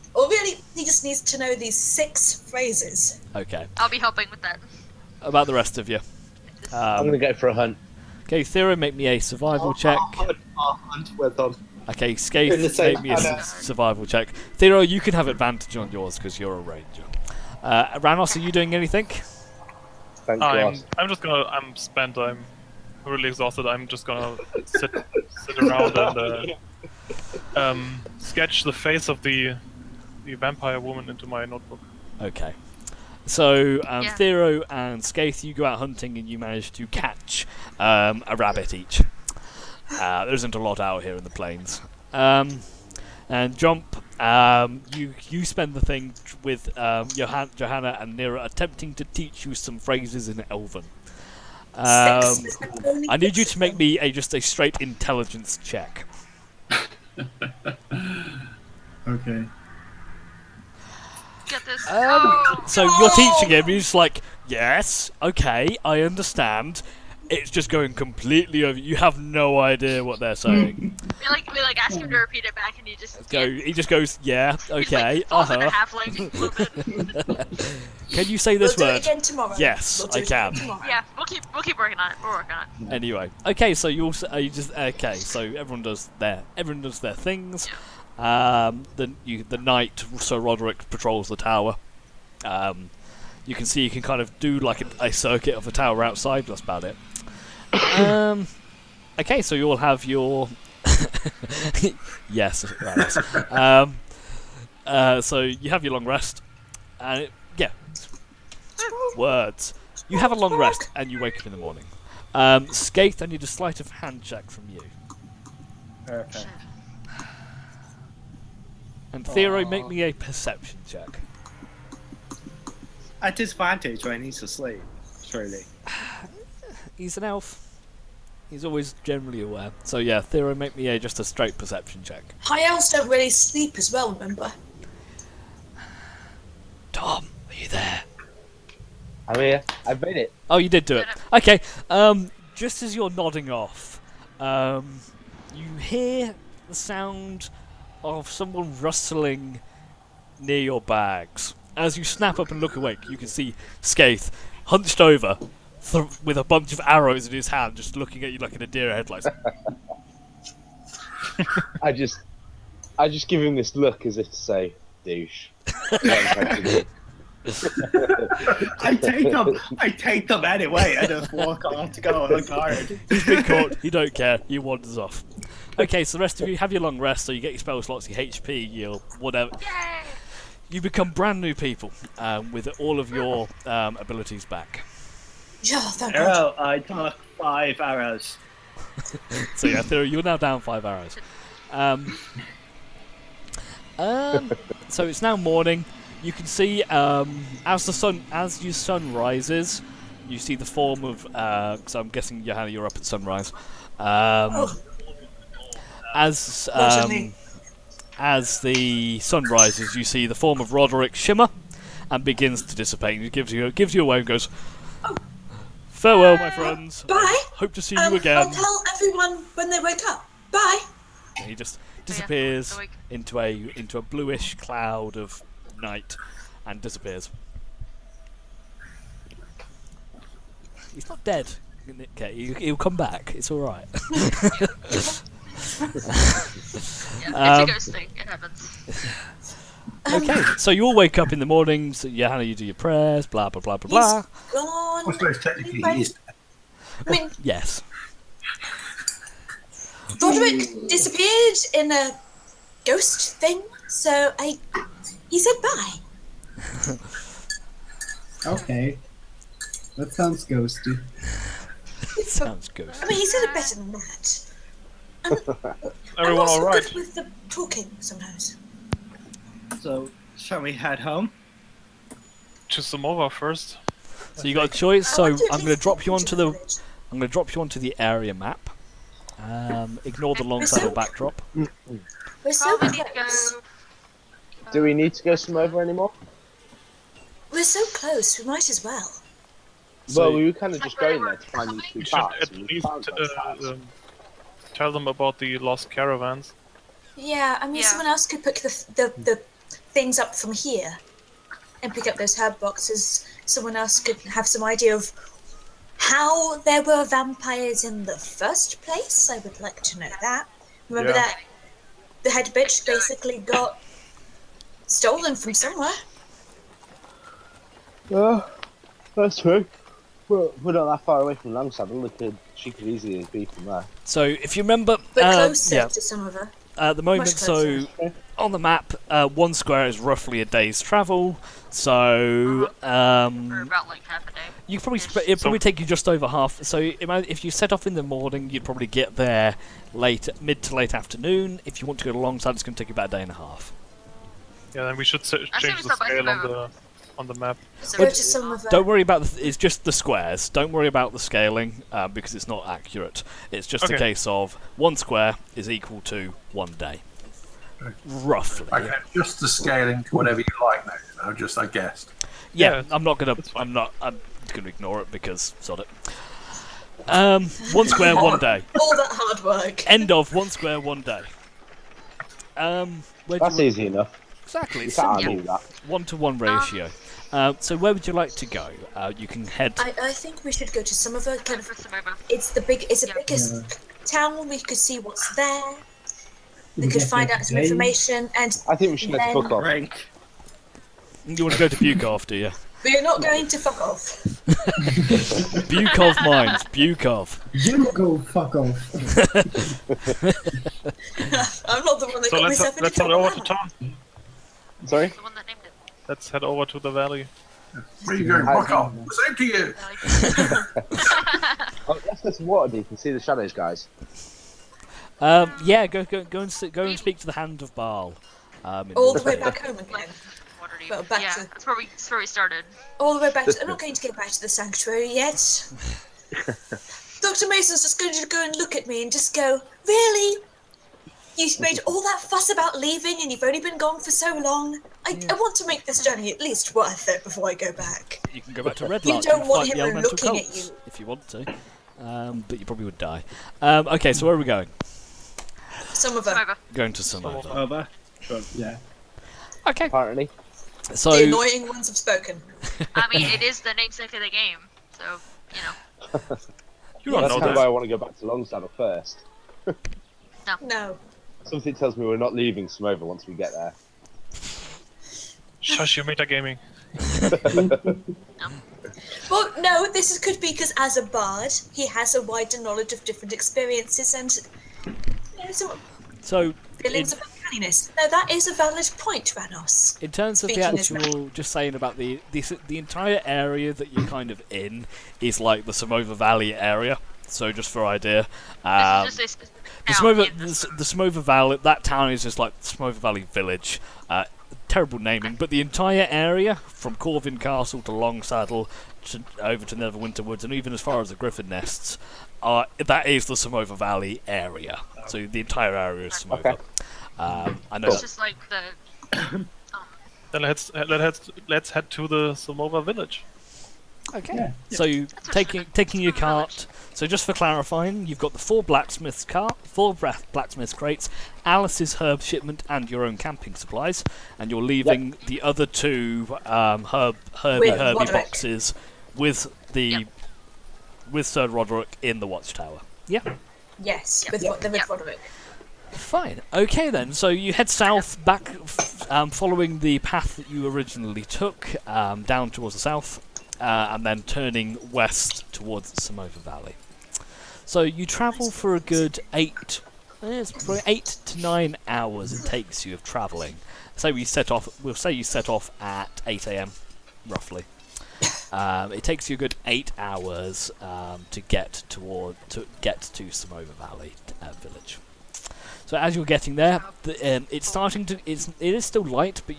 just needs to know these 6 phrases. Okay. I'll be helping with that. About the rest of you. I'm gonna go for a hunt. Okay, Thera, make me a survival check. Well done. Okay, In the Skaith, same make me a manner. survival check. Thera, you can have advantage on yours because you're a ranger. Ranos, are you doing anything? Thank God. I'm just gonna. I'm spent. I'm really exhausted. I'm just gonna sit around and sketch the face of the vampire woman into my notebook. Okay. So, Yeah. Thero and Skaith, you go out hunting and you manage to catch a rabbit each. There isn't a lot out here in the plains. And Jump, you spend the thing with Johanna and Nira attempting to teach you some phrases in Elven. 6. I need you to make me just a straight intelligence check. Okay. Get this. So you're teaching him, he's just like, yes, okay, I understand. It's just going completely over. You have no idea what they're saying. We ask him to repeat it back, and he just He just goes, yeah, He's okay, like, falls into halfling a little bit. Can you say this We'll do word? it again tomorrow. Yes, We'll do I it again can. tomorrow. Yeah, we'll keep working on it. We're working on it. Anyway, okay, so you also okay, so everyone does their things. The night Sir Roderick patrols the tower. You can see you can kind of do like a circuit of the tower outside. That's about it. Okay, so you all have your yes, right. So you have your long rest, and words. You have a long rest, and you wake up in the morning. Skaith, I need a sleight of hand check from you. Okay. And Thero, make me a perception check. At disadvantage when he's asleep, surely. He's an elf. He's always generally aware. So yeah, Thero, make me just a straight perception check. High elves don't really sleep as well, remember? Tom, are you there? I'm here. I've made it. Oh, you did do it. Okay. Just as you're nodding off, you hear the sound of someone rustling near your bags. As you snap up and look awake, you can see Skaith hunched over with a bunch of arrows in his hand, just looking at you like in a deer headlights. I just give him this look as if to say, douche. I take them anyway. I just walk on to go on guard. He's been caught. He don't care. He wanders off. Okay, so the rest of you have your long rest, so you get your spell slots, your HP, your whatever. Yay! You become brand new people with all of your abilities back. Yeah, thank God. Arrow, I took 5 arrows. So yeah, Theo, you're now down 5 arrows. So it's now morning. You can see as your sun rises, you see the form of. So I'm guessing Johanna, you're up at sunrise. As the sun rises, you see the form of Roderick shimmer and begins to dissipate. He gives you a wave and goes, "Farewell, my friends. Bye. Hope to see you again." I'll tell everyone when they wake up. Bye. And he just disappears into a bluish cloud of night and disappears. He's not dead. Okay, he'll come back. It's all right. It's a ghost thing. It happens. Okay, so you all wake up in the morning. So Johanna, you do your prayers. Blah blah blah blah blah. He's gone. I suppose technically he is. I mean, Yes. Roderick disappeared in a ghost thing, so he said bye. Okay. That sounds ghosty. It sounds ghosty. I mean, he said it better than that. I'm Everyone also alright? good with the talking sometimes. So, shall we head home? To Somova first. So you got a choice. So I want to at I'm going to least drop you walk onto into the. village. I'm going to drop you onto the area map. Ignore the long saddle backdrop. We're so Probably need to close. go. Do we need to go Somova anymore? We're so close. We might as well. So- Well, we were kind of just going there to find these two We should parts. at and we least found those parts. tell them about the lost caravans. Yeah, I mean, Yeah. someone else could pick the things up from here and pick up those herb boxes. Someone else could have some idea of how there were vampires in the first place. I would like to know that. Remember Yeah. that the head bitch basically got stolen from somewhere. That's true. We're not that far away from Langsaddle. She could easily be from there. So if you remember, But closer yeah, to some of her. at the moment, Much so closer. on the map, 1 square is roughly a day's travel. So For about like half a day. you could probably it'd probably take you just over half. So if you set off in the morning, you'd probably get there mid to late afternoon. If you want to go to Longside, it's going to take you about a day and a half. Yeah, then we should I change think the it's scale about on the map. So But go to some of her. Don't worry about it's just the squares. Don't worry about the scaling because it's not accurate. It's just a Okay. case of 1 square is equal to 1 day, roughly. Okay, just the scaling to whatever you like now. I guessed. Yeah, Yeah, I'm not gonna. that's fine. I'm gonna ignore it because sod it. 1 square, 1 day. All that hard work. End of 1 square, 1 day. Where do That's you, easy enough. exactly. You It's can't simple. argue that. 1-to-1 ratio. So where would you like to go? You can head. I think we should go to some of her kind of. For Somova. It's the Yeah. biggest town. We could see what's there. We We could get find there out some today. information, and I think we should let the book off. Rank. You want to go to Bukov, do you? we are not going to fuck off. Bukov Mines. Bukov. You go fuck off. I'm not the one that So got let's myself into head trouble. over am to I? town. Sorry? The one that named it. Let's head over to the valley. Where are you going? Fuck off. Same to you. Oh, let's go to Waterdeep and see the shadows, guys. Yeah, go and speak to the Hand of Baal. In All the way Waterdeep. back home again. Waterdeep. Well, back yeah, to- that's where we started. All the way back to. I'm not going to go back to the sanctuary yet. Dr. Mason's just going to go and look at me and just go, really? You've made all that fuss about leaving and you've only been gone for so long. I want to make this journey at least worth it before I go back. You can go back to Red You Larch don't and want fight the him elemental looking at cults you. if you want to, but you probably would die. Okay, so where are we going? Some of them. Somova. Going to Somova. Over. Yeah. Okay, Apparently. so The annoying ones have spoken. I mean, it is the namesake of the game, so you know. You don't That's know kind of why I that. want to go back to Longsaddle first. No. Something tells me we're not leaving Somova once we get there. Shush, you're metagaming. Well, no, could be because as a bard, he has a wider knowledge of different experiences and some So, feelings of uncanniness. No, that is a valid point, Ranos. in terms of the Speaking as actual, just saying about the entire area that you're kind of in is like the Somova Valley area. So just for idea, This is just a specific the town Somova, in this the Somova Valley, that town is just like the Somova Valley Village. Terrible naming, but the entire area from Corvin Castle to Longsaddle over to Neverwinter Woods and even as far as the Griffin Nests, that is the Somova Valley area. So the entire area is Somova. Okay. I know. It's just like the. Then let's head to the Somova village. Okay. Yeah. So taking your cart. So just for clarifying, you've got the 4 blacksmiths blacksmiths crates, Alice's herb shipment, and your own camping supplies, and you're leaving the other 2 Herbie Roderick. boxes with Sir Roderick in the watchtower. Yeah. Yes, with Roderick. Fine. Okay then. So you head south, back, following the path that you originally took, down towards the south, and then turning west towards the Somova Valley. So you travel for a good 8 to 9 hours. It takes you of travelling. We'll say you set off at 8 a.m. roughly. It takes you a good 8 hours to get to Somova Valley village. So as you're getting there, it is still light, but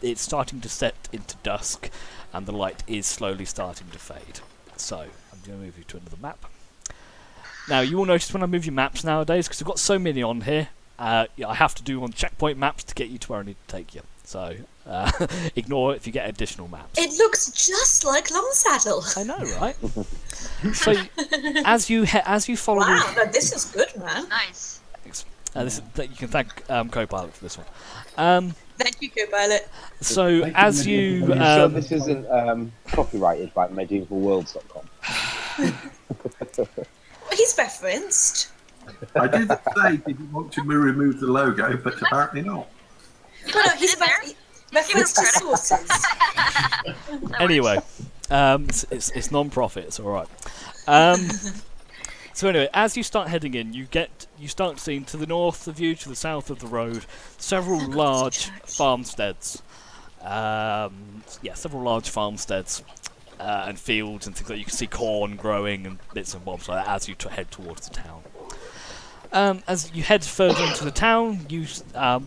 it's starting to set into dusk, and the light is slowly starting to fade. So I'm going to move you to another map. Now you will notice when I move your maps nowadays, because I've got so many on here, I have to do on checkpoint maps to get you to where I need to take you. So ignore it if you get additional maps. It looks just like Longsaddle. I know, right? So as you follow. Wow, no, this is good, man. Nice. You can thank Copilot for this one. Thank you, Copilot. So Thank you, as you, Are you sure this isn't copyrighted by medievalworlds.com? He's referenced. I did say, did you want to remove the logo, but apparently not. No, he's referenced to sources. anyway, it's non-profit. It's all right. So anyway, as you start heading in, you start seeing to the north of you, to the south of the road, several large farmsteads. Several large farmsteads and fields and things like you can see corn growing and bits and bobs like that as you head towards the town. As you head further into the town,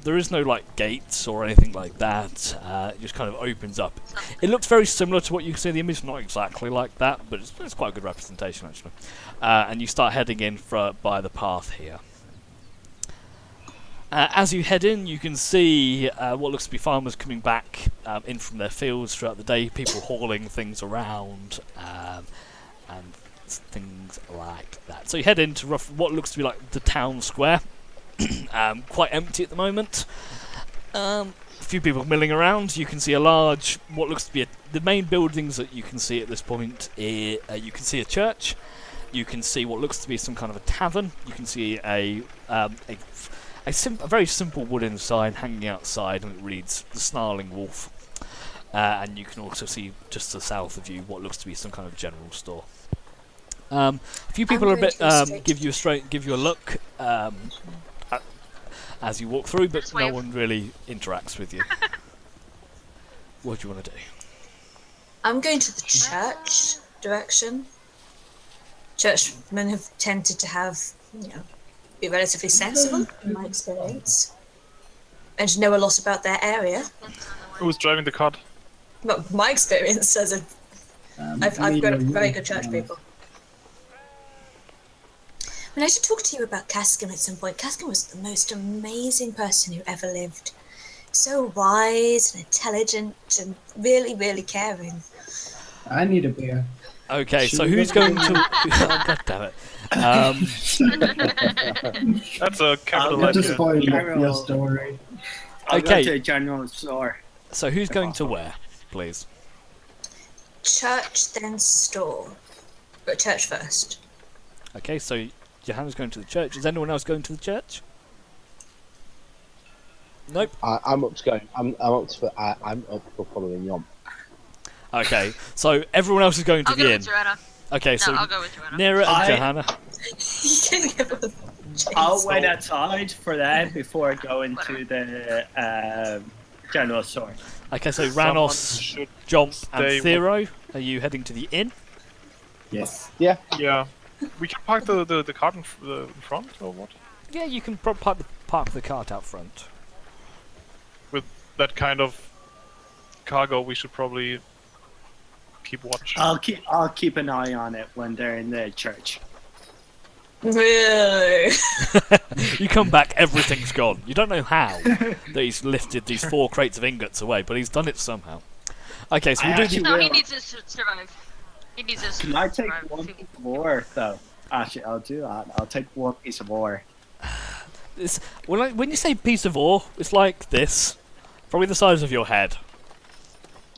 there is no like gates or anything like that. It just kind of opens up. It looks very similar to what you can see in the image, not exactly like that, but it's quite a good representation actually. And you start heading in by the path here. As you head in, you can see what looks to be farmers coming back in from their fields throughout the day, people hauling things around, and things like that. So you head into what looks to be like the town square, quite empty at the moment. A few people milling around. You can see a large, what looks to be the main buildings that you can see at this point. You can see a church. You can see what looks to be some kind of a tavern. You can see a very simple wooden sign hanging outside, and it reads "The Snarling Wolf." And you can also see just to the south of you what looks to be some kind of general store. A few people are a bit give you a look as you walk through, but no one really interacts with you. What do you want to do? I'm going to the church direction. Churchmen have tended to be relatively sensible, in my experience, and know a lot about their area. Who's driving the cart? Well, my experience says I've got very good church people. I should talk to you about Cascum at some point. Cascum was the most amazing person who ever lived. So wise and intelligent and really, really caring. I need a beer. Okay, so who's going to... Oh, God damn it. That's a capital Not to idea. spoil General. your story. I'll Okay. go to a general store. So who's going to where, please? Church, then store. But church first. Okay, so Johanna's going to the church. Is anyone else going to the church? Nope. I'm up for following you on. Okay, so everyone else is going to I'll the go inn. with Joanna. Okay, so I'll go with Joanna. Nira and Johanna. I'll wait outside for them before going to the general store. Okay, so Someone Ranos, should Jomp, and stay Thero, are you heading to the inn? Yes. Yeah. Yeah. We can park the cart in front, or what? Yeah, you can park the cart out front. With that kind of cargo, we should probably keep watch. I'll keep an eye on it when they're in the church. Really? You come back, everything's gone. You don't know how that he's lifted these 4 crates of ingots away, but he's done it somehow. Okay, so I we do actually the... No, he will. needs to survive. He needs to Can I take survive. one piece of ore, though? Actually, I'll do that. I'll take one piece of ore. When you say piece of ore, it's like this. Probably the size of your head.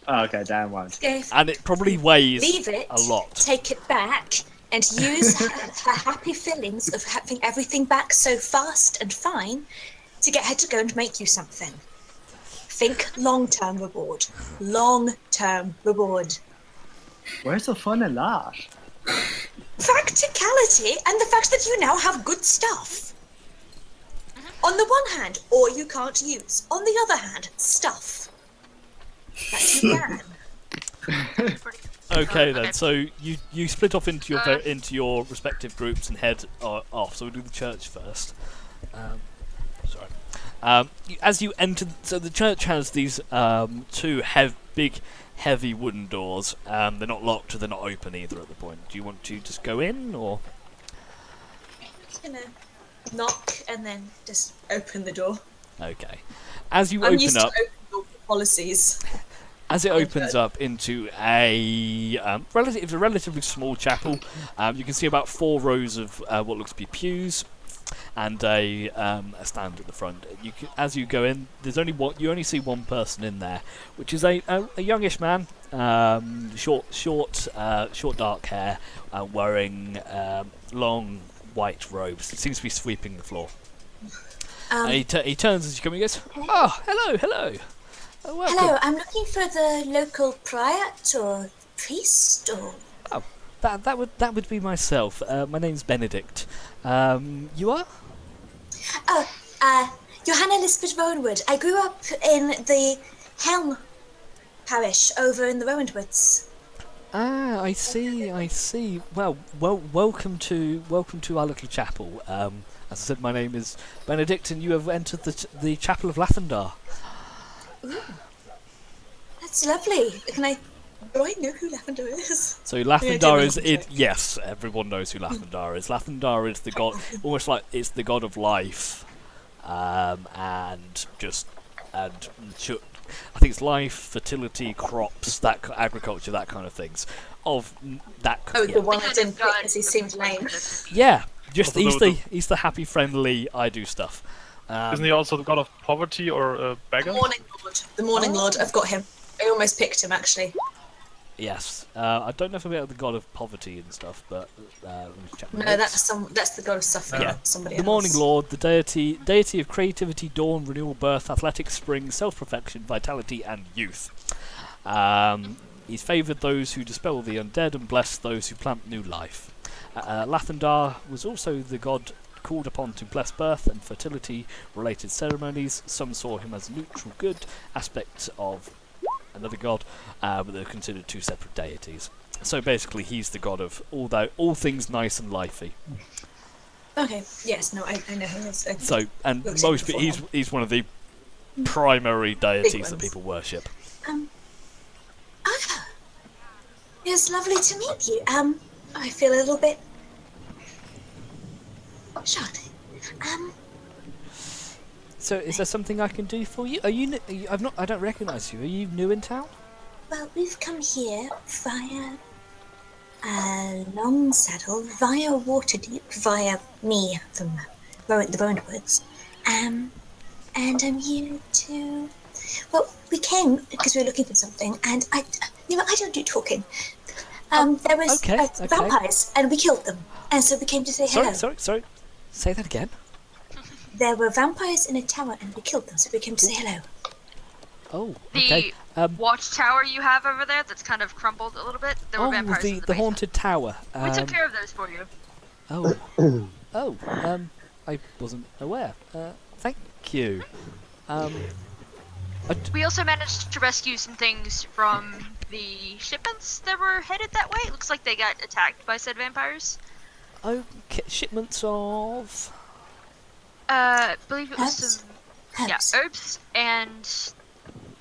Oh, okay, damn one. And it probably weighs Leave it, a lot. take it back, and use her happy feelings of having everything back so fast and fine to get her to go and make you something. Think long-term reward. Long-term reward. Where's the fun in that? Practicality and the fact that you now have good stuff. On the one hand, or you can't use. On the other hand, stuff. That you can. Okay then, so you split off into your respective groups and head off. So we'll do the church first. As you enter, so the church has these 2 big, heavy wooden doors. They're not locked, they're not open either at the point. Do you want to just go in, or? Just gonna knock and then just open the door. Okay. As you I'm open used up, to open door policies. as it opens up into a relatively small chapel, you can see about 4 rows of what looks to be pews, and a stand at the front. As you go in, there's only one. You only see one person in there, which is a youngish man, short dark hair, wearing long white robes. It seems to be sweeping the floor. He turns as you come and he goes, "Oh, hello. Welcome." Hello, I'm looking for the local prior or priest or... Oh, that would be myself. My name's Benedict. You are? Oh, Johanna Lisbeth Rowanwood. I grew up in the Helm parish over in the Rowanwoods. Ah, I see. Well, welcome to our little chapel. As I said, my name is Benedict, and you have entered the chapel of Lathendar. Ooh, that's lovely. Do I know who Lavender is? So Lathendar is it? Yes, everyone knows who Lathendar is. Lathendar is the god, almost like it's the god of life, I think it's life, fertility, crops, agriculture, that kind of things. The one I didn't pick because he seemed lame. Yeah, just he's the happy, friendly, I do stuff. Isn't he also the god of poverty or beggar? The Morning Lord. I've got him. I almost picked him actually. Yes, I don't know if I'm about the god of poverty and stuff, but let me check. No, that's the god of suffering. Yeah, Somebody the else. Morning Lord, the deity of creativity, dawn, renewal, birth, athletics, spring, self-perfection, vitality, and youth. He's favoured those who dispel the undead and blessed those who plant new life. Lathendar was also the god called upon to bless birth and fertility-related ceremonies. Some saw him as a neutral good aspect of another god, but they're considered 2 separate deities. So basically, he's the god of all things nice and lifey. Okay. Yes. No. I know who he is. So, and he's one of the primary deities that people worship. It's lovely to meet you. I feel a little bit shocked. So, is there something I can do for you? I don't recognise you. Are you new in town? Well, we've come here via Long Saddle, via Waterdeep, via me from the Rowanwoods. And I'm here to... Well, we came because we were looking for something, and I don't do talking. There was vampires, and we killed them, and so we came to say hello. Sorry. Say that again. There were vampires in a tower, and we killed them, so we came to say hello. Oh, The okay. watchtower you have over there that's kind of crumbled a little bit. There were vampires in the the haunted tower. We took care of those for you. I wasn't aware. Thank you. We also managed to rescue some things from the shipments that were headed that way. It looks like they got attacked by said vampires. Okay, shipments of... I believe it was Herbs? some... Yeah, Herbs. herbs, and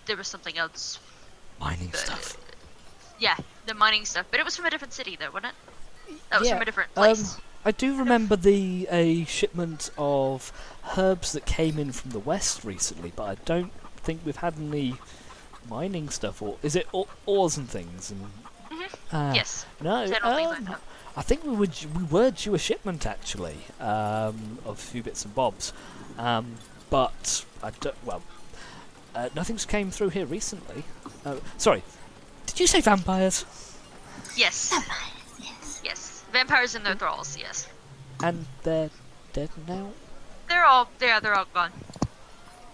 there was something else. mining stuff. Yeah, the mining stuff. But it was from a different city, though, wasn't it? That was Yeah, from a different place. I do remember a shipment of herbs that came in from the west recently, but I don't think we've had any mining stuff. Or is it ores and things? And Yes. no. Generally like that. I think we were due a shipment actually of a few bits and bobs, but I don't. Well, nothing's came through here recently. Sorry, did you say vampires? Yes. Yes. Vampires and their thralls, yes. And they're dead now? They're all gone.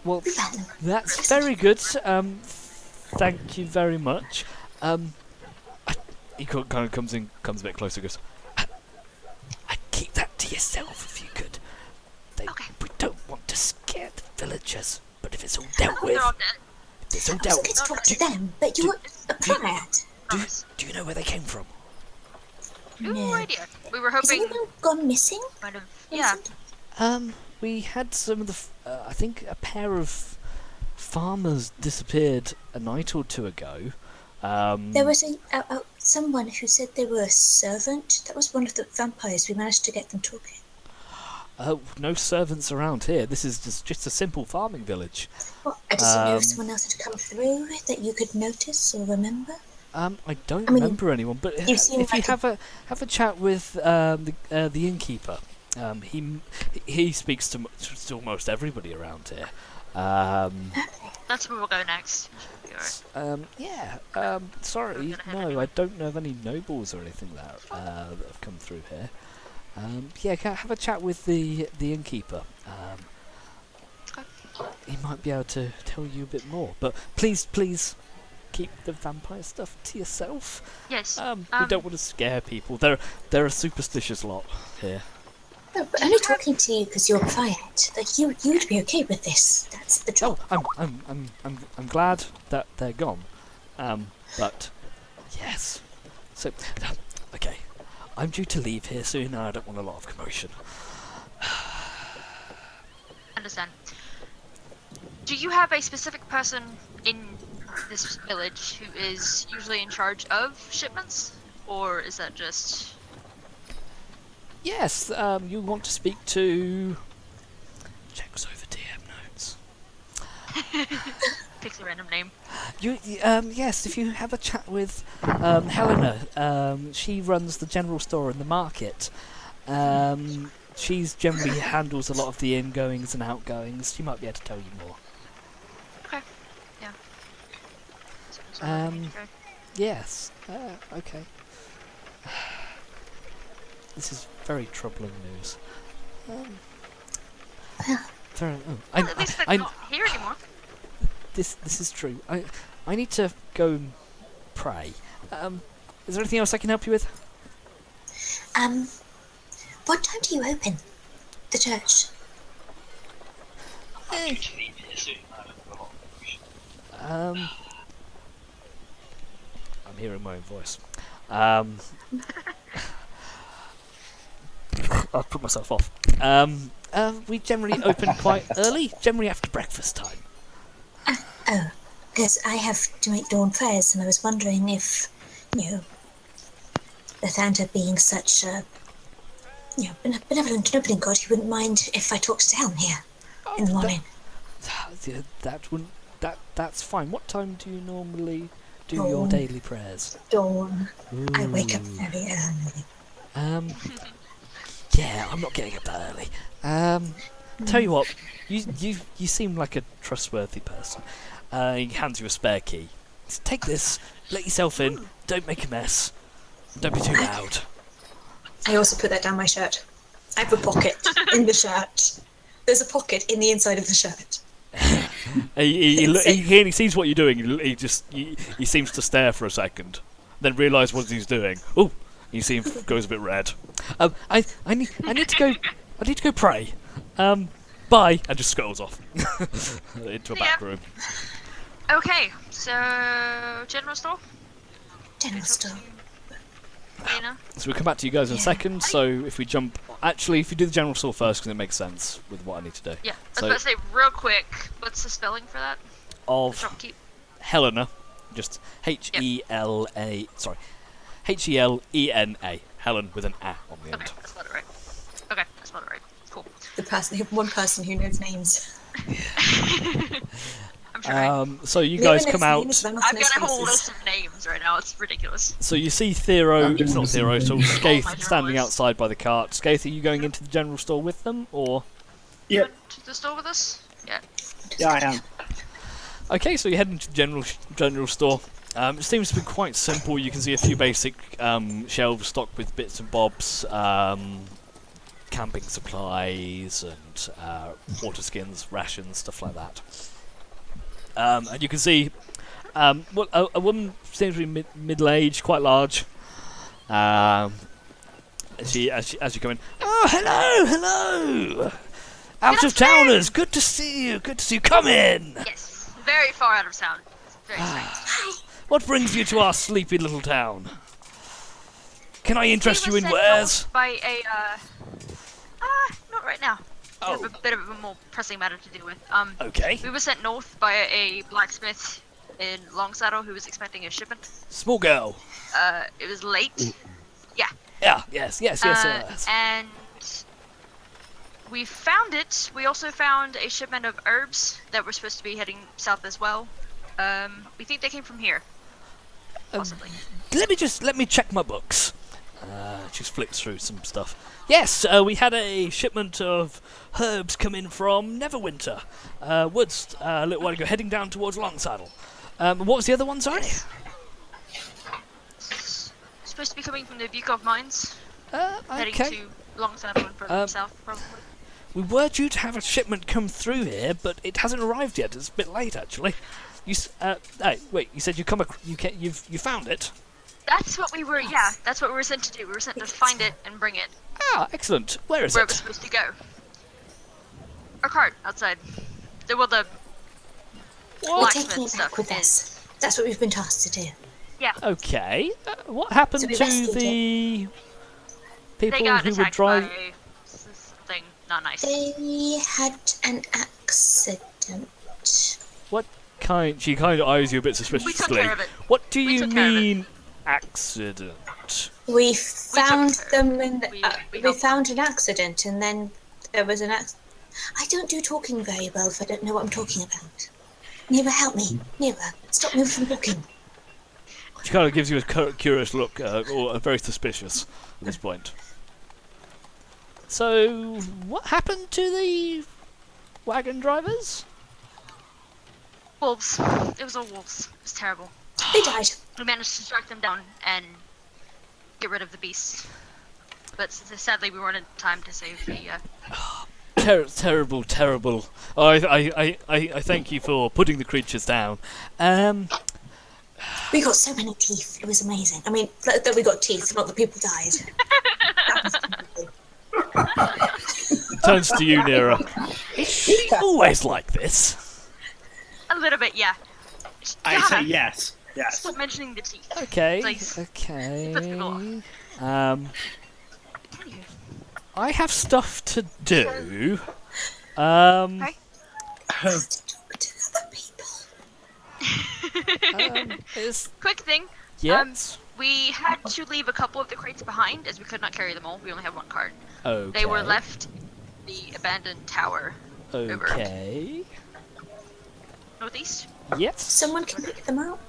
Well, that's very good. Thank you very much. He kind of comes a bit closer and goes, I'd keep that to yourself if you could. We don't want to scare the villagers, but if it's all dealt with... They're all dead. If it's all I was dealt going with... to talk to them, but you're a prior. Do you know where they came from? No idea. We were Has hoping... anyone gone missing? Might have... Yeah. We had some of the... I think a pair of farmers disappeared a night or two ago. There was someone who said they were a servant. That was one of the vampires. We managed to get them talking. Oh, no servants around here. This is just a simple farming village. Well, I just didn't know if someone else had come through that you could notice or remember. I don't remember anyone, but if you have a chat with the innkeeper, he speaks to almost everybody around here. That's where we'll go next. Sorry, no, I don't know of any nobles or anything that have come through here. Can I have a chat with the innkeeper? He might be able to tell you a bit more, but please keep the vampire stuff to yourself. Yes. We don't want to scare people. They're a superstitious lot here. No, but only talking to you because you're quiet. Like you'd be okay with this. That's the job. I'm glad that they're gone. But yes. So okay. I'm due to leave here soon and I don't want a lot of commotion. Understand. Do you have a specific person in this village who is usually in charge of shipments? Or is that just... Yes, you want to speak to... Checks over DM notes. Picks a random name. Yes, if you have a chat with Helena, she runs the general store in the market. She's generally handles a lot of the ingoings and outgoings. She might be able to tell you more. Okay. Yeah. Yes. Okay. This is very troubling news. At least they're not here anymore. This is true. I need to go and pray. Is there anything else I can help you with? What time do you open the church? I'm hearing my own voice. I'll put myself off. We generally open quite early, generally after breakfast time. Oh, because I have to make dawn prayers, and I was wondering if, Lathander being such a, benevolent, nobling god, he wouldn't mind if I talked down here in the morning. That's fine. What time do you normally do your daily prayers? Dawn. Ooh. I wake up very early. Yeah, I'm not getting up that early. Tell you what, you seem like a trustworthy person. He hands you a spare key. So take this, let yourself in, don't make a mess, don't be too loud. I also put that down my shirt. I have a pocket in the shirt. There's a pocket in the inside of the shirt. he sees what you're doing. He seems to stare for a second, then realise what he's doing. Oh, you see him goes a bit red. I need to go pray. Bye, and just scuttles off into a back room. Okay, so general store. General store. So we'll come back to you guys in a second. So if we jump, actually, if you do the general store first, because it makes sense with what I need to do. Yeah, So I was about to say real quick. What's the spelling for that? of Shopkeep. Helena, just H-E-L-A. Sorry, H-E-L-E-N-A. Helen with an A on the Okay, end. I spelled it right. Okay, I spelled it right. Cool. One person who knows names. I'm trying. So you guys come out. I've got a whole list of names right now. It's ridiculous. So you see Thero, I'm it's not just Thero, so thinking. Skaith Oh, my standing journalist. outside by the cart. Skaith, are you going into the general store with them, or? Yep. To the store with us? Yeah. Yeah, I am. Okay, so you head into the general store. It seems to be quite simple. You can see a few basic shelves stocked with bits and bobs, camping supplies and water skins, rations, stuff like that. And you can see a woman seems to be middle-aged, quite large. As you come in, oh hello, out of towners, good to see you. Come in. Yes. Very far out of town. Very strange. What brings you to our sleepy little town? Can I interest We you were in sent wares? north by a not right now. We have Oh, a bit of a more pressing matter to deal with. okay. We were sent north by a blacksmith in Longsaddle who was expecting a shipment. Small girl. It was late. Yeah. Yes. And we found it. We also found a shipment of herbs that were supposed to be heading south as well. We think they came from here. Possibly. Let me check my books. Just flips through some stuff. Yes, we had a shipment of herbs come in from Neverwinter Woods a little while ago, heading down towards Longsaddle. What was the other one, sorry? Supposed to be coming from the Bukov mines, heading Okay. to Longsaddle and further south, probably. We were due to have a shipment come through here, but it hasn't arrived yet. It's a bit late, actually. Hey, wait. You said you found it? That's what we were. Yeah, that's what we were sent to do. We were sent to find it and bring it Ah, excellent. Where is where it was it? supposed to go. Our cart outside. The We're blacksmith taking it stuff back with is. us. That's what we've been tasked to do. Okay. What happened So we to rescued the They people got who were attacked driving? by something not nice. They had an accident. She kind of eyes you a bit We took suspiciously. care of it. What do We you took care of it. mean, accident? We found care of them in the, We we helped found an accident, and then there was an accident. I don't do talking very well if I don't know what I'm talking about. Neva, help me. Neva, stop me from talking. She kind of gives you a curious look, or very suspicious at this point. So, what happened to the wagon drivers? Wolves. It was all wolves. It was terrible. They died. We managed to strike them down and get rid of the beast. But sadly, we weren't in time to save the. Terrible. Oh, I thank you for putting the creatures down. We got so many teeth. It was amazing. I mean, that we got teeth, not that people died. That was amazing. Turns to you, Nera. Is she always like this? A little bit, yeah. I say yes. Yes. Stop mentioning the teeth. Okay. Please. Okay. Puts people off. I have stuff to do. Okay. Talk to other people. Quick thing. Yes. We had to leave a couple of the crates behind as we could not carry them all. We only have one cart. Okay. They were left in the abandoned tower Okay. northeast. Yes. Someone can pick them up.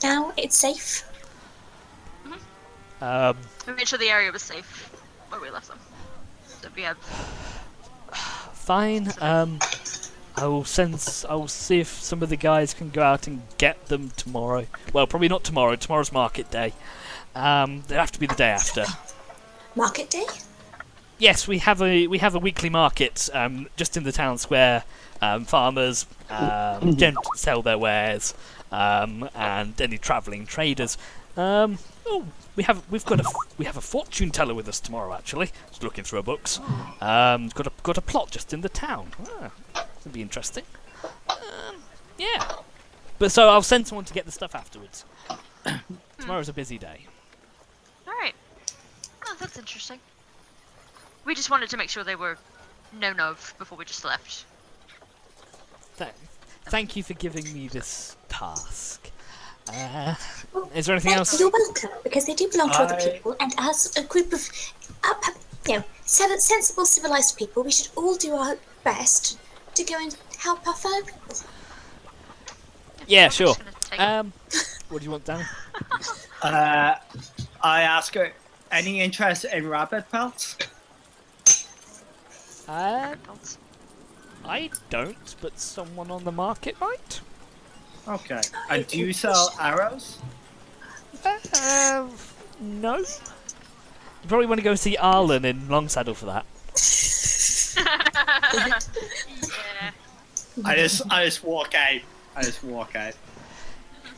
Now it's safe. We made sure the area was safe where we left them. So we have. Fine. I will see if some of the guys can go out and get them tomorrow. Well, probably not tomorrow. Tomorrow's market day. They have to be the day after. Market day? yes, we have a weekly market just in the town square. Farmers sell their wares, and any travelling traders. We have a fortune teller with us tomorrow. Actually, just looking through our books. Got a plot just in the town. It'll be interesting. Yeah, but so I'll send someone to get the stuff afterwards. Tomorrow's a busy day. All right. Oh, that's interesting. We just wanted to make sure they were known of before we just left. Thank you for giving me this task. Is there anything else? You're welcome, because they do belong to other people, and as a group of, sensible, civilized people, we should all do our best to go and help our fellow people. Yeah, sure. What do you want, Danny? I ask her, any interest in rabbit pelts? I don't, but someone on the market might. Okay. And do you sell arrows? No. You probably want to go see Arlen in Longsaddle for that. Yeah. I just walk out.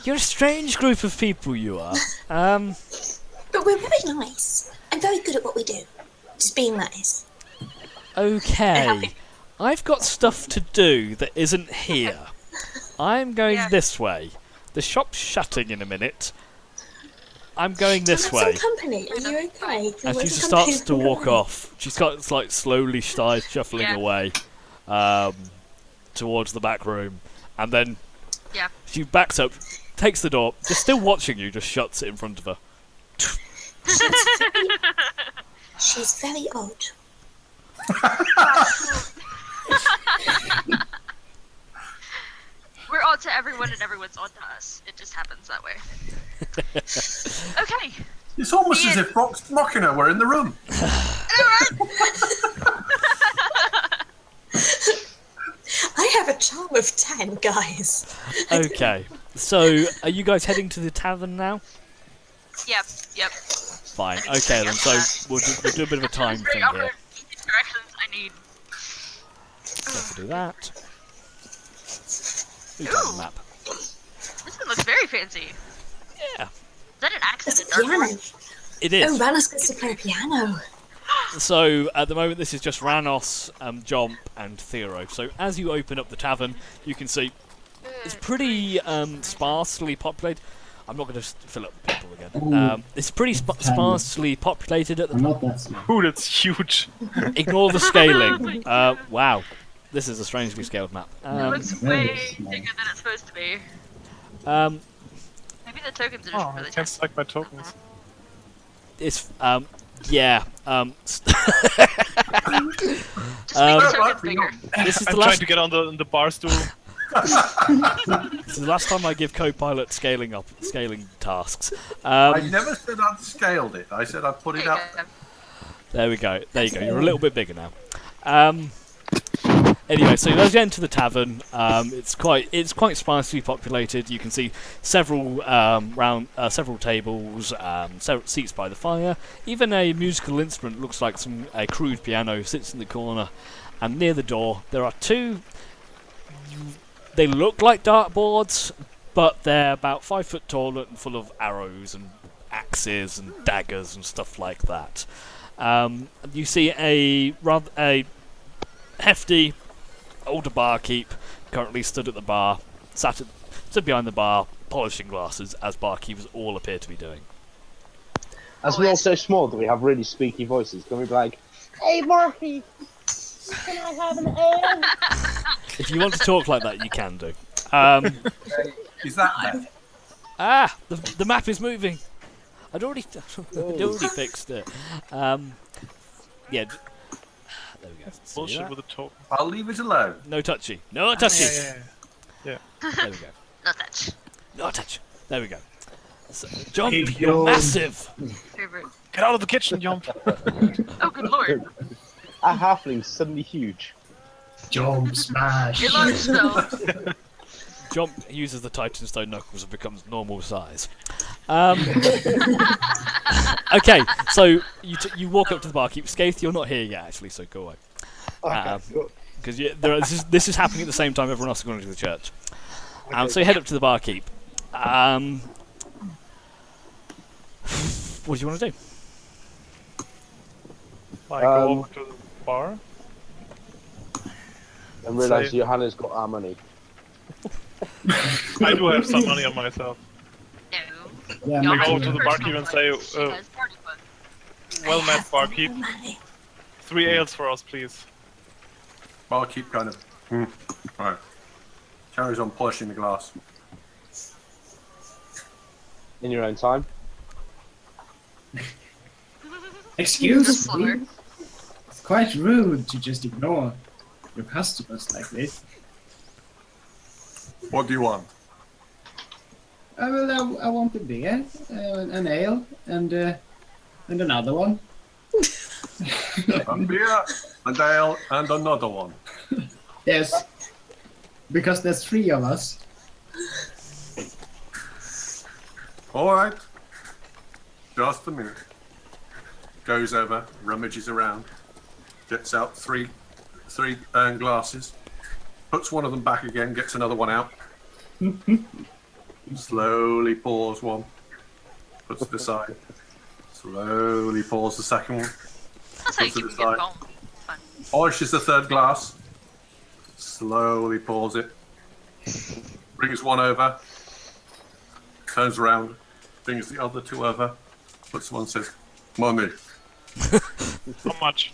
You're a strange group of people, you are. But we're very nice and very good at what we do. Just being nice. Okay. I've got stuff to do that isn't here. I'm going this way. The shop's shutting in a minute. I'm going this way. Some company. Are you okay? And she just starts to walk off. She starts like slowly shuffling away towards the back room, and then she backs up, takes the door, just still watching you, just shuts it in front of her. She's very odd. We're odd to everyone and everyone's odd to us. It just happens that way. Okay. It's almost as if Vox Machina were in the room. I have a charm of 10, guys. Okay. So, are you guys heading to the tavern now? Yep. Fine. Okay then. So we'll do a bit of a time thing here. Directions I need. Let's do that. Who's on the map? This one looks very fancy. Yeah. Is that an accent? It's a piano. It is. Oh, Ranos gets to play piano. So at the moment this is just Ranos, Jomp and Thero. So as you open up the tavern, you can see it's pretty sparsely populated. I'm not going to fill up people again. It's pretty sparsely populated at the I'm not that smart. Ooh, that's huge. Ignore the scaling. Wow. This is a strangely scaled map. It looks way bigger than it's supposed to be. Maybe the tokens are just Oh, I really can't select my tokens. It's yeah. Just make the tokens bigger. This is I'm the trying last. to get on the bar stool. This is the last time I give co-pilot scaling tasks. I never said I'd scaled it. I said I'd put it up. There we go. There you go. You're a little bit bigger now. Anyway, so as you enter the tavern, it's quite sparsely populated. You can see several several tables, several seats by the fire. Even a musical instrument looks like a crude piano sits in the corner. And near the door, there are two. They look like dartboards, but they're about 5 foot tall and full of arrows and axes and daggers and stuff like that. You see a rather hefty older barkeep currently stood at the bar, stood behind the bar, polishing glasses, as barkeepers all appear to be doing. As we're all so small that we have really squeaky voices, can we be like, "Hey, Murphy, can I have an ale?" If you want to talk like that, you can do. Is that there? The map is moving. I'd already fixed it. Yeah. There we go. See Bullshit that? with a token. I'll leave it alone. No touchy. No touchy. Yeah. There we go. Not that. No touch. There we go. So, Jump, Hey, you're John. massive. Favorite. Get out of the kitchen, Jump. Oh, good lord. Our halfling's suddenly huge. Jump smash. You're large though. Jump uses the Titan Stone knuckles and becomes normal size. Okay, so you walk up to the barkeep. Skaith, you're not here yet, actually, so go away. Okay, cool. Because this is happening at the same time everyone else is going to the church. So you head up to the barkeep. What do you want to do? I go over to the bar. And realise Johanna's got our money. I do have some money on myself. No. Yeah, I me go too. to the barkeep and say, She has party fun. well met, barkeep. 3 ales for us, please. Barkeep kind of. Right. Carries on polishing the glass. In your own time. Excuse Slower. me. It's quite rude to just ignore your customers like this. What do you want? I want a beer, an ale, and another one. A beer, an ale, and another one. Yes, because there's 3 of us. All right. Just a minute. Goes over, rummages around, gets out three glasses, puts one of them back again, gets another one out. Slowly pours one, puts it aside. Slowly pours the second one. That's how you Puts it keep aside. it going. Fun. Polishes the third glass. Slowly pours it. Brings one over. Turns around. Brings the other 2 over. Puts one and says, "Money." How much?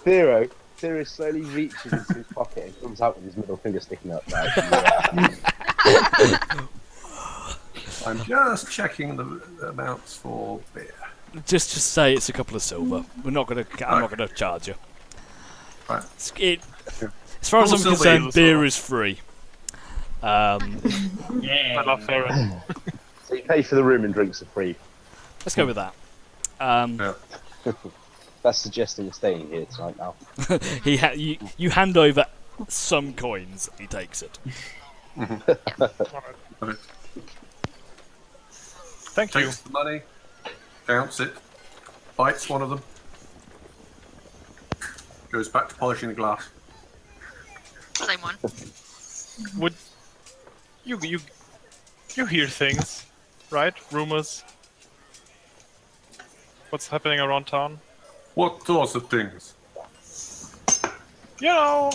Theo slowly reaches into his pocket and comes out with his middle finger sticking up. Like, I'm just checking the amounts for beer. Just say it's a couple of silver. I'm not gonna charge you. Right. As far as I'm Silver concerned, eels, beer silver. is free. I love Farron. So you pay for the room and drinks are free. Let's go with that. Yeah. That's suggesting we're staying here tonight now. You hand over some coins. He takes it. Right. Thank you. Takes the money, counts it, bites one of them, goes back to polishing the glass. Same one. Would you hear things, right? Rumors. What's happening around town? What sorts of things? You know,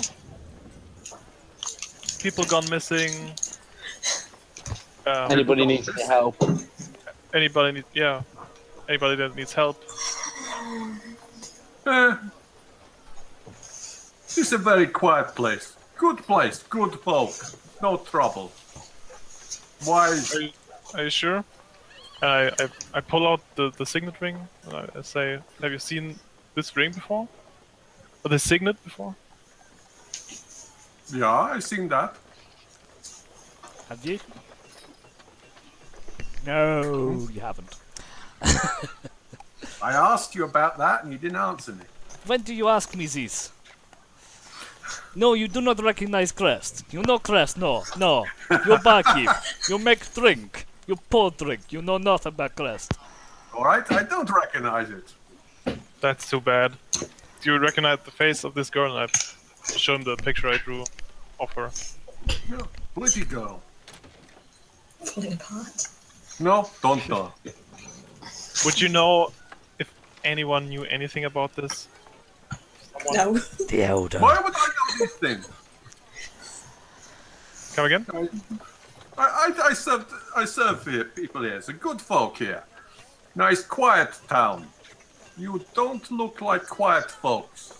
people gone missing. Anybody needs any help? Anybody that needs help. This is a very quiet place. Good place, good folk, no trouble. Why? Are you sure? I pull out the signet ring and I say, "Have you seen this ring before? Or the signet before?" Yeah, I've seen that. Have you? No, you haven't. I asked you about that and you didn't answer me. When do you ask me this? No, you do not recognize Crest. You know Crest, no. You're barkeep. You make drink. You pour drink. You know nothing about Crest. All right, I don't recognize it. That's too bad. Do you recognize the face of this girl? And I've shown the picture I drew of her. No, pretty girl. Falling apart. No, don't know. Would you know if anyone knew anything about this? Someone? No. The elder. Why would I know these things? Come again? I serve here, people here. It's a good folk here. Nice, quiet town. You don't look like quiet folks.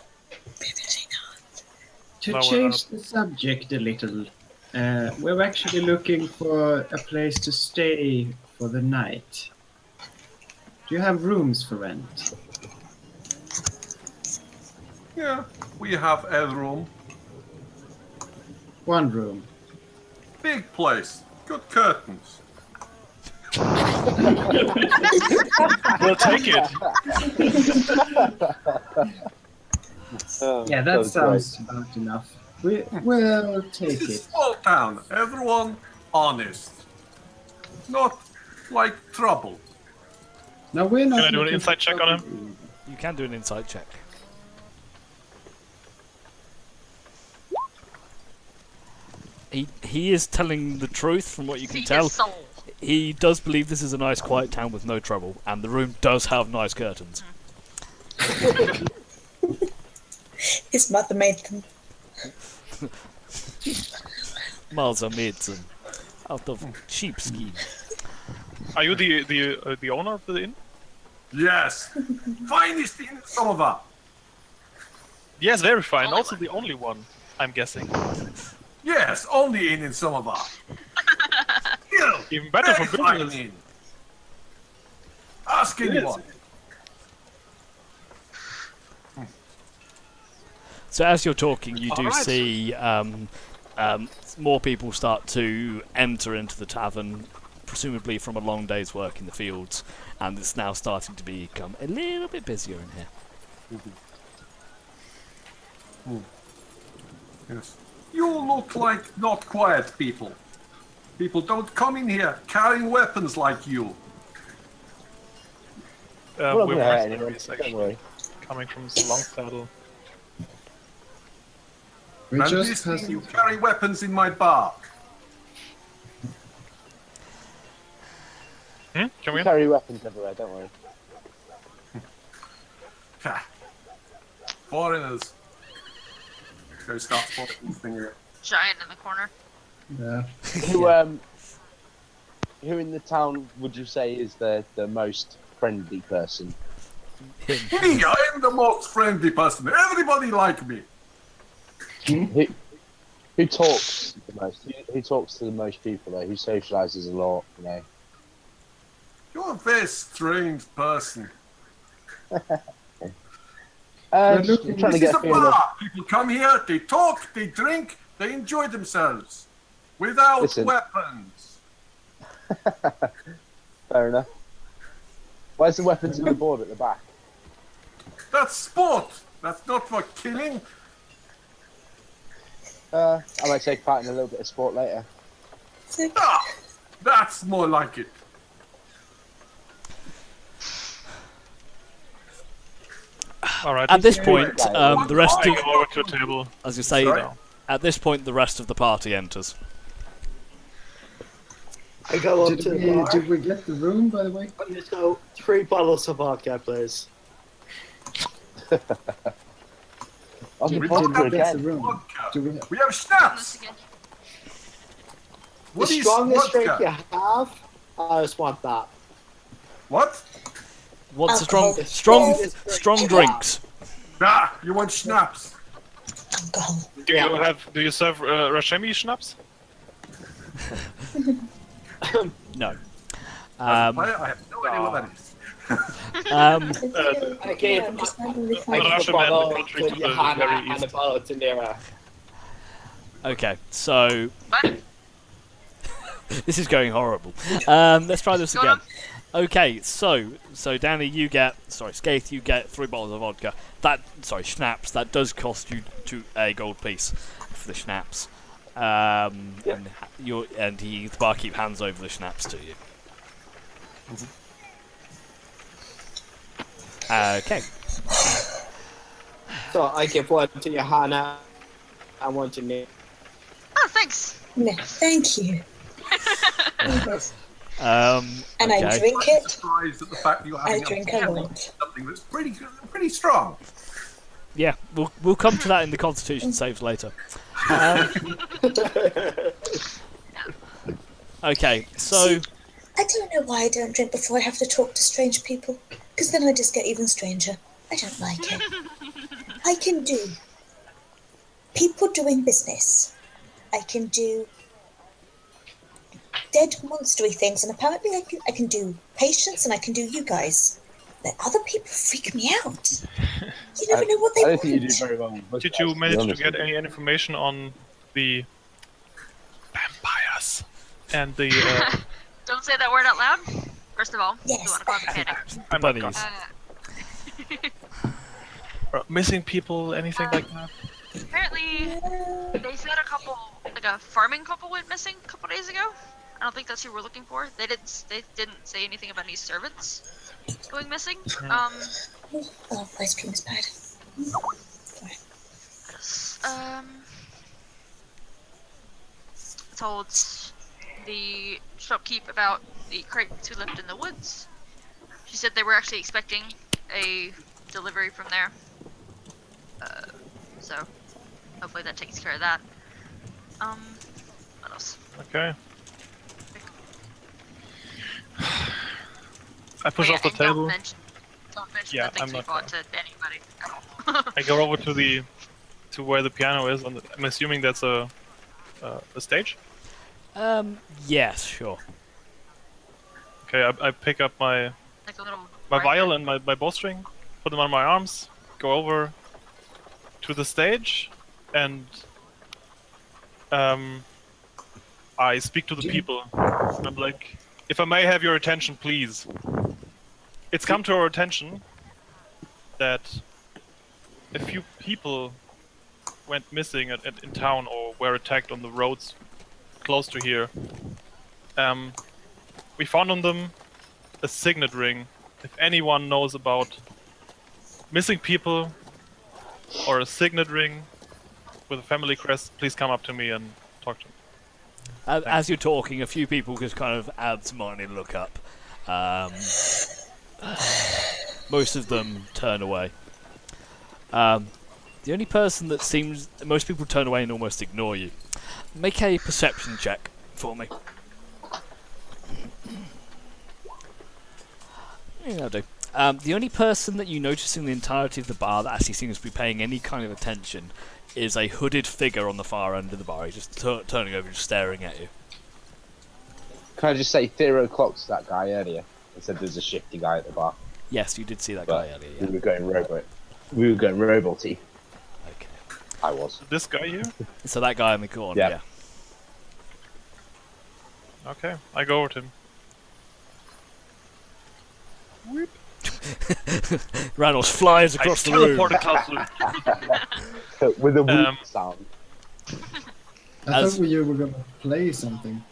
To No, we're change the subject a little, we're actually looking for a place to stay for the night. Do you have rooms for rent? Yeah, we have a room. 1 room. Big place. Good curtains. We'll take it. Yeah, that sounds about enough. We'll take It's a it. small town. Everyone honest. Not like trouble. Now we're not. Can I do an looking insight for check on trouble. You can do an insight check. He is telling the truth from what you can See tell. his soul. He does believe this is a nice quiet town with no trouble, and the room does have nice curtains. His mother made them. Miles are made them out of sheepskin. Are you the owner of the inn? Yes. Finest in Somova. Yes, very fine. Only Also one. the only one, I'm guessing. Yes, only in Somova. Still, Even better very for fine business. inn. Ask anyone. So as you're talking, you do Alright. see more people start to enter into the tavern, presumably from a long day's work in the fields, and it's now starting to become a little bit busier in here. Yes. You look like not quiet people. People don't come in here carrying weapons like you. Well, I'm We're gonna hurt mercenaries, anyone, actually, don't worry. coming from Longsaddle. We And just this has means you carry weapons in my bar. Can we? We carry weapons everywhere, don't worry. Ha. Foreigners. Go start spotting this thing here. Giant in the corner. yeah. Who in the town would you say is the most friendly person? Me, I am the most friendly person. Everybody like me. Who talks the most? Who talks to the most people though? Who socializes a lot? You know. You're a very strange person. Just looking- trying to This is get a a feel of. bar. People come here, they talk, they drink, they enjoy themselves. Without Listen. weapons. Fair enough. Where's the weapons on the board at the back? That's sport. That's not for killing. I might take part in a little bit of sport later. Ah, that's more like it. All right. At this Yeah, point, right. the rest I of, go over to a table. as you say, Sorry? at this point, the rest of the party enters. I go up Did to the we, bar. did we get the room, by the way? So 3 bottles of vodka, please. I'll Did be we positive get the again. room? Vodka. Do we We have schnapps. What the is strongest drink vodka? you have, I just want that. What? What's the Alcohol. strong drinks? Ah, you want schnapps? Alcohol. Do you serve Rashemi schnapps? No. I have no idea what that is. I gave, I'm just randomly I finding- gave a Russian man, the bottle country to to the Johanna very and a east. bottle to Nira. Okay, so What? this is going horrible. Let's try this Go again. on. Okay, so Danny, you get Skaith, you get 3 bottles of vodka. Schnapps. That does cost you a gold piece for the schnapps. And the barkeep hands over the schnapps to you. Okay. So I give one to Johanna and one to Nira. Oh, thanks. No, thank you. And okay. I drink it. Surprised at the fact that you're I having drink a a lot. something that's pretty strong. Yeah, we'll come to that in the Constitution saves later. Okay, so I don't know why I don't drink before I have to talk to strange people, because then I just get even stranger. I don't like it. I can do people doing business. I can do dead monstery things, and apparently I can do patients, and I can do you guys. But other people freak me out. You never know what they I don't want. think you do very well. with Did mustache, you be manage to honest get with any information on the vampires and the? Don't say that word out loud. First of all, Yes. you want to cause a panic. I'm not bunnies. missing people, anything like that? Apparently, they said a like a farming couple went missing a couple days ago. I don't think that's who we're looking for. They didn't say anything about any servants going missing. Oh, ice cream is bad. Told the shopkeep about the crates we left in the woods. She said they were actually expecting a delivery from there. So hopefully that takes care of that. What else? Okay. I push off the table. Don't mention Yeah, the things I'm we not bought to anybody at all. I go over to where the piano is, and I'm assuming that's a stage. Yes, sure. Okay, I pick up my Like a little viol and my bowstring, put them on my arms, go over to the stage, and I speak to the people. I'm like, if I may have your attention, please. It's come to our attention that a few people went missing in town or were attacked on the roads close to here. We found on them a signet ring. If anyone knows about missing people or a signet ring with a family crest, please come up to me and talk to me. As you're talking, a few people just kind of absentmindedly look up. Most of them turn away. The only person that seems... Most people turn away and almost ignore you. Make a perception check for me. Yeah, that'll do. The only person that you notice in the entirety of the bar that actually seems to be paying any kind of attention is a hooded figure on the far end of the bar. He's just turning over and just staring at you. Can I just say, Theo clocked that guy earlier and said there's a shifty guy at the bar. Yes, you did see that guy earlier. Yeah. We were going roboty. Okay. I was. This guy here? So that guy in the corner, Yeah. yeah. Okay, I go over to him. Whoop. Randall flies across the room. With a whoop sound. I thought you were gonna play something.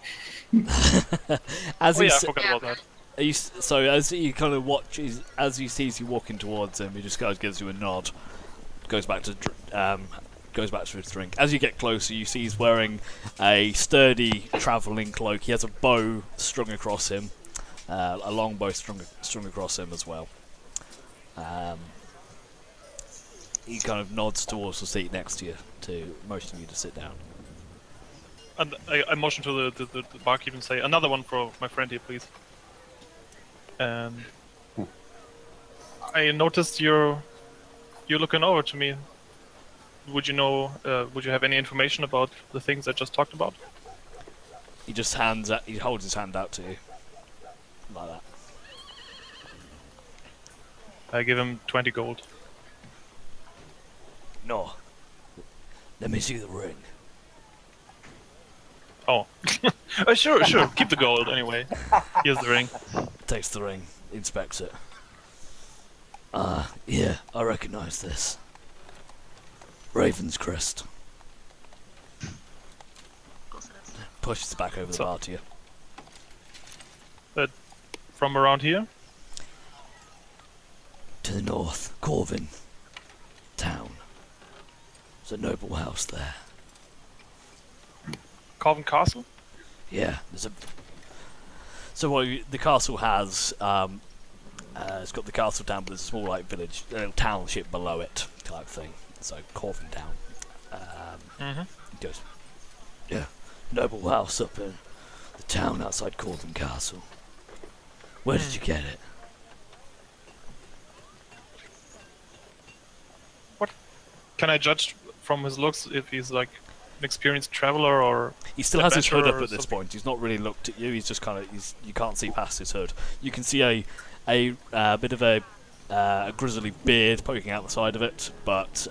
As I he forgot about that. So as you kind of watch, as he sees you walking towards him, he just kind of gives you a nod. Goes back to his drink. As you get closer, you see he's wearing a sturdy travelling cloak. He has a bow strung across him, a long bow strung across him as well. He kind of nods towards the seat next to you, to motion you to sit down. And I motion to the barkeep and say, another one for my friend here, please. And I noticed you're looking over to me. Would you know? Would you have any information about the things I just talked about? He just he holds his hand out to you, like that. I give him 20 gold. No. Let me see the ring. Oh, sure. Keep the gold anyway. Here's the ring. Takes the ring, inspects it. Yeah, I recognise this. Raven's crest. Pushes it back over the bar to you. But from around here? To the north, Corvin town. There's a noble house there. Corvin Castle? Yeah, there's a. So what the castle has, it's got the castle town, but there's a small village, township below it, type thing. So Corvin town. He goes, yeah, noble house up in the town outside Corvin Castle. Where did you get it? What? Can I judge from his looks if he's like an experienced traveler or? He still has his hood up at this something? point. He's not really looked at you. He's just kind of. You can't see past his hood. You can see a bit of a grizzly beard poking out the side of it, but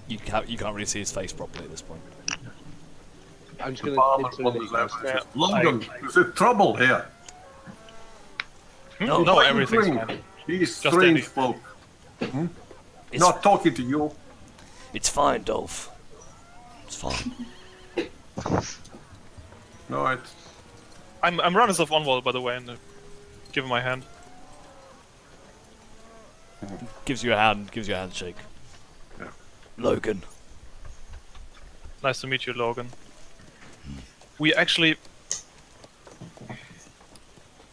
you can't really see his face properly at this point. I'm just London, is there trouble here? No, everything's fine. These Just strange Andy. folk. Not talking to you. It's fine, Dolph. It's fine. Right. I'm runners of one wall, by the way, and give him my hand. Gives you a handshake. Yeah. Logan. Nice to meet you, Logan. We actually...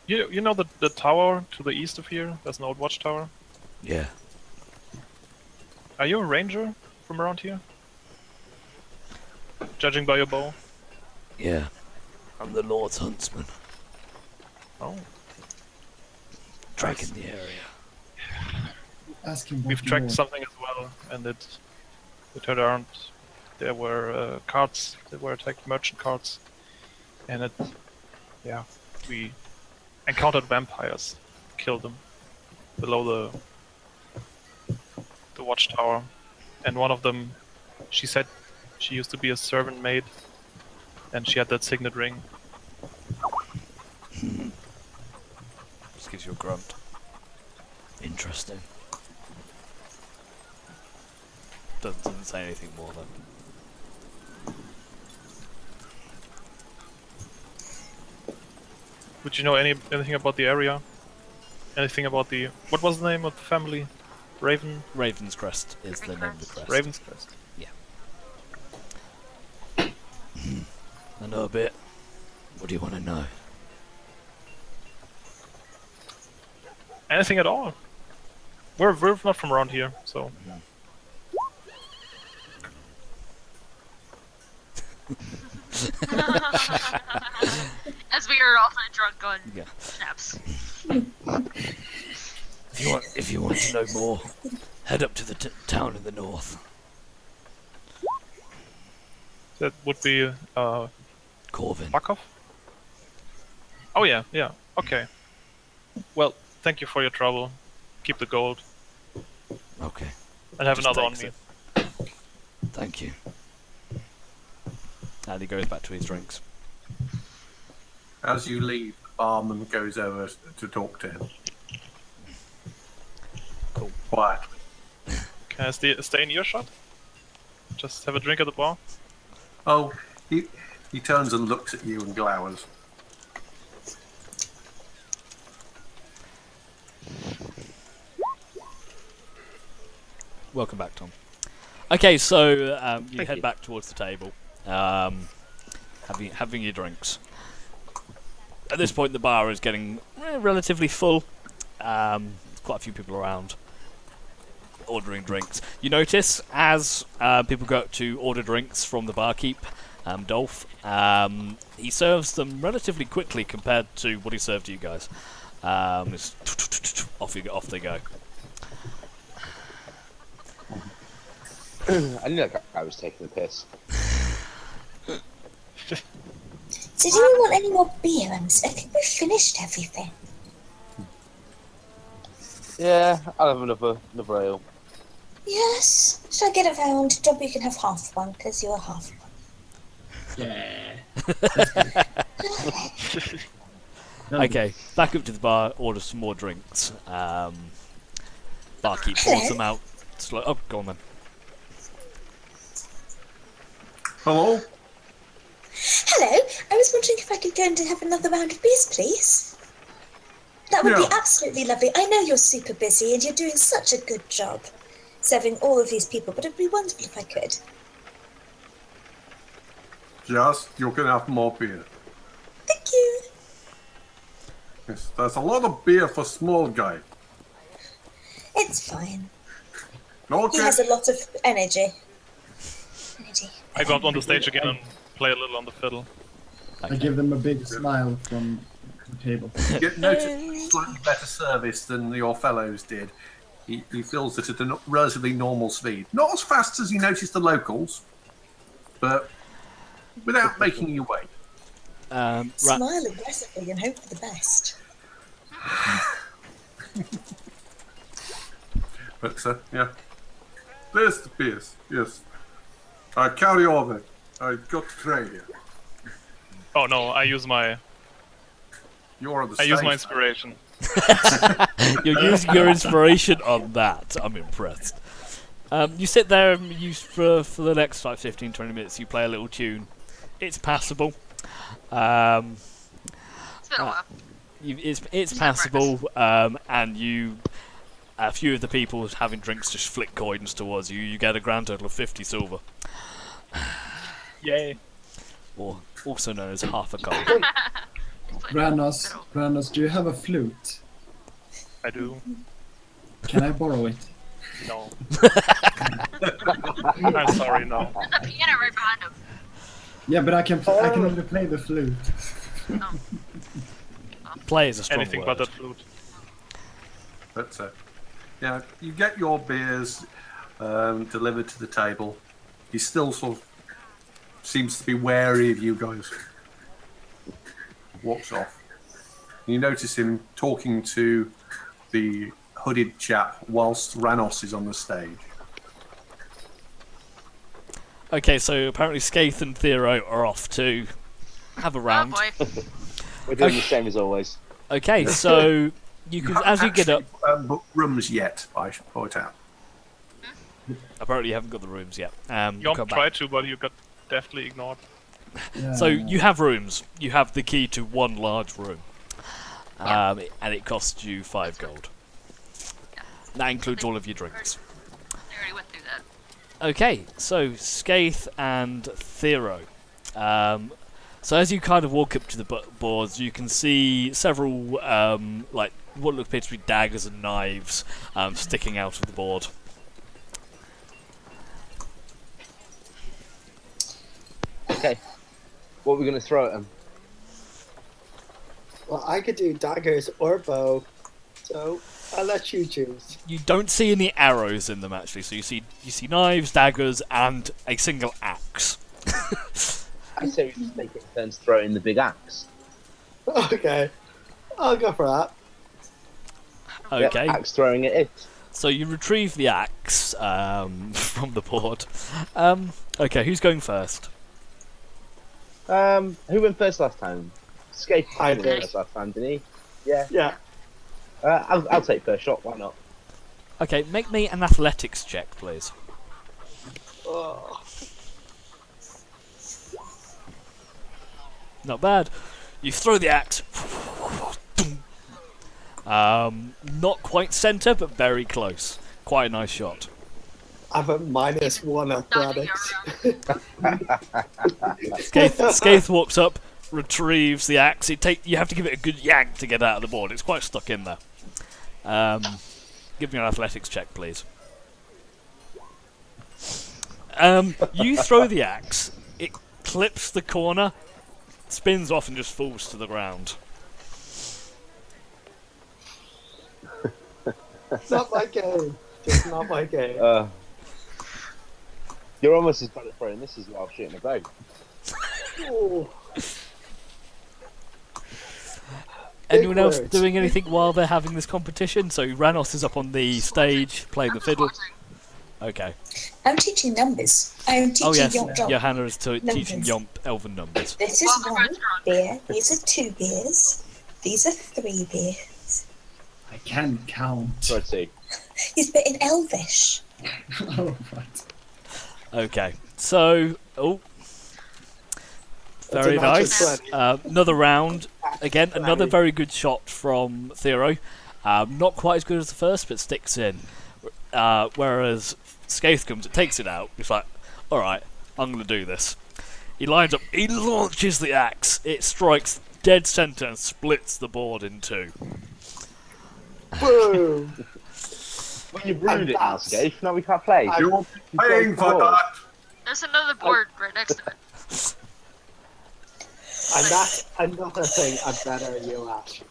You know the tower to the east of here? There's an old watchtower. Yeah. Are you a ranger from around here? Judging by your bow? Yeah. I'm the Lord's huntsman. Oh. Tracking the area. Ask him. We've tracked something as well, and it turned around. There were carts that were attacked, merchant carts, and we encountered vampires, killed them below the watchtower, and one of them, she said she used to be a servant maid, and she had that signet ring. Just gives you a grunt. Interesting. Doesn't say anything more then. Would you know anything about the area? Anything about what was the name of the family? Raven's Crest is the name of the crest. Raven's Crest. Yeah. I know a bit. What do you want to know? Anything at all? We're not from around here, so. As we are also drunk on Yeah. snaps. If you want to know more, head up to the town in the north. That would be Corvin. Bakov? Oh yeah. Okay. Well, thank you for your trouble. Keep the gold. Okay. And have Just another on takes me. it. Thank you. And he goes back to his drinks. As you leave, the barman goes over to talk to him. Cool. Quietly. Can I stay in earshot? Just have a drink at the bar? Oh, he turns and looks at you and glowers. Welcome back, Tom. Okay, so you head back towards the table, having your drinks. At this point, the bar is getting relatively full. There's quite a few people around ordering drinks. You notice as people go up to order drinks from the barkeep, Dolph, he serves them relatively quickly compared to what he served you guys. Off they go. I knew that guy was taking the piss. So do you want any more beer? I think we've finished everything. Yeah, I'll have another ale. Yes. Shall I get it round? Dobby, you can have half one, because you're half one. Yeah. Okay, back up to the bar, order some more drinks. Barkeep pours them out. Oh, go on then. Hello? Hello. I was wondering if I could go and have another round of beers, please. That would be absolutely lovely. I know you're super busy and you're doing such a good job serving all of these people, but it'd be wonderful if I could. Yes, you can have more beer. Thank you. Yes, there's a lot of beer for small guy. It's fine. Okay. He has a lot of energy. I go up on the stage again and play a little on the fiddle. I give them a big smile from the table. You notice slightly better service than your fellows did. He fills it at a relatively normal speed. Not as fast as you noticed the locals, but without making you wait. Smile aggressively and hope for the best. But, yeah. There's the beers, yes. I carry over. I got to trade you. Oh no, I use my inspiration. You're using your inspiration on that. I'm impressed. You sit there and for the next like 15, 20 minutes. You play a little tune. It's passable. It's been a while. It's passable, and a few of the people having drinks just flick coins towards you. You get a grand total of 50 silver. Yay. Or also known as half a gold. Granos, do you have a flute? I do. Can I borrow it? No. I'm sorry, no. There's a piano right behind him. Yeah, but I can only play the flute. Oh. Play is a strong Anything word. but that flute. But yeah, you get your beers delivered to the table. He still sort of seems to be wary of you guys. Walks off. You notice him talking to the hooded chap whilst Ranos is on the stage. Okay, so apparently Skaith and Thero are off to have a round. Oh boy. We're doing the same as always. Okay, so you can, as you get up. Book rooms yet, I should point out. Apparently, you haven't got the rooms yet. Come Yomp back. tried to, but you got deftly ignored. Yeah. So you have rooms. You have the key to one large room, and it costs you 5 gold. That includes all of your drinks. I already went through that. Okay, so Skaith and Thero. So as you kind of walk up to the boards, you can see several like what look appear to be daggers and knives sticking out of the board. Okay. What are we going to throw at them? Well, I could do daggers or bow, so I'll let you choose. You don't see any arrows in them actually, so you see knives, daggers, and a single axe. I say we just take it turns throwing the big axe. Okay, I'll go for that. Okay. Yeah, axe throwing at it. So you retrieve the axe from the board. Okay, who's going first? Who went first last time? Skate I went did. first last time, didn't he? Yeah. Yeah. I'll take first shot. Why not? Okay, make me an athletics check, please. Oh. Not bad. You throw the axe. Not quite centre, but very close. Quite a nice shot. I have a -1 athletics. Skaith walks up, retrieves the axe. You have to give it a good yank to get out of the board. It's quite stuck in there. Give me an athletics check, please. You throw the axe. It clips the corner, spins off, and just falls to the ground. Not my game. Just not my game. You're almost as bad at throwing this as you are shooting a bow. Oh. Anyone else words. doing anything while they're having this competition? So Ranos is up on the stage playing the fiddle. Okay. I'm teaching numbers. I'm teaching Oh yes, Yomp Yomp. Johanna is teaching Numbers. Yomp Elven numbers. This is Welcome, 1 restaurant. beer. These are 2 beers. These are 3 beers. I can count. Pretty. He's bit in Elvish. Oh, right. Okay, so very a magic nice. plan. Another round. Again, another very good shot from Thero. Not quite as good as the first, but sticks in. Whereas Skaith comes, it takes it out. He's like, all right, I'm going to do this. He lines up. He launches the axe. It strikes dead center and splits the board in 2. Boom. Well, you've ruined it now, that's- Skate. Now we can't play. You're paying for that. There's another board right next to it. And that's another thing I'm better at you at.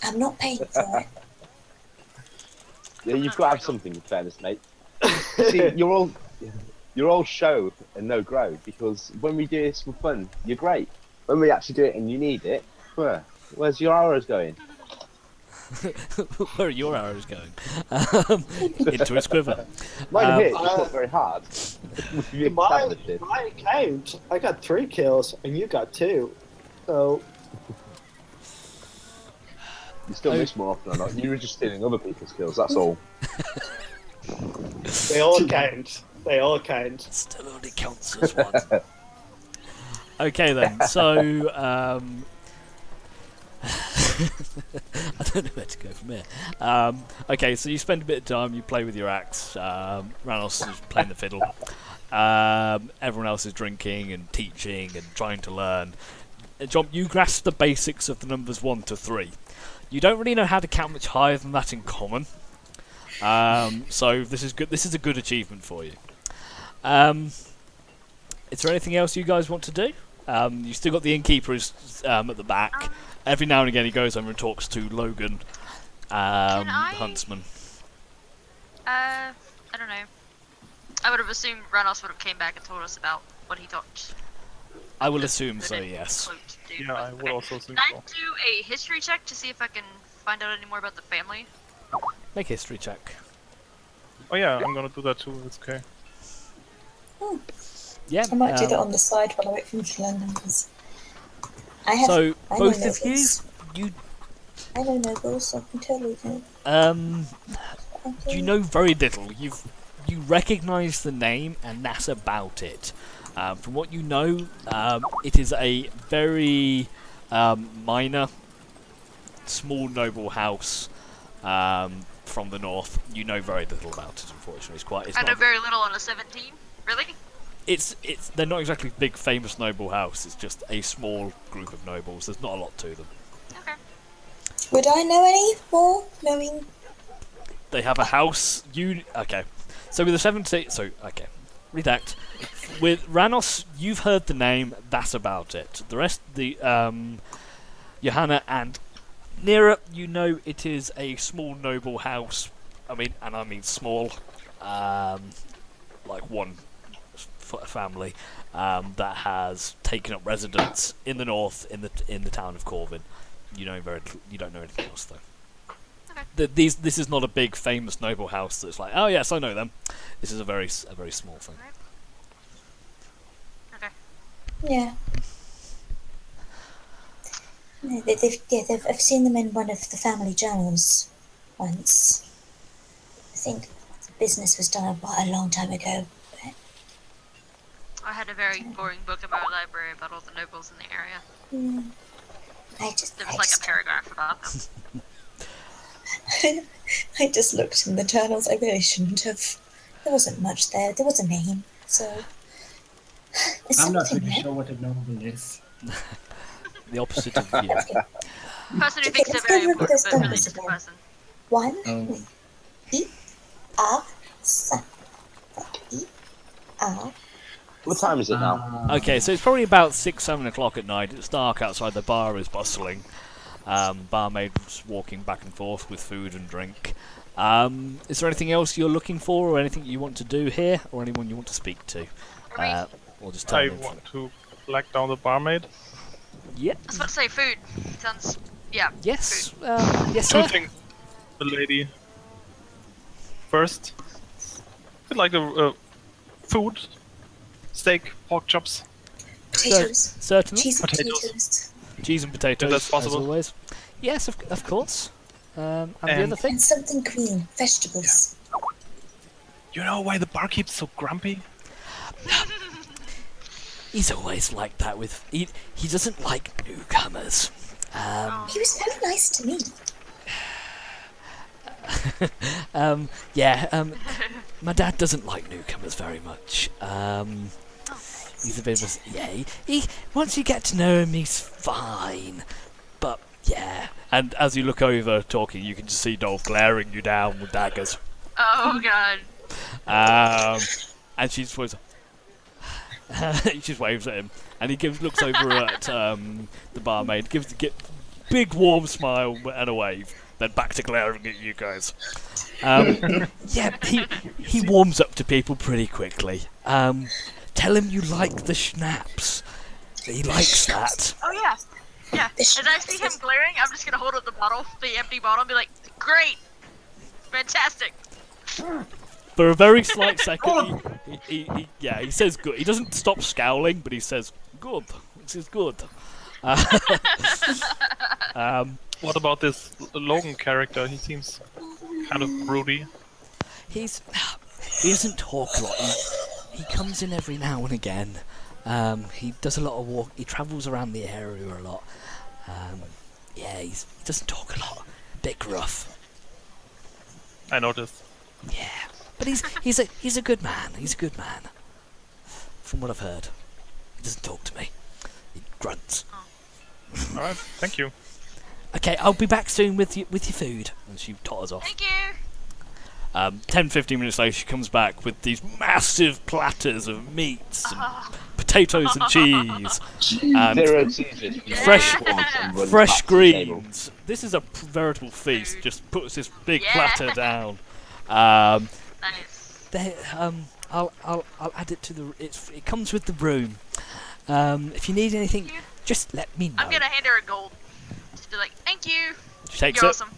I'm not paying for it. Yeah, you've got to have something in fairness, mate. See, you're all show and no grow, because when we do this for fun, you're great. When we actually do it and you need it, where's your arrows going? Where are your arrows going? Into his quiver. Mine hit, it's not very hard. You My established it. account, I got 3 kills and you got 2. So You still miss more often or not. You were just stealing other people's kills, that's all. They all count. They all count. Still only counts as one. Okay then, so I don't know where to go from here. Okay, so you spend a bit of time, you play with your axe. Ranos is playing the fiddle. Everyone else is drinking and teaching and trying to learn. John, you grasp the basics of the numbers 1 to 3. You don't really know how to count much higher than that in common. So this is good. This is a good achievement for you. Is there anything else you guys want to do? You still got the innkeeper at the back. Every now and again he goes over and talks to Logan, the huntsman. I don't know. I would have assumed Ranos would have came back and told us about what he thought. I will assume so, yes. Yeah, I would also assume Can I so. do a history check to see if I can find out any more about the family? Make a history check. Oh yeah, I'm gonna do that too. It's okay. Yeah. I might do that on the side while I wait for him to learn numbers. I have. So I both know of you, nobles. you I know nobles, so I can tell you that. you know very little. You recognise the name, and that's about it. From what you know, it is a very minor, small noble house from the north. You know very little about it, unfortunately. It's I know not. very little on a 17. Really? It's they're not exactly big, famous noble house. It's just a small group of nobles. There's not a lot to them. Okay. Would I know any more, knowing? They have a house. Okay. So with the 17, redact. With Ranos, you've heard the name. That's about it. The rest, Johanna and Nira, you know it is a small noble house. I mean small, like one family that has taken up residence in the north, in the town of Corvin. You know very little, you don't know anything else though. This is not a big famous noble house that's like, oh yes, I know them. This is a very small thing. Okay. Yeah. No, I've seen them in one of the family journals once. I think the business was done a long time ago. But... I had a very boring book in my library about all the nobles in the area. There was like a paragraph about them. I just looked in the journals. I really shouldn't have. There wasn't much there. There was a name, so. I'm not really sure what a noble is. The opposite of you. Person who thinks they're very important, but really just a person. One. Oh. What time is it now? Okay, so it's probably about 6-7 o'clock at night. It's dark outside. The bar is bustling. Barmaid's walking back and forth with food and drink. Is there anything else you're looking for, or anything you want to do here, or anyone you want to speak to? Or just tell I me. want to flag down the barmaid. Yeah. I was about to say food. Sounds, yeah. Yes. Food. Yes, Two sir. things, the lady. First, I'd like a food, steak, pork chops. Potatoes. Certainly. Cheese and Potatoes. potatoes. Cheese and potatoes, that's possible. as always. Yes, of course. And the other thing? And something green. Vegetables. You know why the barkeep's so grumpy? He's always like that with... He doesn't like newcomers. He was very nice to me. My dad doesn't like newcomers very much. He's a bit of a... Yeah, he once you get to know him, he's fine. But, yeah. And as you look over talking, you can just see Dolph glaring you down with daggers. Oh god. And she just waves... he just waves at him. And he looks over at the barmaid, gives the big warm smile and a wave. Then back to glaring at you guys. Yeah, he warms up to people pretty quickly. Tell him you like the schnapps. He likes that. Oh yeah. Yeah. As I see him glaring, I'm just gonna hold up the bottle, the empty bottle, and be like, great! Fantastic! For a very slight second, he says good. He doesn't stop scowling, but he says good. This is good. What about this Logan character? He seems kind of broody. He's He doesn't talk a lot. He comes in every now and again. He does a lot of walk. He travels around the area a lot. Yeah, he doesn't talk a lot. Bit gruff. I noticed. Yeah, but he's a good man. He's a good man. From what I've heard, he doesn't talk to me. He grunts. All right, thank you. Okay, I'll be back soon with your food. And she totters off. Thank you. 10-15 minutes later, she comes back with these massive platters of meats and potatoes and cheese. And Zero cheeses. fresh greens. This is a veritable feast. Just puts this big platter down. Nice. I'll add it to the. It comes with the room. If you need anything, just let me know. I'm gonna hand her a gold. Just be like, thank you. She takes You're it. awesome.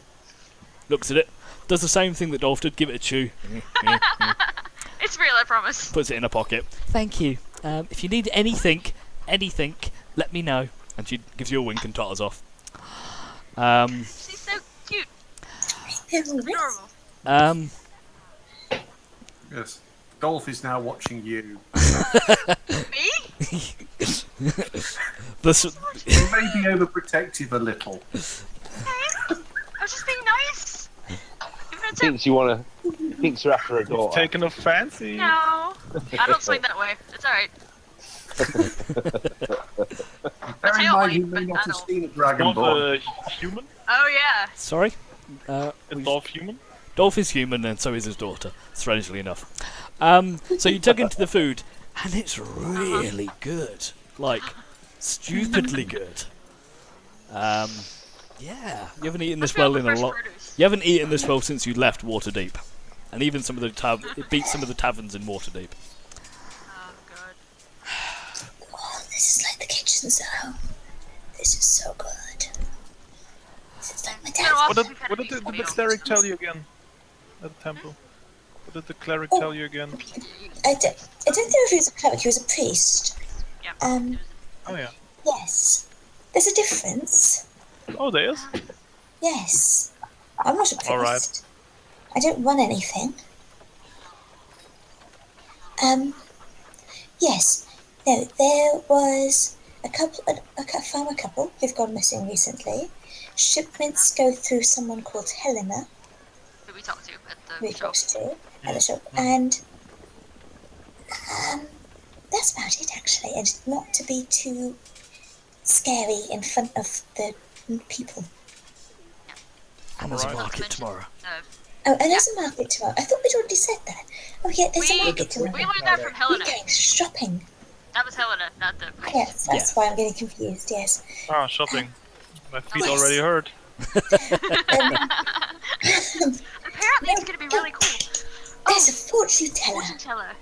Looks at it. Does the same thing that Dolph did. Give it a chew. It's real, I promise. Puts it in her pocket. Thank you. If you need anything, let me know. And she gives you a wink and totters off. She's so cute. Adorable. Yes. Dolph is now watching you. Me? You may be overprotective a little. I was just being nice. Thinks you're after a daughter. Taking a fancy. No, I don't swing that way. It's alright. Bear in mind, you may not have seen a dragon ball. Human? Oh yeah. Sorry? Is Dolph human? Dolph is human, and so is his daughter, strangely enough. So you dug into the food, and it's really good. Like, stupidly good. Yeah, you haven't eaten this well in a lot. You haven't eaten this well since you left Waterdeep. And even some of the it beats some of the taverns in Waterdeep. Oh god. Oh, this is like the kitchens at home. This is so good. This is like my dad's. What did the cleric tell you again at the temple? What did the cleric tell you again? I don't know if he was a cleric, he was a priest. Yeah. Oh yeah. Yes. There's a difference. Oh, there is? Yes. I'm not a priest. All right. I don't run anything. Yes. No, there was a farmer couple who've gone missing recently. Shipments go through someone called Helena. Who we talked to at We the shop. talked to at the shop. And that's about it, actually. And not to be too scary in front of the people. And there's a market tomorrow. Oh, and there's a market tomorrow. I thought we'd already said that. Oh, yeah, there's a market tomorrow. We learned that from Helena. We're going shopping. That was Helena, not the priest. Yes, that's why I'm getting confused, yes. Ah, shopping. My feet already hurt. Apparently it's gonna be really cool. There's a fortune teller. Fortune teller.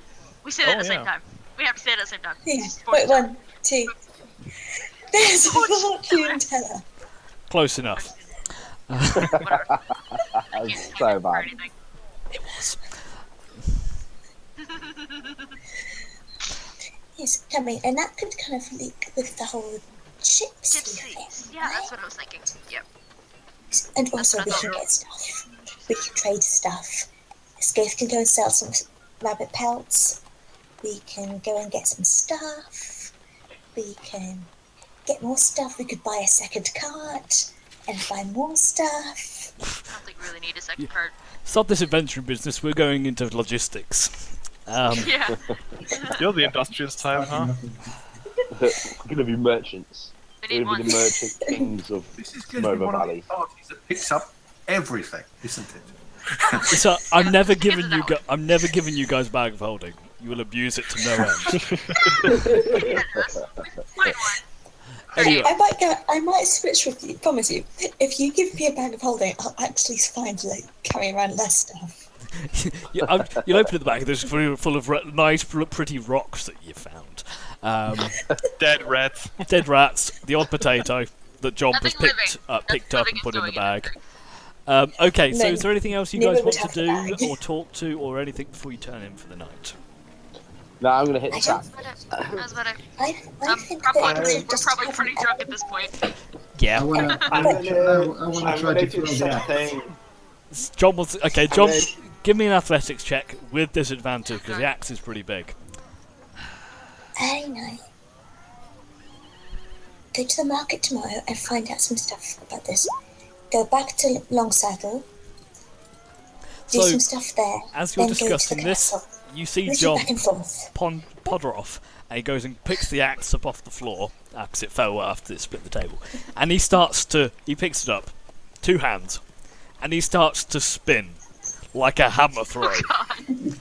We say it at the same time. We have to say it at the same time. Yeah. Wait, 1, 2. There's a fortune teller. Close enough. Whatever. That's so bad. It was. Yes, coming, and that could kind of link with the whole chips thing, Yeah, that's what I was thinking. Yep. And also we can get stuff. We can trade stuff. Scaife can go and sell some rabbit pelts. We can go and get some stuff. We can get more stuff. We could buy a second cart and buy more stuff. I don't think we really need a second card. Stop this adventuring business, we're going into logistics. Yeah. You're the industrious type, huh? We're going to be merchants. We need We're going to be the one. merchant kings of This is going to be Somova one of Valley. the parties that picks up everything, isn't it? So I'm never giving you guys bag of holding. You will abuse it to no end. Fine one. Anyway. I might switch with you, promise you. If you give me a bag of holding, I'll actually find, like, carrying around less stuff. You'll open at the back, there's full of nice, pretty rocks that you found. Dead rats. Dead rats, the odd potato that John has Nothing picked living. up and put in the bag. Okay, so No, is there anything else you neither guys would want to have the do bag. or talk to or anything before you turn in for the night? No, I'm going to hit the trap. That was better. I think that We're just probably having pretty drunk at this point. Yeah. I wanna I'm try to throw that. John wants. Okay, John. Give me an athletics check with disadvantage because the axe is pretty big. I know. Go to the market tomorrow and find out some stuff about this. Go back to Longsaddle. Do So, some stuff there. as you're then discussing go to the this, castle. you see Literally John back and forth. podder off, and he goes and picks the axe up off the floor because it fell after it split the table, and he picks it up, 2 hands, and he starts to spin like a hammer throw.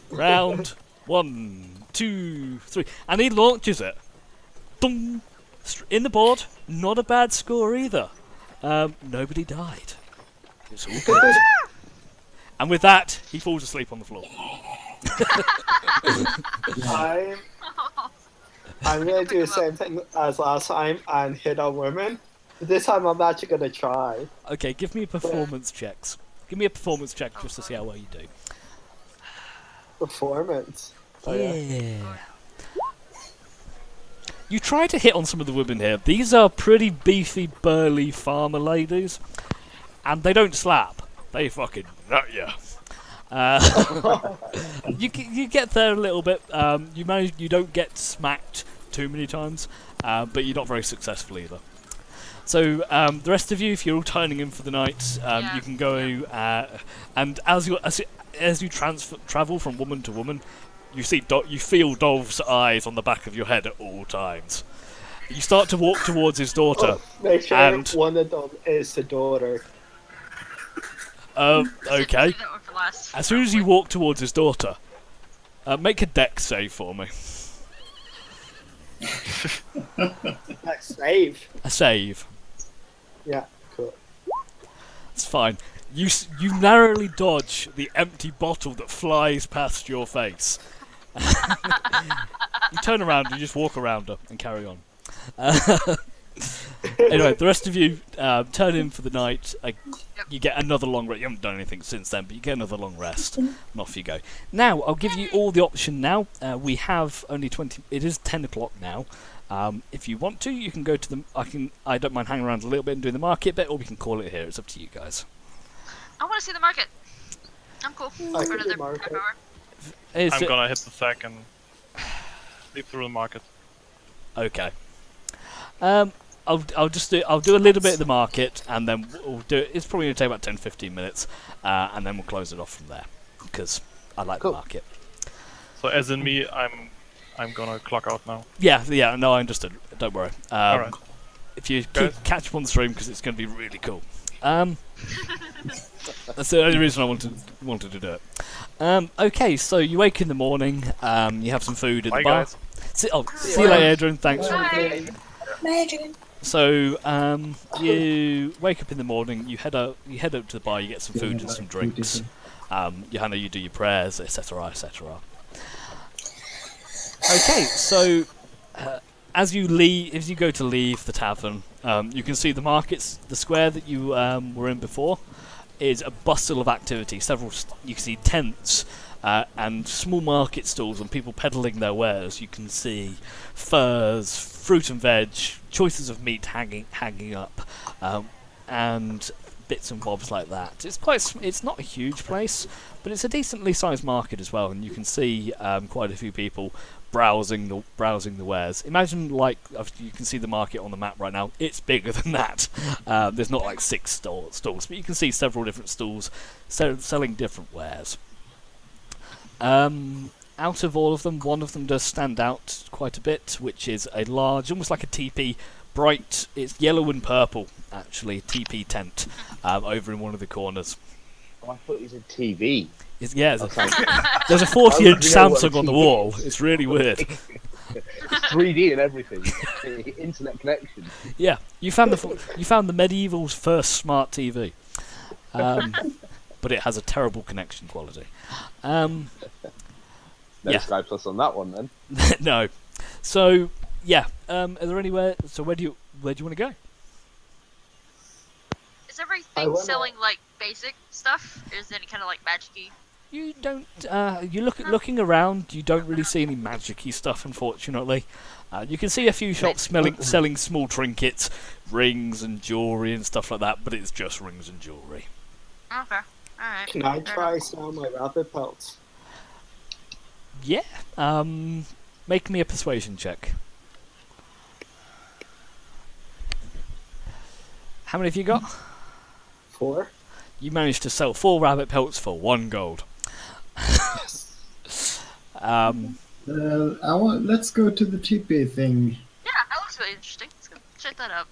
Round 1, 2, 3, and he launches it. Dong, in the board. Not a bad score either. Nobody died. It's all good. And with that, he falls asleep on the floor. I'm gonna do the same thing as last time and hit on women. This time I'm actually gonna try. Okay, give me performance checks. Give me a performance check just to see how well you do. Performance. Yeah. You try to hit on some of the women here. These are pretty beefy, burly farmer ladies, and they don't slap. They fucking nut you. You get there a little bit. You don't get smacked too many times, but you're not very successful either. So the rest of you, if you're all turning in for the night, you can go. And as you travel from woman to woman, you feel Dolph's eyes on the back of your head at all times. You start to walk towards his daughter. Make sure and one of them is the daughter. Okay. As soon as you walk towards his daughter, make a dex save for me. A save. A save. Yeah, cool. It's fine. You narrowly dodge the empty bottle that flies past your face. You turn around and you just walk around her and carry on. Anyway, the rest of you turn in for the night. You get another long rest. You haven't done anything since then, but you get another long rest, and off you go. Now, I'll give you all the option now. We have only 20... It is 10 o'clock now. If you want to, you can go to the... I don't mind hanging around a little bit and doing the market bit, or we can call it here. It's up to you guys. I want to see the market. I'm cool. I For could do another market. half hour. I'm gonna hit the sack and leave through the market. Okay. I'll do a little bit of the market, and then we'll do it. It's probably gonna take about 10-15 minutes, and then we'll close it off from there because I like the market. So as in me, I'm gonna clock out now. Yeah. No, I understood. Don't worry. Alright. If you catch up on the stream, because it's gonna be really cool. That's the only reason I wanted to do it. Okay, so you wake in the morning. You have some food at the bar. Guys. See you later, Adrian. Thanks. Bye, Adrian. So you wake up in the morning. You head up to the bar. You get some food and some drinks. Johanna, you do your prayers, etc., etc. Okay, so as you go to leave the tavern, you can see the markets, the square that you were in before, is a bustle of activity. You can see tents and small market stalls and people peddling their wares. You can see furs, fruit and veg, choices of meat hanging up, and bits and bobs like that. It's not a huge place, but it's a decently sized market as well, and you can see quite a few people browsing the wares. Imagine you can see the market on the map right now. It's bigger than that. There's not like 6 stalls, but you can see several different stalls selling different wares. Out of all of them, one of them does stand out quite a bit, which is a large, almost like a teepee, bright, it's yellow and purple actually, teepee tent over in one of the corners. Oh, I thought it was a TV. There's a 40-inch Samsung on the wall. It's really weird. 3D and everything. Internet connection. Yeah, you found the medieval's first smart TV, but it has a terrible connection quality. No Sky Plus on that one then. No. So yeah, are there anywhere? So where do you want to go? Is everything selling like basic stuff? Or is there any kind of like magic-y? You don't. Looking around. You don't really see any magic-y stuff, unfortunately. You can see a few shops selling small trinkets, rings and jewellery and stuff like that, but it's just rings and jewellery. Okay. Alright. Can I fair try enough. some of my rabbit pelts? Yeah. Make me a persuasion check. How many have you got? 4? You managed to sell 4 rabbit pelts for 1 gold. Let's go to the teepee thing. Yeah, that looks really interesting. Let's go check that out.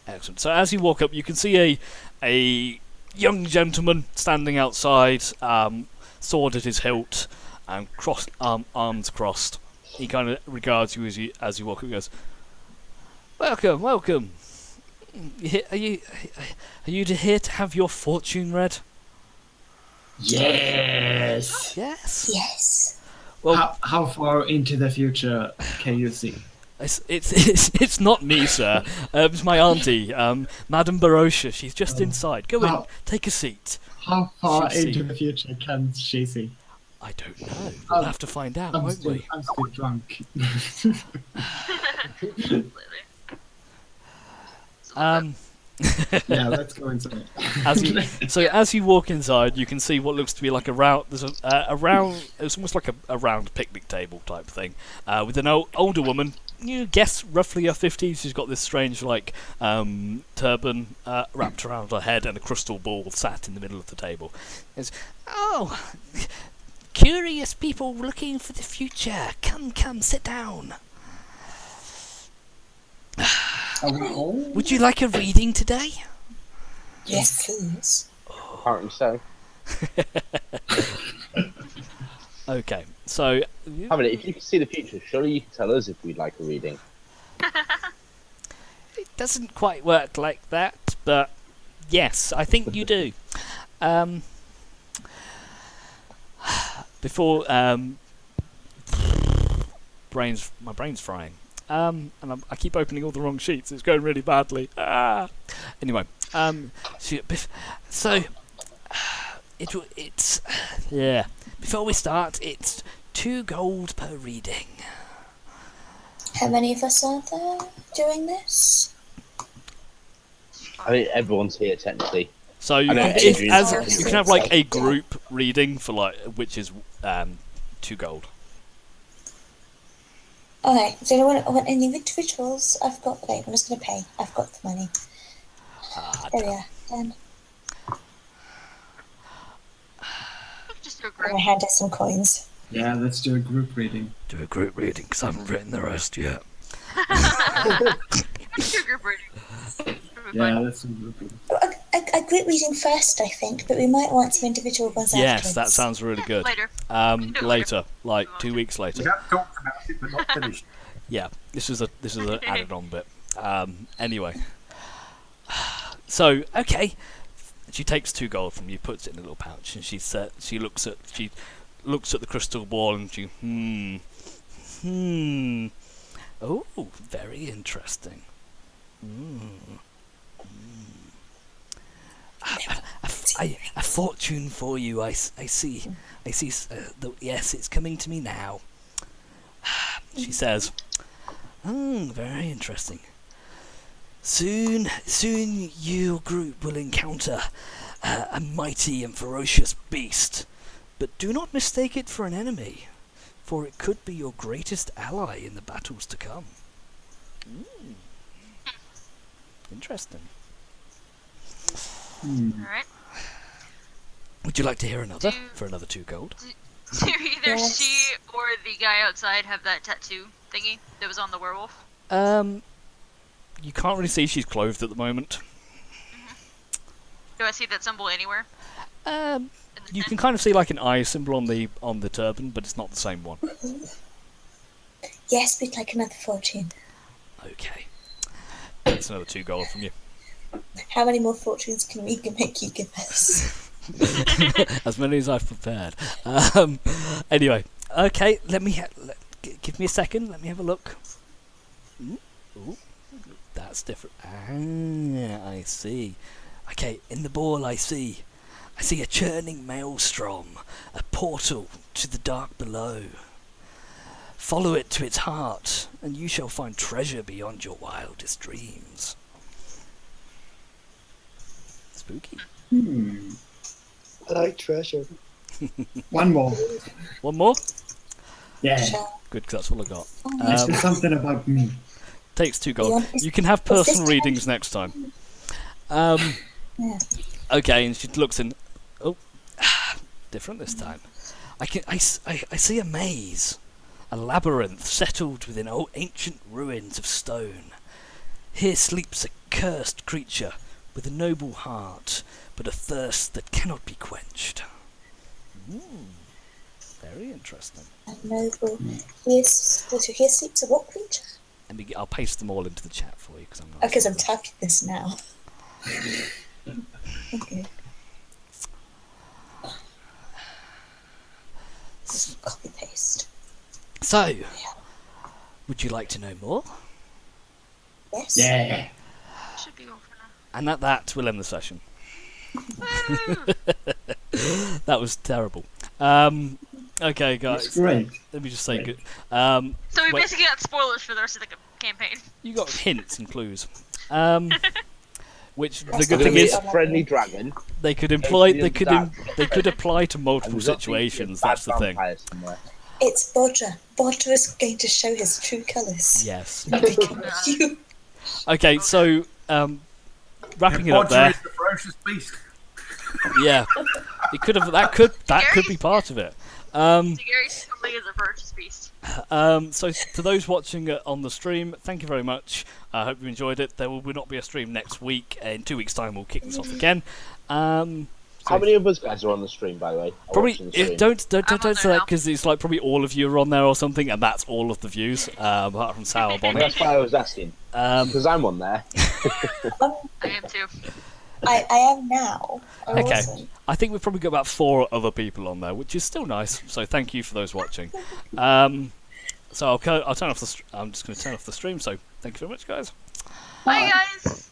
Excellent. So as you walk up, you can see a young gentleman standing outside, sword at his hilt, and arms crossed. He kind of regards you as you walk up. He goes, "Welcome, welcome. Are you here to have your fortune read?" Yes. Yes. Yes. Well, How far into the future can you see? it's not me, sir. It's my auntie, Madame Barosha. She's just inside. Go in, take a seat. How far She'll into see. the future can she see? I don't know. We'll have to find out, won't we? I'm still drunk. Yeah, let's go inside. As you walk inside, you can see what looks to be like a round. There's a round. It's almost like a round picnic table type thing, with an older woman. You guess roughly her 50s. She's got this strange turban wrapped around her head and a crystal ball sat in the middle of the table. It's, Oh, curious people looking for the future. Come, sit down. Are we all? Would you like a reading today? Yes, please. Apparently so. okay, so I mean, if you can see the future, surely you can tell us if we'd like a reading. it doesn't quite work like that, but yes, I think you do. Before my brain's frying. And I keep opening all the wrong sheets. It's going really badly. Anyway, so it's yeah. Before we start, it's 2 gold per reading. How many of us are there doing this? I mean, everyone's here technically. So you I know can, Adrian's you can have like a group reading for which is 2 gold. Okay, so I want any individuals. I've got. Okay, I'm just going to pay. I've got the money. There we are. Done. Just a I'm group. going to hand us some coins. Yeah, let's do a group reading. Do a group reading because I haven't written the rest yet. Let's do a group reading. Yeah, let's do a group reading. A group reading first, I think, but we might want some individual ones Yes, afterwards. that sounds really good. Later. Later, like 2 weeks We later. have talked about it, but not finished. Yeah, this is an added on bit. Anyway, so okay, she takes 2 gold from you, puts it in a little pouch, and she looks at the crystal ball, and she Oh, very interesting. A fortune for you. I see. Yes, it's coming to me now. She says, very interesting. Soon your group will encounter a mighty and ferocious beast, but do not mistake it for an enemy, for it could be your greatest ally in the battles to come. Interesting. Alright. Would you like to hear another for another 2 gold? Do either Yes. she or the guy outside have that tattoo thingy that was on the werewolf? You can't really see she's clothed at the moment. Do I see that symbol anywhere? You can kind of see like an eye symbol on the turban, but it's not the same one. Yes, we'd like another fortune. Okay. That's another 2 gold from you. How many more fortunes can we make you give us? As many as I've prepared. Anyway, okay. Give me a second. Let me have a look. Ooh, that's different. I see. Okay, in the ball I see a churning maelstrom, a portal to the dark below. Follow it to its heart, and you shall find treasure beyond your wildest dreams. Spooky. I like treasure. One more. One more? Yeah. Good, 'cause that's all I got. It's just something about me. Takes 2 gold. You can have personal readings next time. Okay, and she looks in. Oh, different this time. I see a maze, a labyrinth settled within old ancient ruins of stone. Here sleeps a cursed creature with a noble heart, but a thirst that cannot be quenched. Very interesting. A noble. Here sleeps a what creature? I'll paste them all into the chat for you because I'm not. Because I'm typing this now. Okay. Copy paste. So, would you like to know more? Yes. Yeah. Should be all for now. And at that, we'll end the session. That was terrible. Okay, guys. It's great. Let me just say good. So we wait, basically got spoilers for the rest of the campaign. you got hints and clues. Which the That's good not thing gonna is, be A friendly dragon. they could employ. They could. That. They could apply to And multiple we've got the situations. bad That's the thing. vampire somewhere. It's Bodger. Bodger is going to show his true colours. Yes. You. Okay, so wrapping it up Bodger there. is the ferocious beast. Yeah, it could have. That could be part of it. So Gary totally is a ferocious beast. So to those watching on the stream, thank you very much. I hope you enjoyed it. There will not be a stream next week. In 2 weeks' time, we'll kick this off again. How many of us guys are on the stream, by the way? Are Probably watching the stream? don't I'm on say there that now. because it's like probably all of you are on there or something, and that's all of the views apart from Sour Bonnie. That's why I was asking. Because I'm on there. I am too. I am now. I Okay, wasn't. I think we've probably got about 4 other people on there, which is still nice. So thank you for those watching. So I'll turn off the. I'm just going to turn off the stream. So thank you very much, guys. Bye, guys.